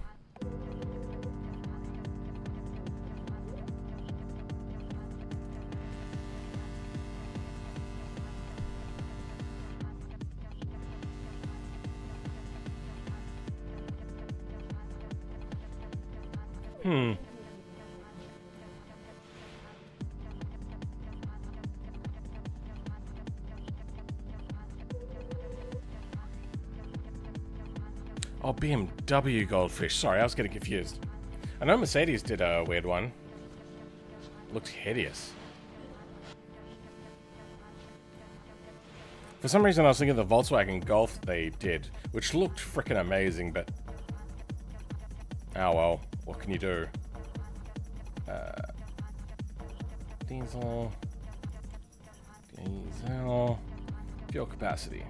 Oh, BMW Goldfish. Sorry, I was getting confused. I know Mercedes did a weird one. Looks hideous. For some reason, I was thinking the Volkswagen Golf they did, which looked freaking amazing, but... Oh well, what can you do? Diesel... Fuel capacity.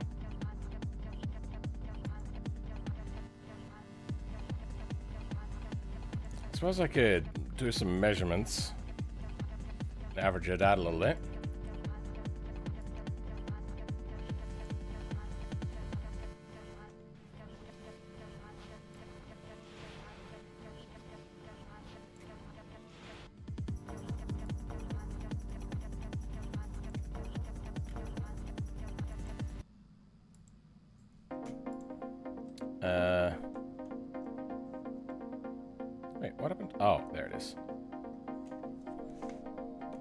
I suppose I could do some measurements. Average it out a little bit. Wait, what happened? Oh, there it is.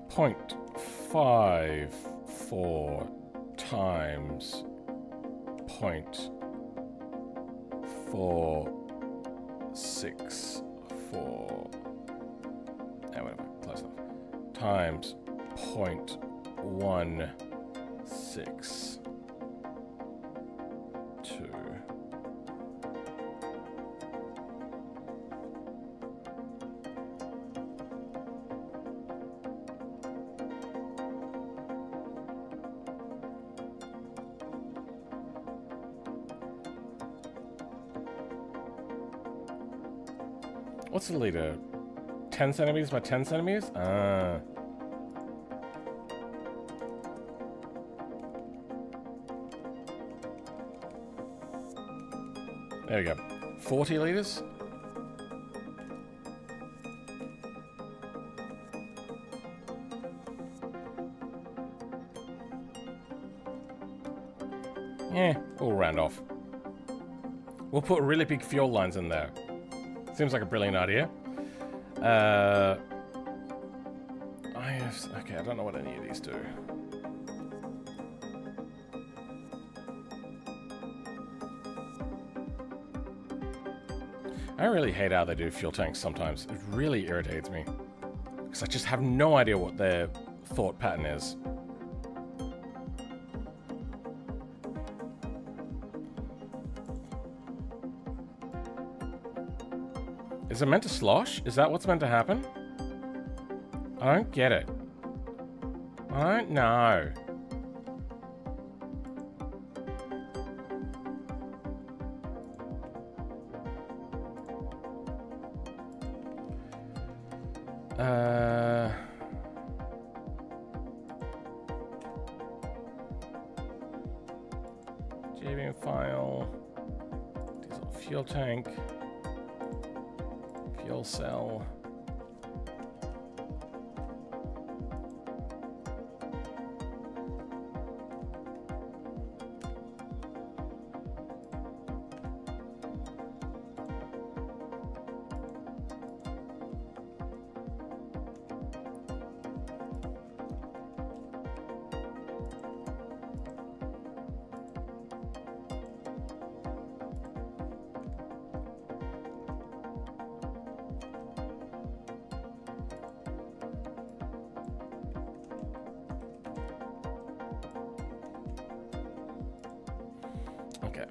0.54 times 0.464. Whatever, close enough. Times 0.162. What's the liter? 10 centimeters by 10 centimeters? There we go. 40 liters? Yeah, we'll round off. We'll put really big fuel lines in there. Seems like a brilliant idea. Okay, I don't know what any of these do. I really hate how they do fuel tanks sometimes. It really irritates me. Because I just have no idea what their thought pattern is. Is it meant to slosh? Is that what's meant to happen? I don't get it. I don't know. JVM file. Diesel fuel tank. Fuel cell. Okay.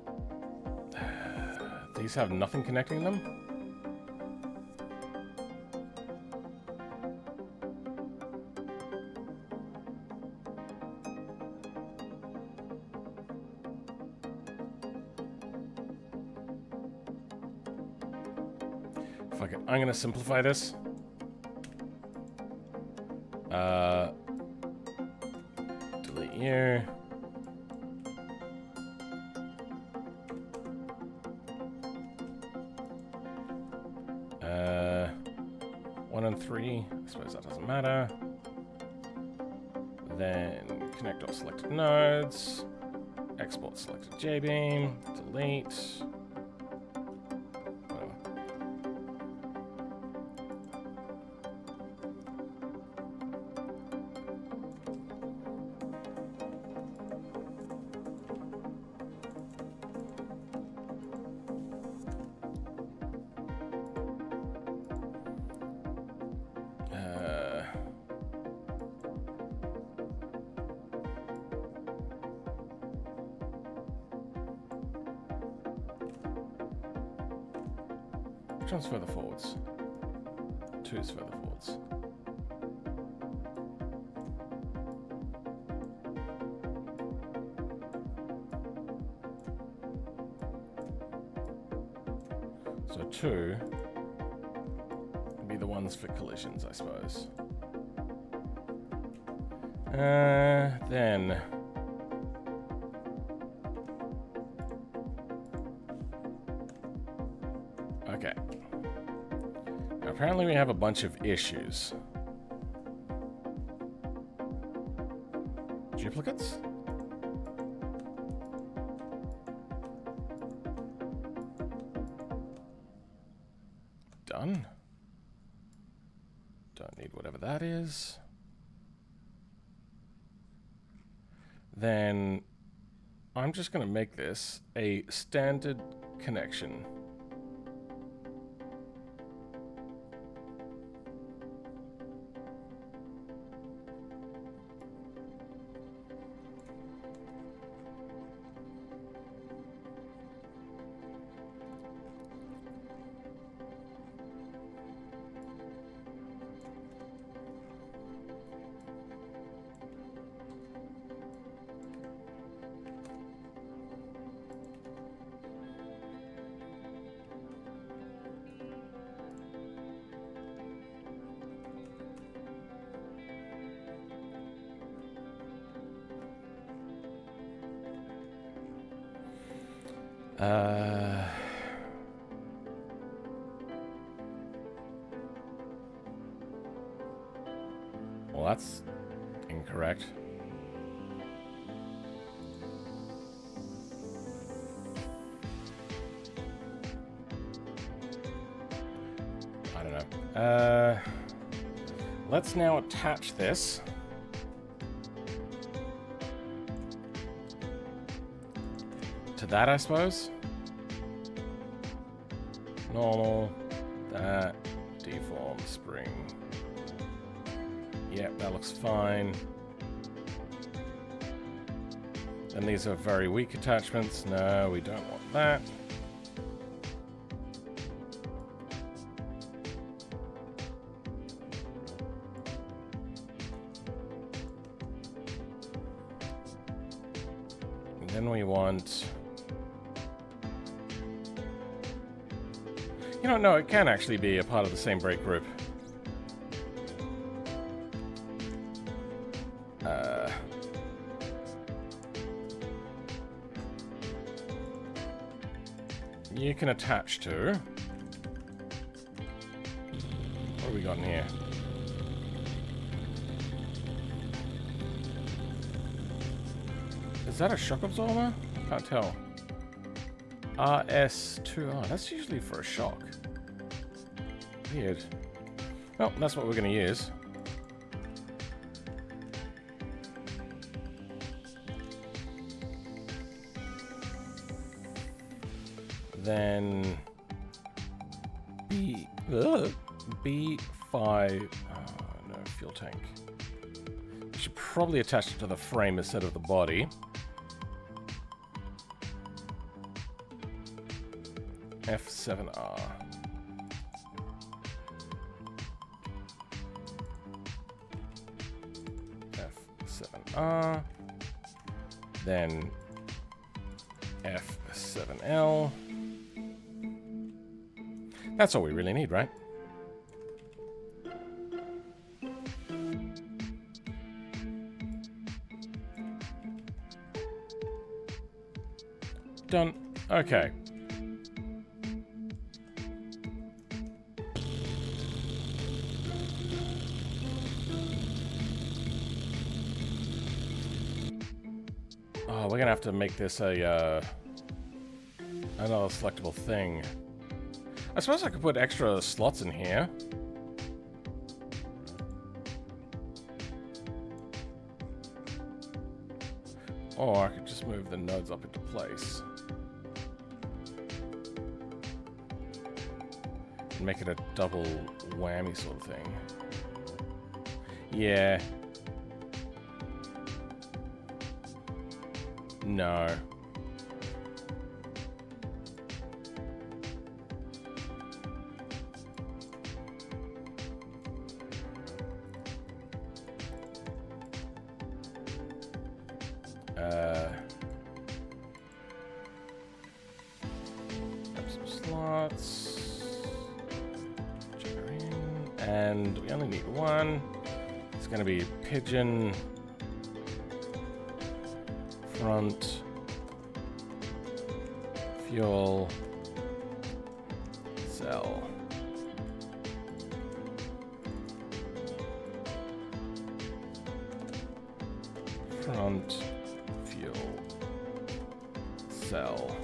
These have nothing connecting them? Fuck it. I'm gonna simplify this. Delete you. One and three. I suppose that doesn't matter. Then connect all selected nodes. Export selected JBeam. Delete. Which one's further forwards? 2's further forwards. So 2 would be the ones for collisions, I suppose. Then... Okay. Now, apparently we have a bunch of issues. Duplicates? Done. Don't need whatever that is. Then I'm just going to make this a standard connection. Well, that's incorrect. I don't know. Let's now attach this. To that, I suppose. Normal. That. Deform. Spring. Yep, that looks fine. And these are very weak attachments. No, we don't want that. And then we want... You don't know, it can actually be a part of the same brake group. You can attach to... What have we got in here? Is that a shock absorber? Can't tell. RS2R. That's usually for a shock. Weird. Well, that's what we're going to use. Then B5. Oh, no, fuel tank. We should probably attach it to the frame instead of the body. F7R. F7R. Then F7L. That's all we really need, right? Done. Okay. Oh, we're gonna have to make this a another selectable thing. I suppose I could put extra slots in here. Or I could just move the nodes up into place. And make it a double whammy sort of thing. Yeah. No. Grab some slots. Checker in. And we only need one. It's going to be pigeon, front, fuel, cell. Front, fuel, cell.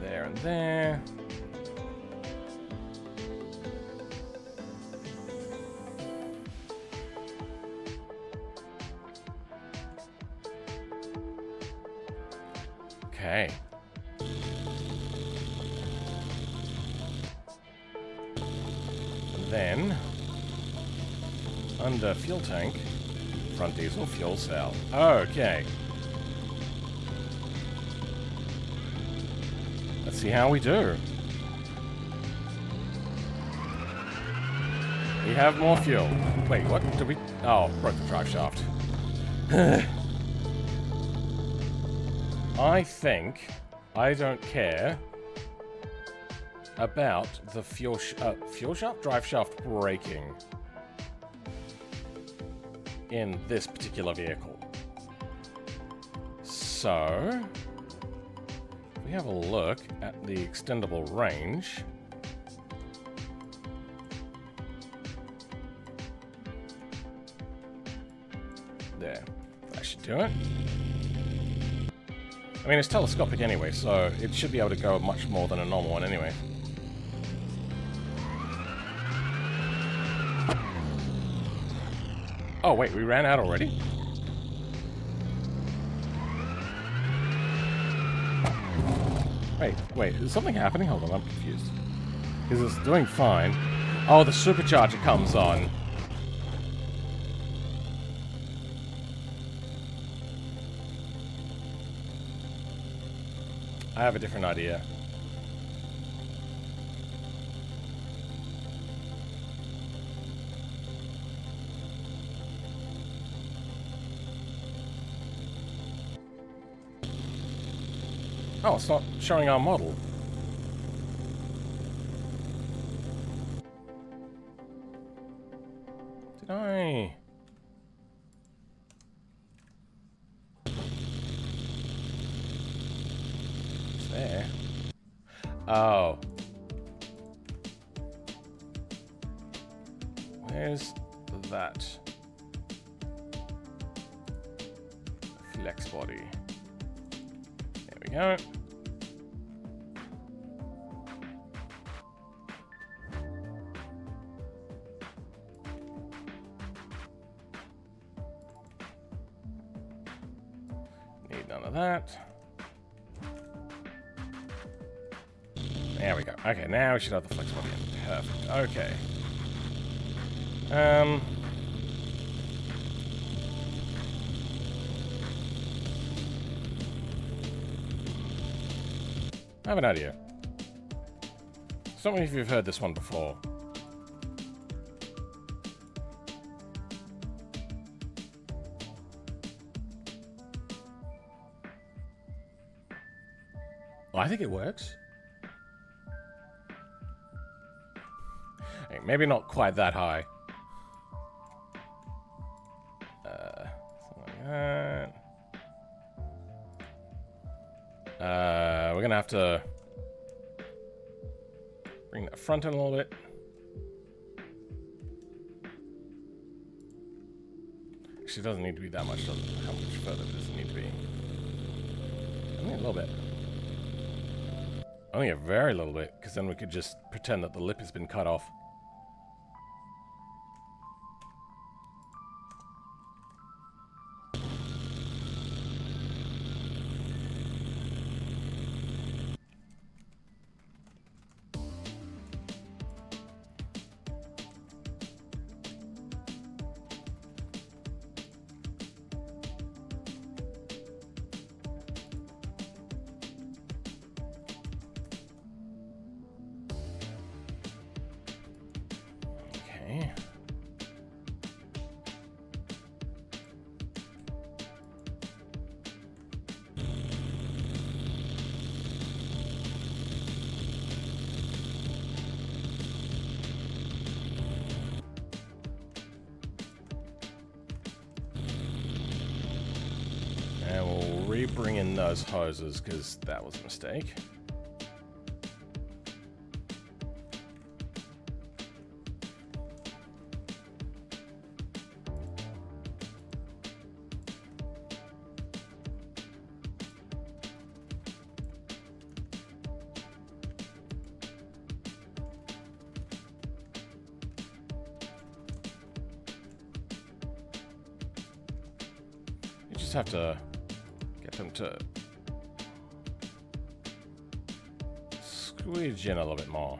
There and there. Okay. Then, under fuel tank, front diesel fuel cell. Okay. Let's see how we do. We have more fuel. Wait, what? Did we? Oh, broke the drive shaft. I think I don't care about the fuel shaft? Drive shaft braking in this particular vehicle. So, if we have a look at the extendable range, there, that should do it. I mean, it's telescopic anyway, so it should be able to go much more than a normal one anyway. Oh, wait, we ran out already? Wait, is something happening? Hold on, I'm confused. Because it's doing fine. Oh, the supercharger comes on. I have a different idea. Oh, it's not showing our model. Did I? It's there. Oh. Where's that? Flex body. There we go. Need none of that. There we go. Okay, now we should have the flex body in. Perfect. Okay. I have an idea. Stop me if you've heard this one before. Well, I think it works. Hey, maybe not quite that high. Something like that. We're gonna have to bring that front in a little bit. Actually, it doesn't need to be that much, does it? How much further does it need to be? Only a little bit. Only a very little bit, because then we could just pretend that the lip has been cut off. Okay. And we'll re-bring in those hoses because that was a mistake. You just have to get them to squeeze in a little bit more.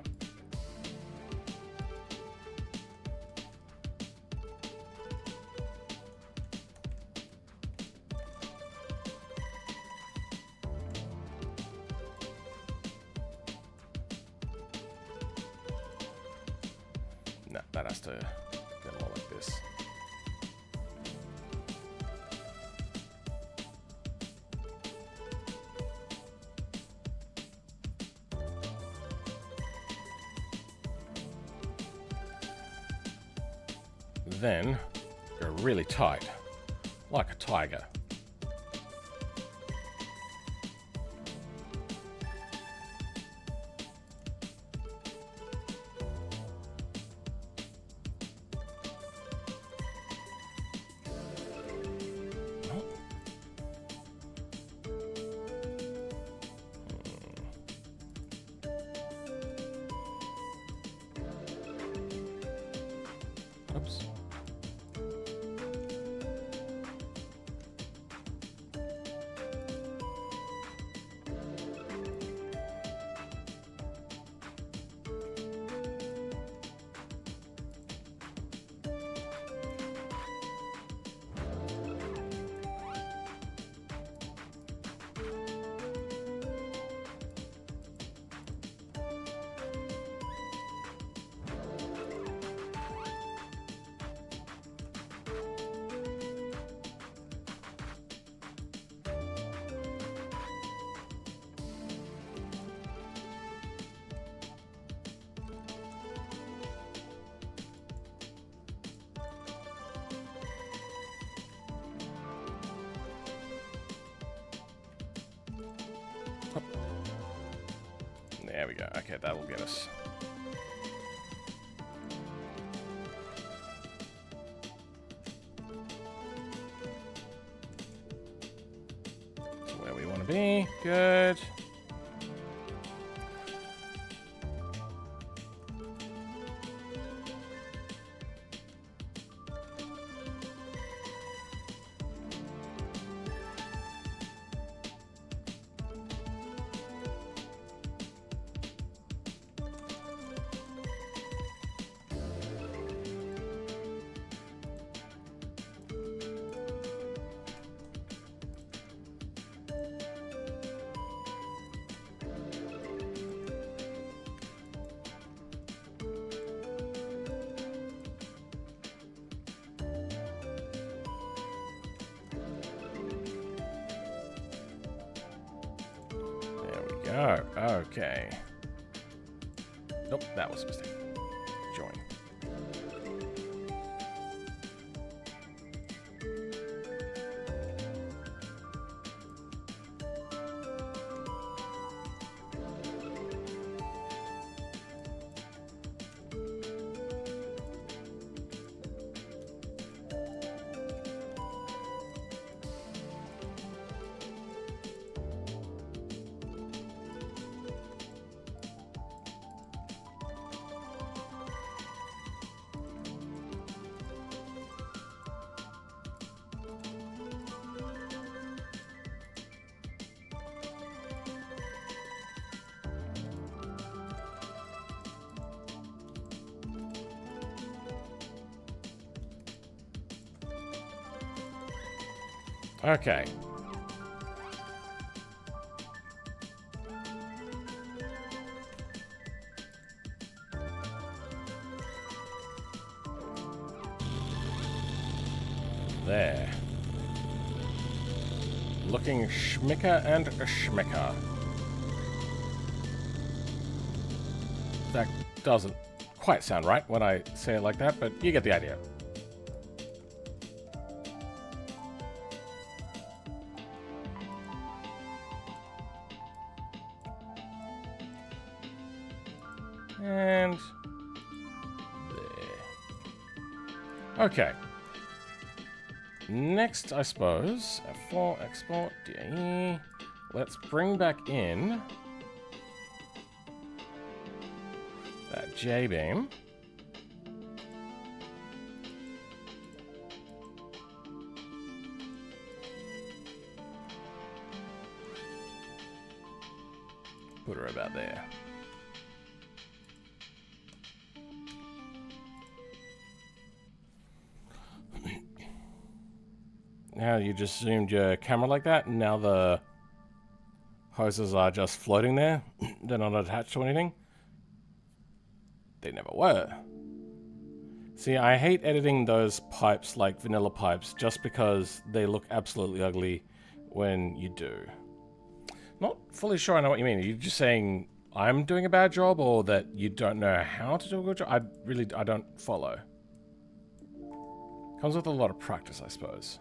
No, that has to get more like this. Then go really tight, like a tiger. Oops. There we go. Okay, that will get us. That's where we want to be. Good. Go. Okay. Nope, that was a mistake. Join. Okay. there. Looking schmicker and schmicker. That doesn't quite sound right when I say it like that, but you get the idea. And there. Okay. Next, I suppose, F4 export DAE. Let's bring back in that J-beam. Put her about there. Now you just zoomed your camera like that, and now the hoses are just floating there. They're not attached to anything. They never were. See, I hate editing those pipes like vanilla pipes just because they look absolutely ugly when you do. Not fully sure I know what you mean. Are you just saying I'm doing a bad job, or that you don't know how to do a good job? I don't follow. Comes with a lot of practice, I suppose.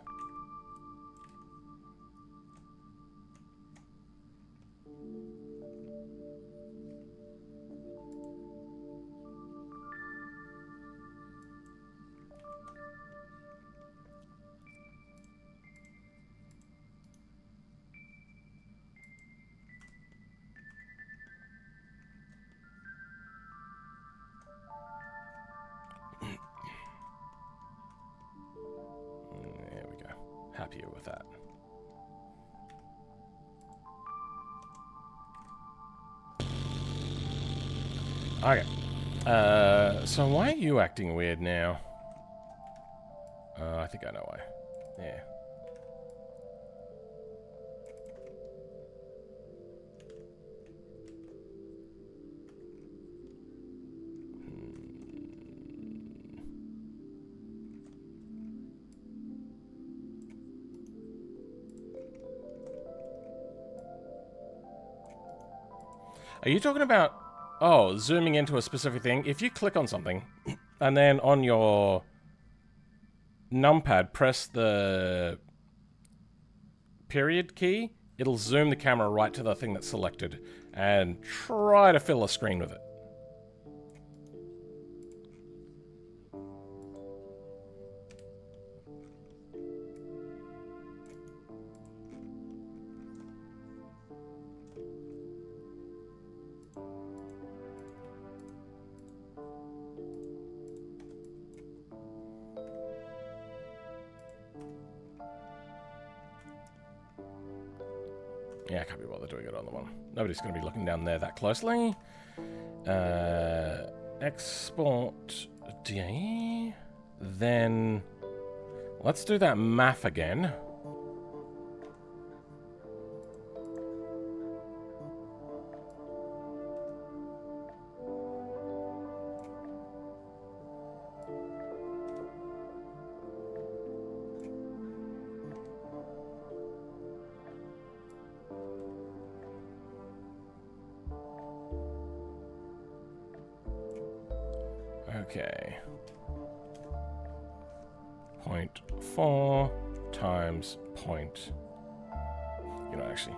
There we go. Happier with that. Okay. So why are you acting weird now? I think I know why. Yeah. Are you talking about, zooming into a specific thing? If you click on something, and then on your numpad, press the period key, it'll zoom the camera right to the thing that's selected, and try to fill a screen with it. Yeah, I can't be bothered doing it on the one. Nobody's going to be looking down there that closely. Export DAE. Then let's do that math again. Okay. 0.4 times point. You know, actually.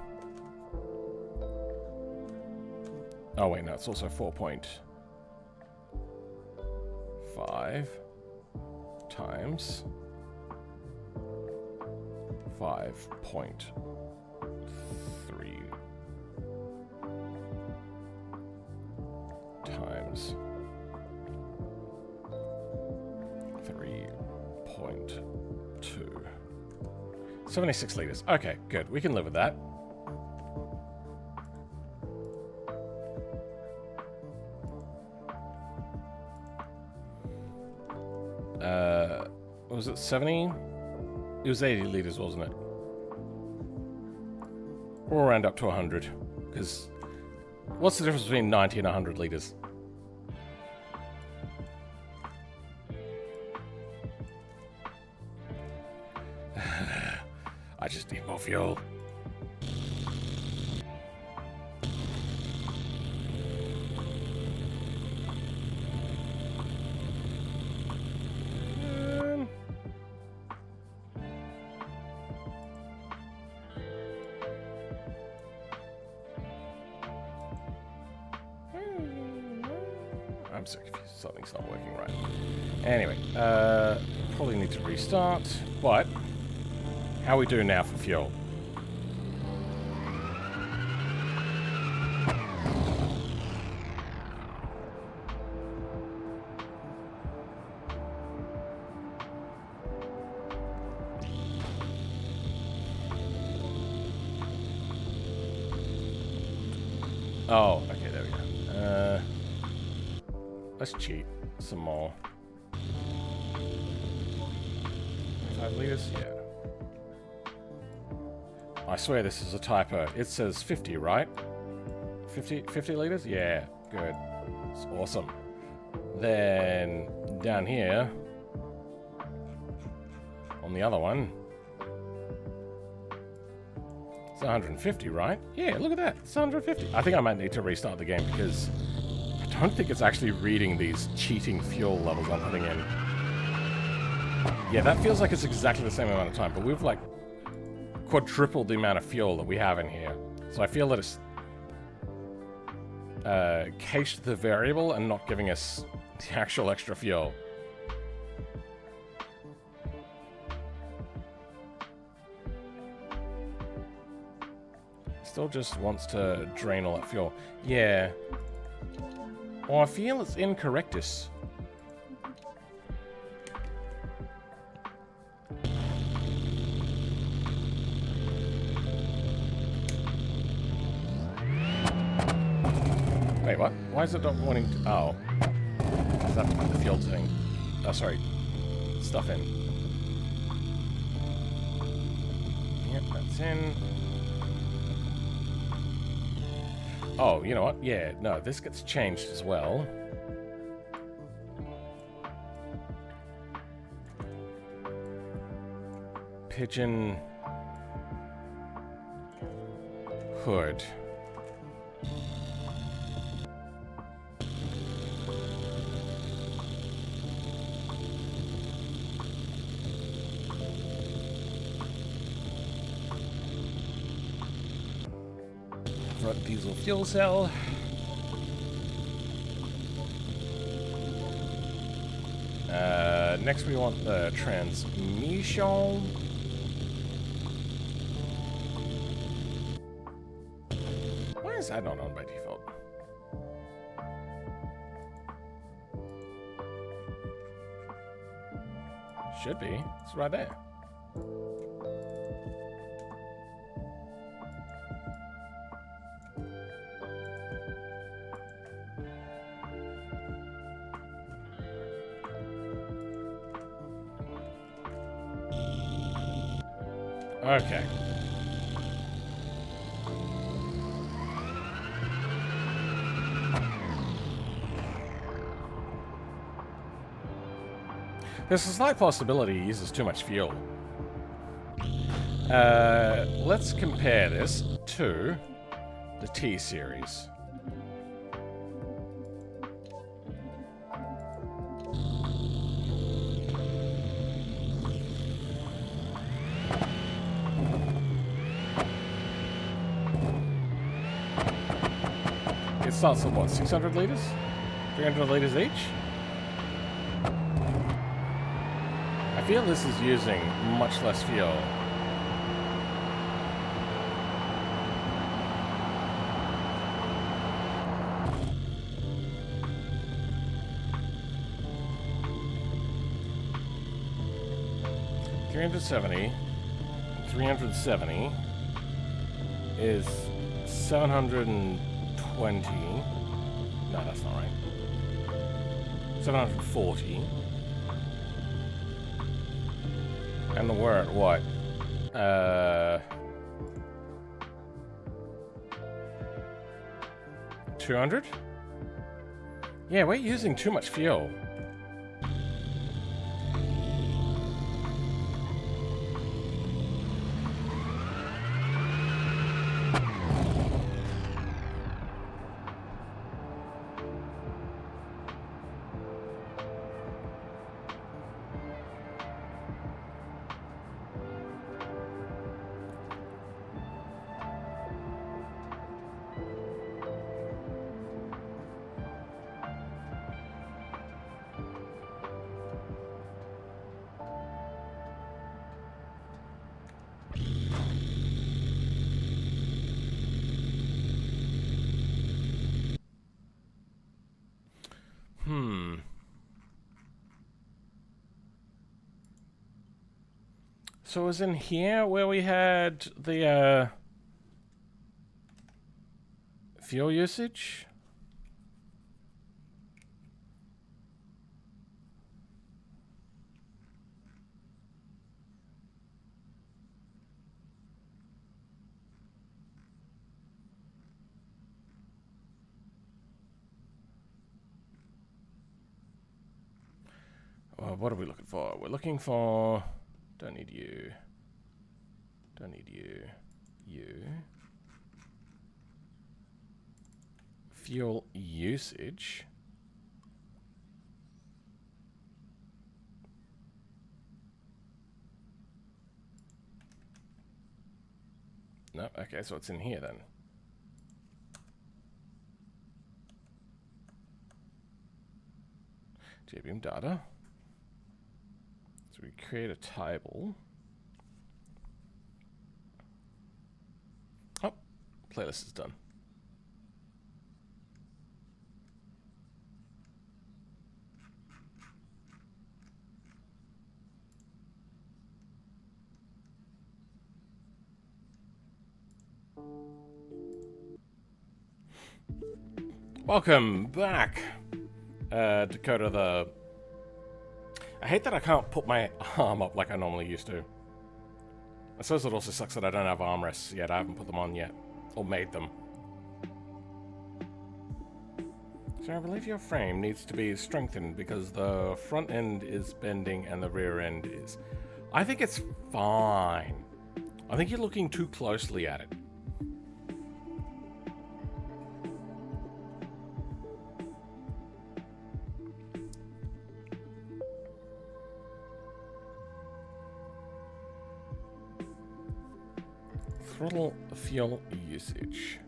Oh, wait, no, it's also 4.5 times 5.3 times 3.2. 76 liters. Okay, good. We can live with that. Was it 70? It was 80 liters, wasn't it? We'll round up to 100. Because what's the difference between 90 and 100 liters? I just need more fuel. I'm so confused. Something's not working right. Anyway, probably need to restart. But how are we doing now for fuel? Oh, okay, there we go. Let's cheat some more. 5 liters? Yeah. I swear this is a typo. It says 50, right? 50 liters? Yeah, good. It's awesome. Then down here, on the other one, it's 150, right? Yeah, look at that. It's 150. I think I might need to restart the game because I don't think it's actually reading these cheating fuel levels I'm putting in. Yeah, that feels like it's exactly the same amount of time, but we've like quadrupled the amount of fuel that we have in here. So I feel that it's cached the variable and not giving us the actual extra fuel. Still just wants to drain all that fuel. Yeah. Oh, I feel it's incorrectus. Wait, what? Why is it not wanting to... Oh. Does that have to put the fuel thing? Oh, sorry. Stuff in. Yep, that's in. Oh, you know what? Yeah, no, this gets changed as well. Pigeon hood. Front diesel fuel cell. Next we want the transmission. Why is that not on by default? Should be. It's right there. Okay. There's a slight possibility he uses too much fuel. Let's compare this to the T series. It starts at what, 600 liters? 300 liters each? I feel this is using much less fuel. $370 is 720. No, that's not right. 740. And we're at what? 200? Yeah, we're using too much fuel. So it was in here where we had the fuel usage? What are we looking for? We're looking for... Don't need you. Don't need you. You. Fuel usage. No, okay, so it's in here then. JVM data. So we create a table. Oh, playlist is done. Welcome back, Dakota the... I hate that I can't put my arm up like I normally used to. I suppose it also sucks that I don't have armrests yet. I haven't put them on yet. Or made them. So I believe your frame needs to be strengthened because the front end is bending and the rear end is... I think it's fine. I think you're looking too closely at it. Throttle fuel usage.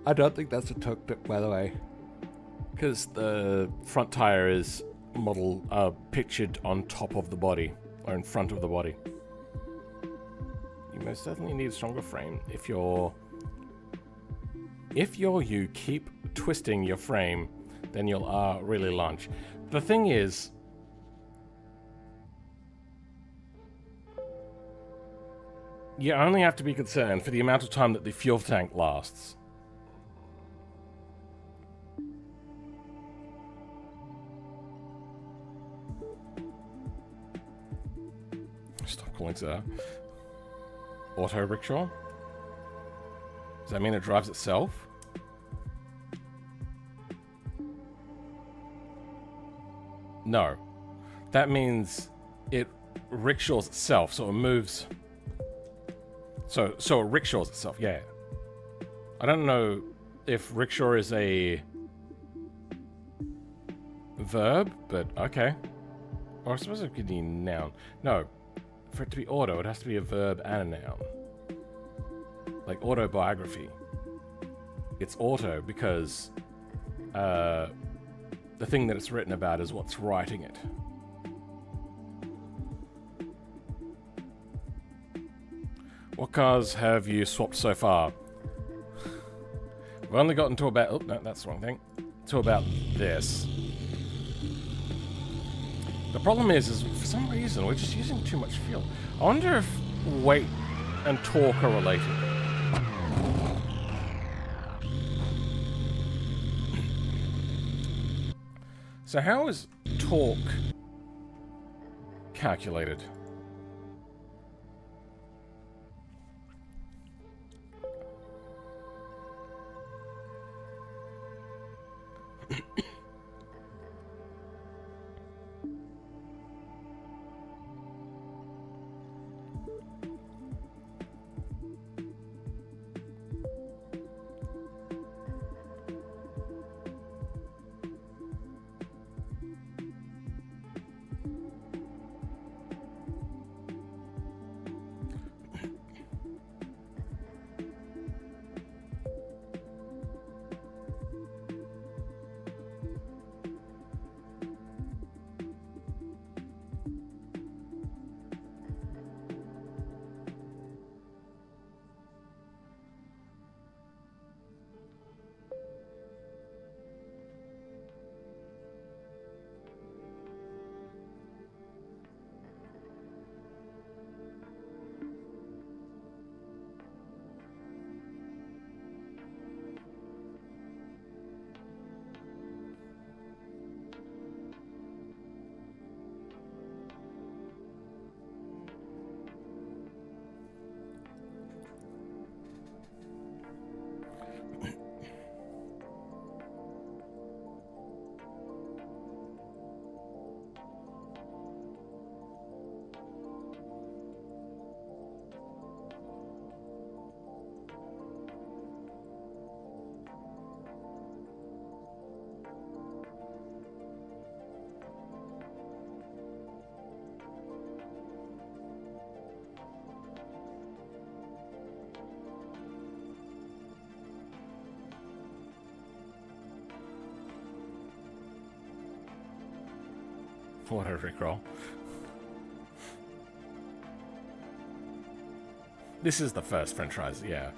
I don't think that's a toke tip, by the way, because the front tire is pictured on top of the body or in front of the body. You most certainly need a stronger frame. If you keep twisting your frame, then you'll really lunge. The thing is, you only have to be concerned for the amount of time that the fuel tank lasts. Stop calling it auto rickshaw. Does that mean it drives itself? No. That means it rickshaws itself, so it moves. So it rickshaws itself, yeah. I don't know if rickshaw is a verb, but okay. Or I suppose it could be a noun. No. For it to be auto, it has to be a verb and a noun. Like autobiography. It's auto because the thing that it's written about is what's writing it. What cars have you swapped so far? We've only gotten to about... Oh, no, that's the wrong thing. To about this. The problem is for some reason, we're just using too much fuel. I wonder if weight and torque are related. So how is torque calculated? Auto Rickroll. This is the first french fries, yeah.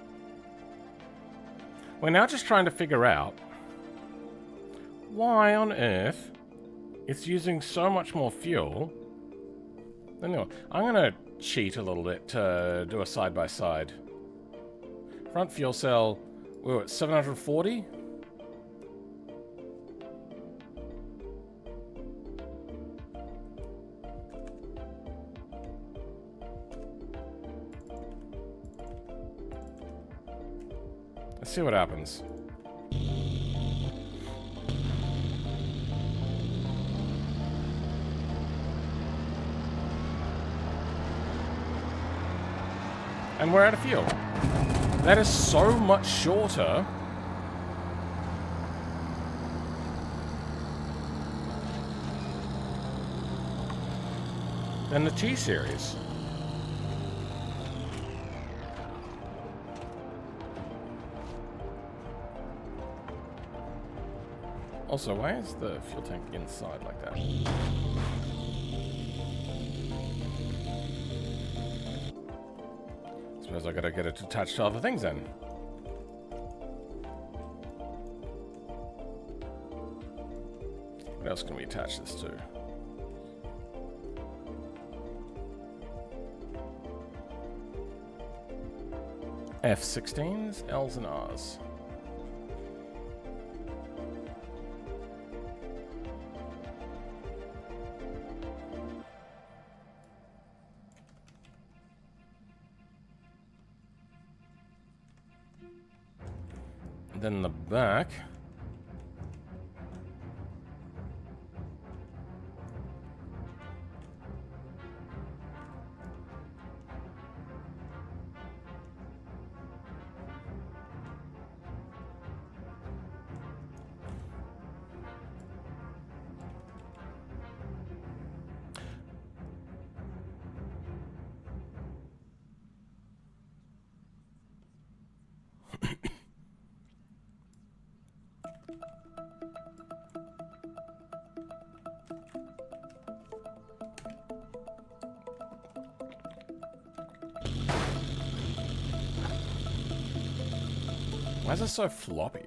We're now just trying to figure out why on earth it's using so much more fuel. Anyway, I'm going to cheat a little bit to do a side-by-side. Front fuel cell, we were at 740. Let's see what happens. And we're out of fuel. That is so much shorter than the T-Series. Also, why is the fuel tank inside like that? Suppose I gotta get it attached to other things then. What else can we attach this to? F-16s, L's and R's. Then the back. Why is it so floppy?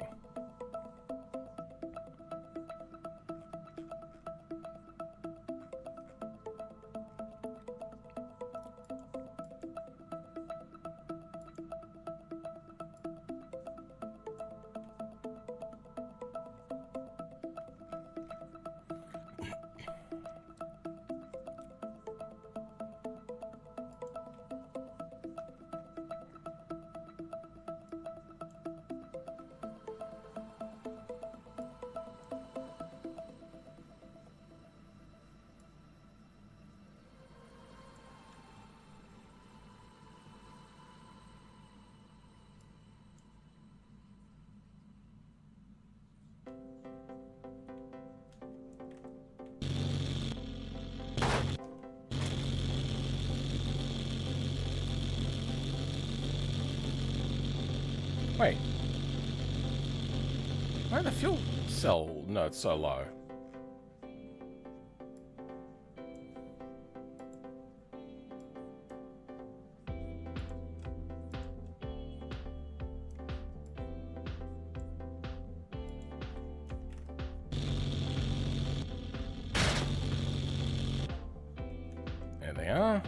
Wait. Why are the fuel cell notes so low? There they are.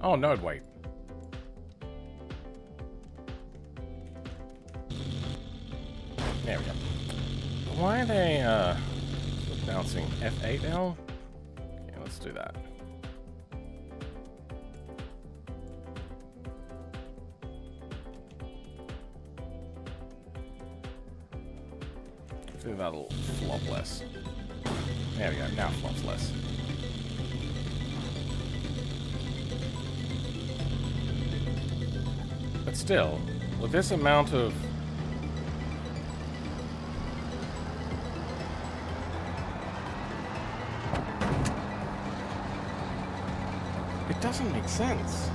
Oh, node weight. There we go. Why are they, bouncing F8L? Okay, let's do that. Hopefully that'll flop less. There we go, now it flops less. But still, with this amount of doesn't make sense.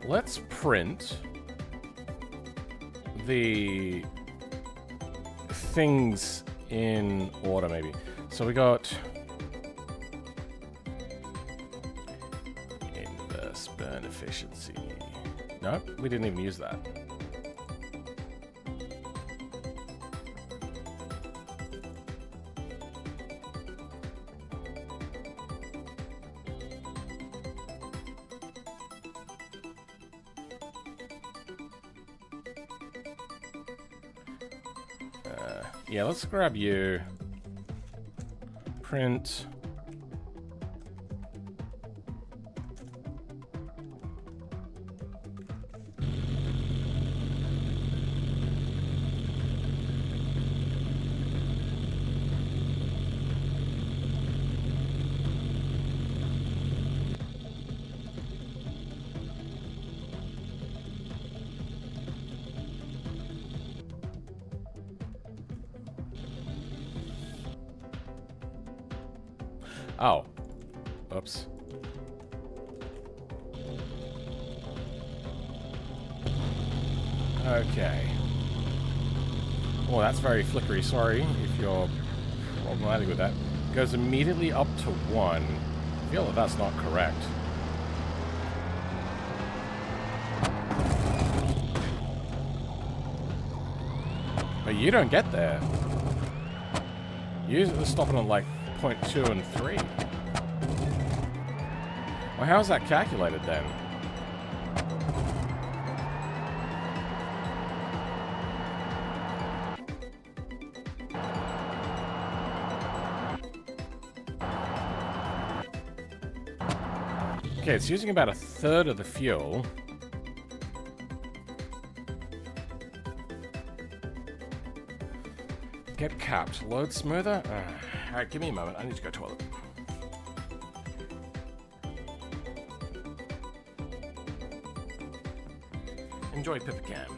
Let's print the things in order, maybe. So we got inverse burn efficiency. No, we didn't even use that. Yeah, let's grab you. Print. Oh. Oops. Okay. Well, that's very flickery. Sorry if you're problematic with that. Goes immediately up to 1. I feel that that's not correct. But you don't get there. You're stopping at like 0.2 and 3. Well, how's that calculated then? Okay, it's using about 1/3 of the fuel. Get capped. Load smoother? Alright, give me a moment. I need to go to toilet. Enjoy Pipicam.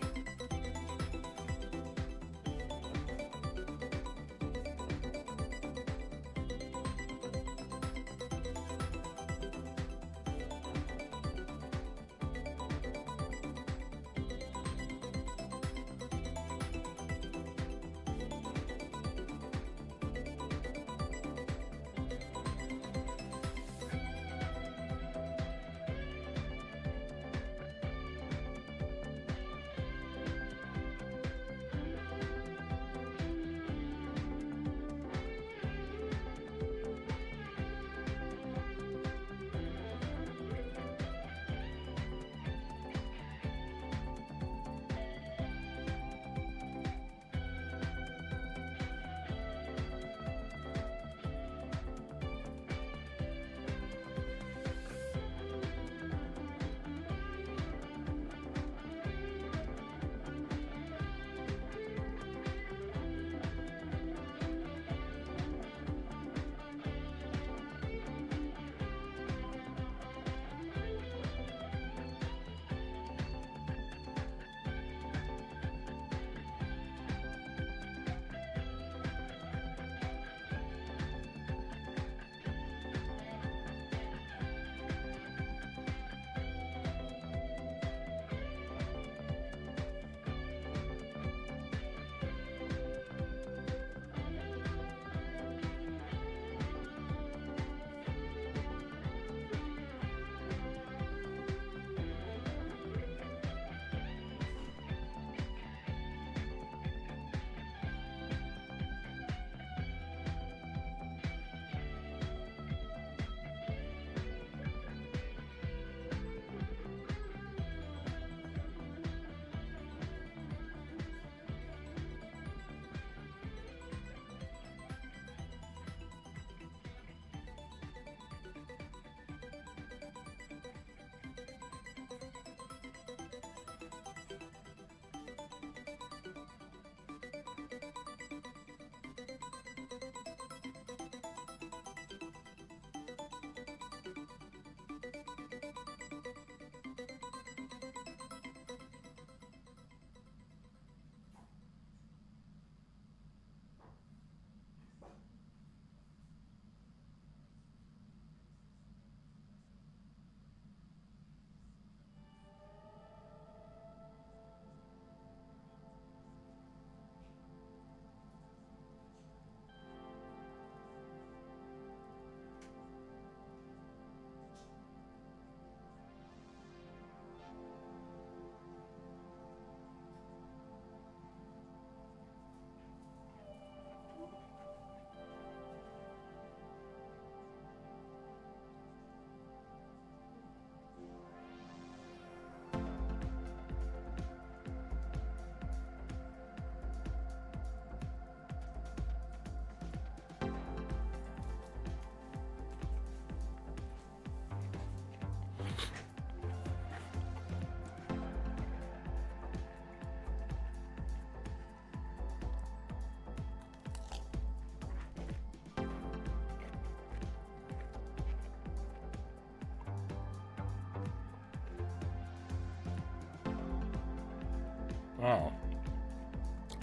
Oh.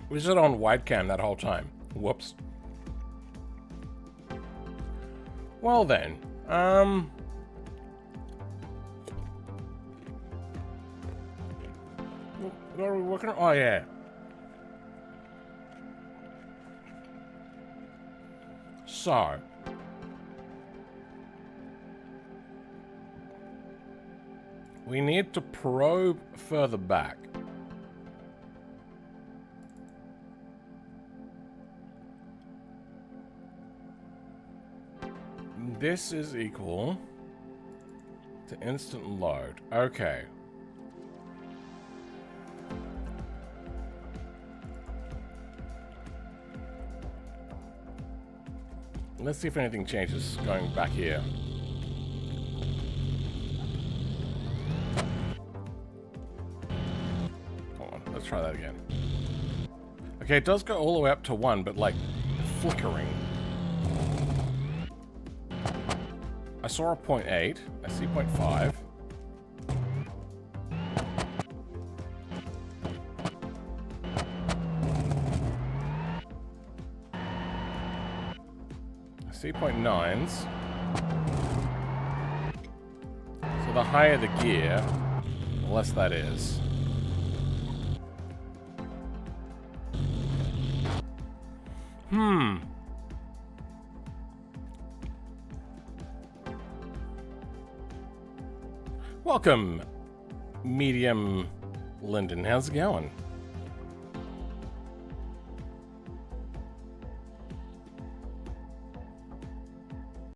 Was it on wide cam that whole time? Whoops. Well then, what are we working on? Oh yeah. So. We need to probe further back. This is equal to instant load. Okay. Let's see if anything changes going back here. Hold on, let's try that again. Okay, it does go all the way up to 1, but like flickering. I saw a 0.8. I see 0.5. I see 0.9s. So the higher the gear, the less that is. Welcome, Medium Linden. How's it going?